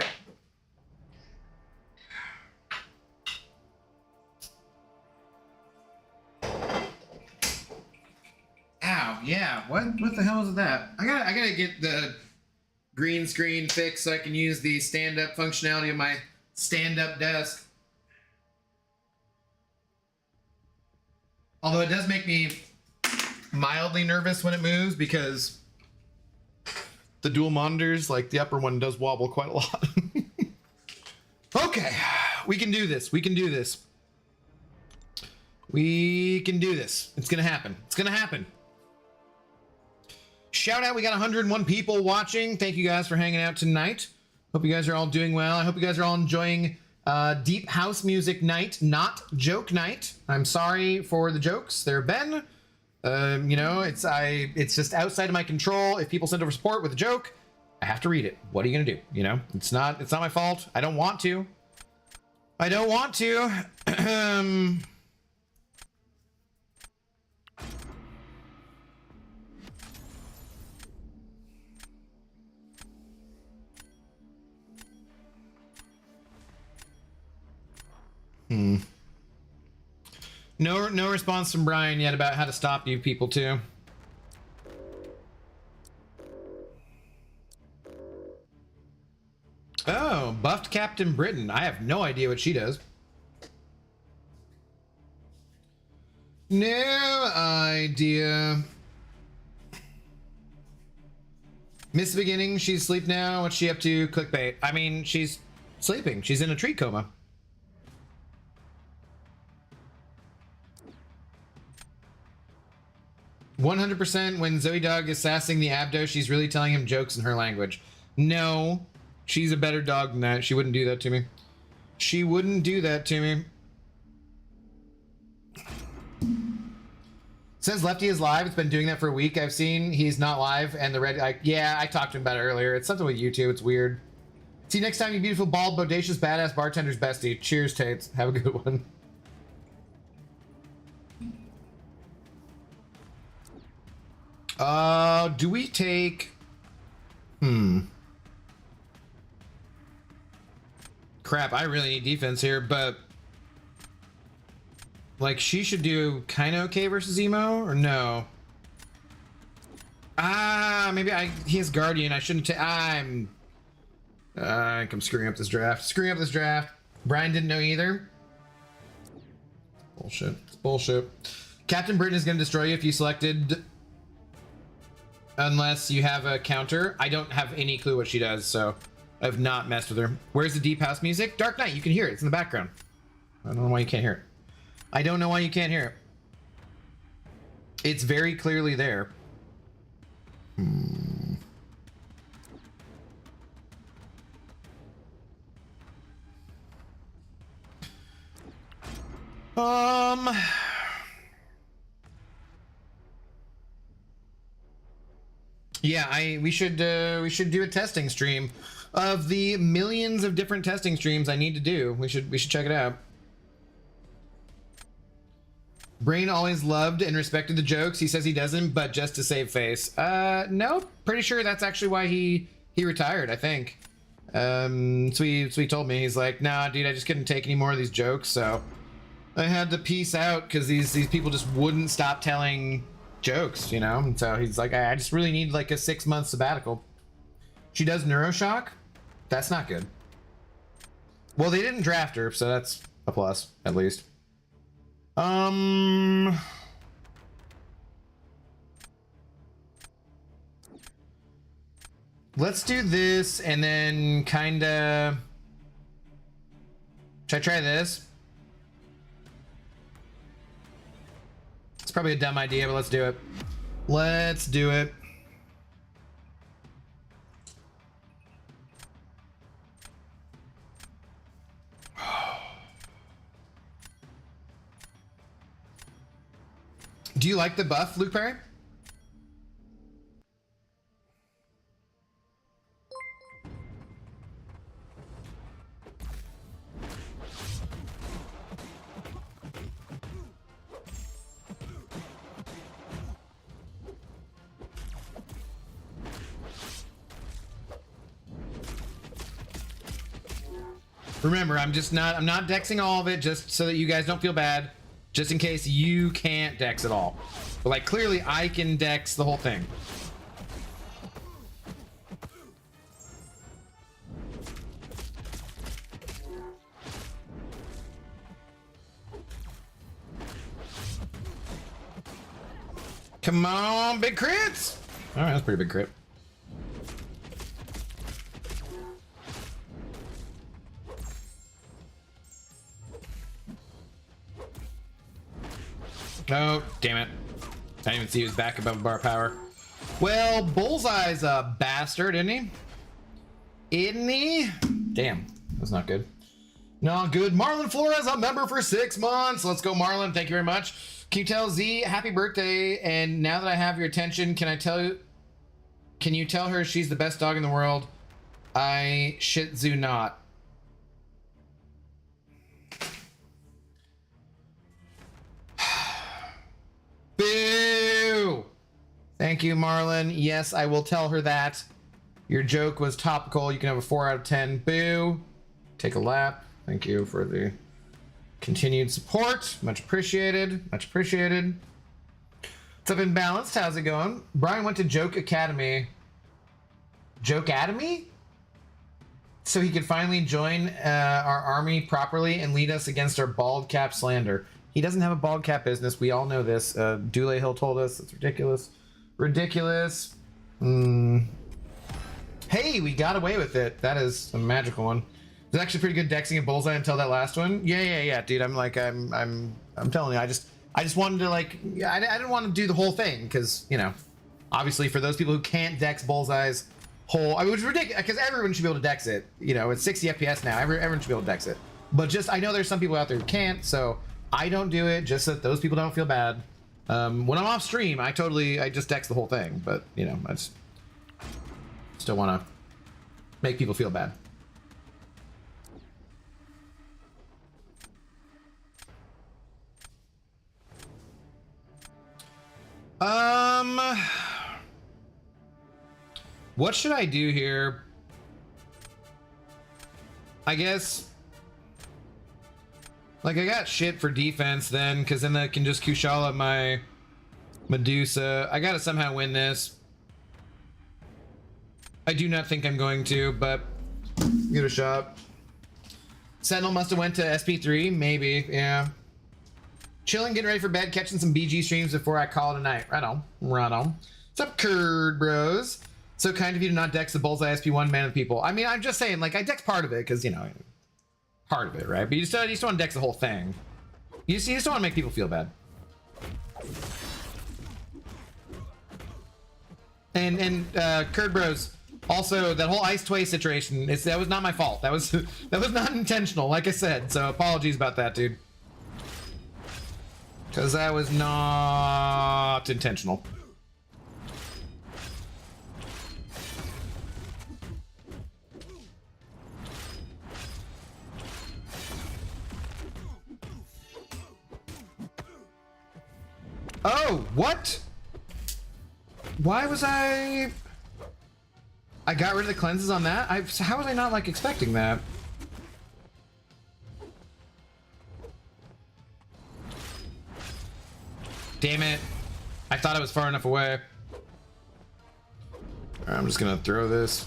Ow, yeah. What the hell is that? I gotta get the green screen fixed so I can use the stand-up functionality of my stand-up desk. Although it does make me mildly nervous when it moves because the dual monitors, like the upper one, does wobble quite a lot. Okay, we can do this. We can do this. We can do this. It's gonna happen. It's gonna happen. Shout out, we got 101 people watching. Thank you guys for hanging out tonight. Hope you guys are all doing well. I hope you guys are all enjoying Deep House Music Night, not Joke Night. I'm sorry for the jokes. There have been. You know, it's just outside of my control. If people send over support with a joke, I have to read it. What are you gonna do? You know, it's not my fault. I don't want to. I don't want to. No response from Brian yet about how to stop you people too. Oh, buffed Captain Britain. I have no idea what she does. No idea. Miss the beginning. She's asleep now. What's she up to? Clickbait. I mean, she's sleeping. She's in a treat coma. "100% when Zoe Dog is sassing the Abdo, she's really telling him jokes in her language." No, she's a better dog than that. She wouldn't do that to me. She wouldn't do that to me. Says Lefty is live. It's been doing that for a week. I've seen he's not live, and the red. Yeah, I talked to him about it earlier. It's something with YouTube. It's weird. See you next time, you beautiful, bald, bodacious, badass bartender's bestie. Cheers, Tates. Have a good one. Do we take... Crap, I really need defense here, but... Like, she should do kind of okay versus Emo, or no? Maybe he has Guardian. I shouldn't take... I think I'm screwing up this draft. Screwing up this draft. Brian didn't know either. Bullshit. It's bullshit. Captain Britain is going to destroy you if you selected... Unless you have a counter. I don't have any clue what she does, so I've not messed with her. Where's the deep house music? Dark Knight, you can hear it. It's in the background. I don't know why you can't hear it. I don't know why you can't hear it. It's very clearly there. Yeah, we should do a testing stream of the millions of different testing streams I need to do. We should check it out. Brain always loved and respected the jokes. He says he doesn't, but just to save face. No, pretty sure that's actually why he retired, I think. So he told me, he's like, nah, dude, I just couldn't take any more of these jokes, so I had to peace out because these people just wouldn't stop telling jokes, you know? And so he's like, I just really need like a 6-month sabbatical. She does Neuroshock? That's not good. Well, they didn't draft her, so that's a plus, at least. Let's do this and then kinda... Should I try this? It's probably a dumb idea, but let's do it. Let's do it. Do you like the buff, Luke Perry? Remember, I'm not dexing all of it just so that you guys don't feel bad. Just in case you can't dex at all. But like clearly I can dex the whole thing. Come on, big crits! Alright, that's a pretty big crit. Oh, damn it. I didn't even see he was back above bar power. Well, Bullseye's a bastard, isn't he? Isn't he? Damn, that's not good. Not good. Marlon Flores, a member for 6 months. Let's go, Marlon. Thank you very much. Can you tell Z happy birthday? And now that I have your attention, can you tell her she's the best dog in the world? I shit Zoo not. Boo! Thank you, Marlon. Yes, I will tell her that. Your joke was topical. You can have a 4 out of 10. Boo! Take a lap. Thank you for the continued support. Much appreciated. Much appreciated. What's up, Imbalanced? How's it going? Brian went to Joke Academy. Joke Academy? So he could finally join our army properly and lead us against our bald cap slander. He doesn't have a bald cap business. We all know this. Dule Hill told us. It's ridiculous. Ridiculous. Hey, we got away with it. That is a magical one. It was actually pretty good dexing at Bullseye until that last one. Yeah, dude. I'm telling you. I just wanted to like. I didn't want to do the whole thing because obviously for those people who can't dex Bullseye's whole. I mean, which is ridiculous because everyone should be able to dex it. It's 60 FPS now. Everyone should be able to dex it. But just I know there's some people out there who can't. So. I don't do it just so that those people don't feel bad. When I'm off stream, I just dex the whole thing, but I just don't want to make people feel bad. What should I do here? I guess. Like, I got shit for defense then, because then I can just Kushala my Medusa. I gotta somehow win this. I do not think I'm going to, but give it a shot. Sentinel must have went to SP3, maybe, yeah. Chilling, getting ready for bed, catching some BG streams before I call it a night. Right on. Right on. What's up, Curd Bros? So kind of you to not dex the Bullseye SP1 man of the people. I mean, I'm just saying, like, I dex part of it because, you know, part of it, right? But you just want to dex the whole thing. You just don't want to make people feel bad. And Curd Bros, also that whole Ice Tway situation, that was not my fault. That was not intentional, like I said. So apologies about that, dude. Because that was not intentional. Oh, what? Why was I got rid of the cleanses on that? How was I not, like, expecting that? Damn it. I thought I was far enough away. All right, I'm just gonna throw this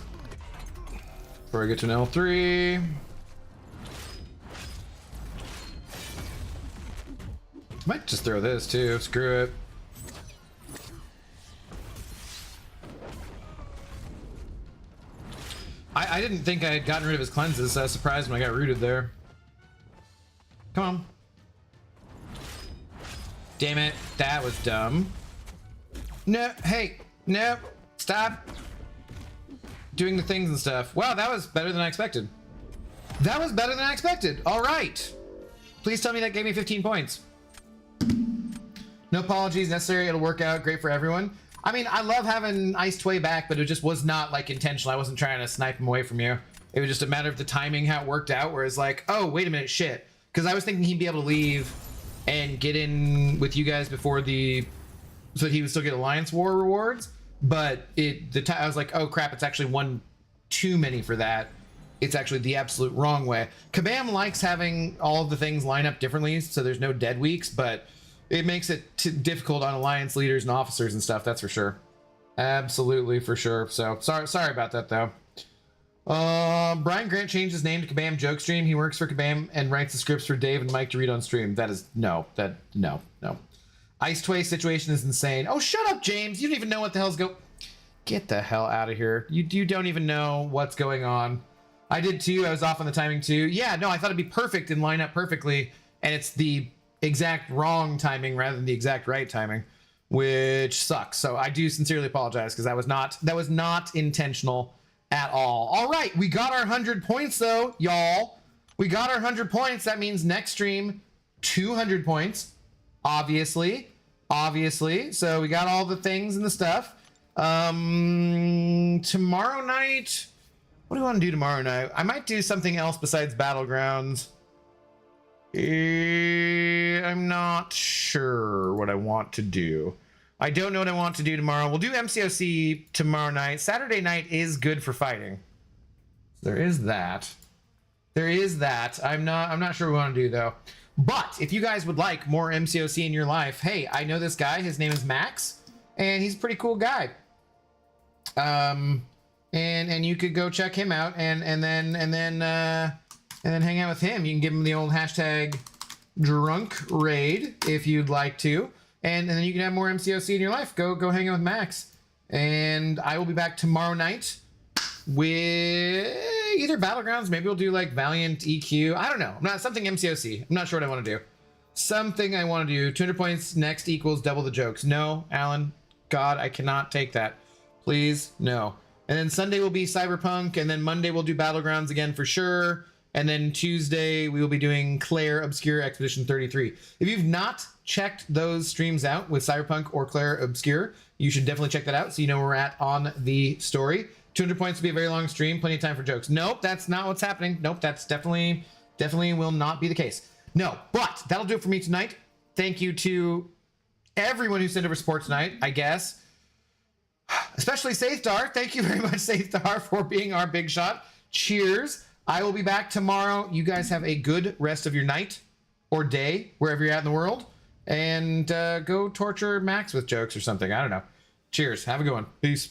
before I get to an L3. Might just throw this too, screw it. I didn't think I had gotten rid of his cleanses, so I was surprised when I got rooted there. Come on. Damn it, that was dumb. No, hey, no, stop doing the things and stuff. Wow, that was better than I expected. That was better than I expected. All right. Please tell me that gave me 15 points. No apologies necessary. It'll work out great for everyone. I mean, I love having Ice Tway back, but it just was not, like, intentional. I wasn't trying to snipe him away from you. It was just a matter of the timing, how it worked out, where it's like, oh, wait a minute, shit. Because I was thinking he'd be able to leave and get in with you guys before the... so that he would still get Alliance War rewards. But I was like, oh, crap, it's actually one too many for that. It's actually the absolute wrong way. Kabam likes having all of the things line up differently, so there's no dead weeks, but... it makes it difficult on alliance leaders and officers and stuff, that's for sure. Absolutely, for sure. So, sorry about that, though. Brian Grant changed his name to Kabam Jokestream. He works for Kabam and writes the scripts for Dave and Mike to read on stream. That is, no. Ice Tway situation is insane. Oh, shut up, James. You don't even know what the hell's get the hell out of here. You don't even know what's going on. I did, too. I was off on the timing, too. Yeah, no, I thought it'd be perfect and line up perfectly, and it's the exact wrong timing rather than the exact right timing, which sucks. So I do sincerely apologize because that was not intentional at all. All right, we got our 100 points though, y'all. We got our 100 points. That means next stream 200 points, obviously. So we got all the things and the stuff. Tomorrow night, what do I want to do tomorrow night? I might do something else besides Battlegrounds. I'm not sure what I want to do. I don't know what I want to do tomorrow. We'll do MCOC tomorrow night. Saturday night is good for fighting. There is that. I'm not sure what we want to do though. But if you guys would like more MCOC in your life, hey, I know this guy. His name is Max, and he's a pretty cool guy. And you could go check him out, and then hang out with him. You can give him the old hashtag drunk raid if you'd like to. And then you can have more MCOC in your life. Go hang out with Max. And I will be back tomorrow night with either Battlegrounds. Maybe we'll do like Valiant EQ. I don't know. Something MCOC. I'm not sure what I want to do. Something I want to do. 200 points next equals double the jokes. No, Alan. God, I cannot take that. Please, no. And then Sunday will be Cyberpunk. And then Monday we'll do Battlegrounds again for sure. And then Tuesday, we will be doing Claire Obscure Expedition 33. If you've not checked those streams out with Cyberpunk or Claire Obscure, you should definitely check that out so you know where we're at on the story. 200 points will be a very long stream, plenty of time for jokes. Nope, that's not what's happening. Nope, that's definitely will not be the case. No, but that'll do it for me tonight. Thank you to everyone who sent over support tonight, I guess. Especially Saithar. Thank you very much, Saithar, for being our big shot. Cheers. I will be back tomorrow. You guys have a good rest of your night or day, wherever you're at in the world. And go torture Max with jokes or something. I don't know. Cheers. Have a good one. Peace.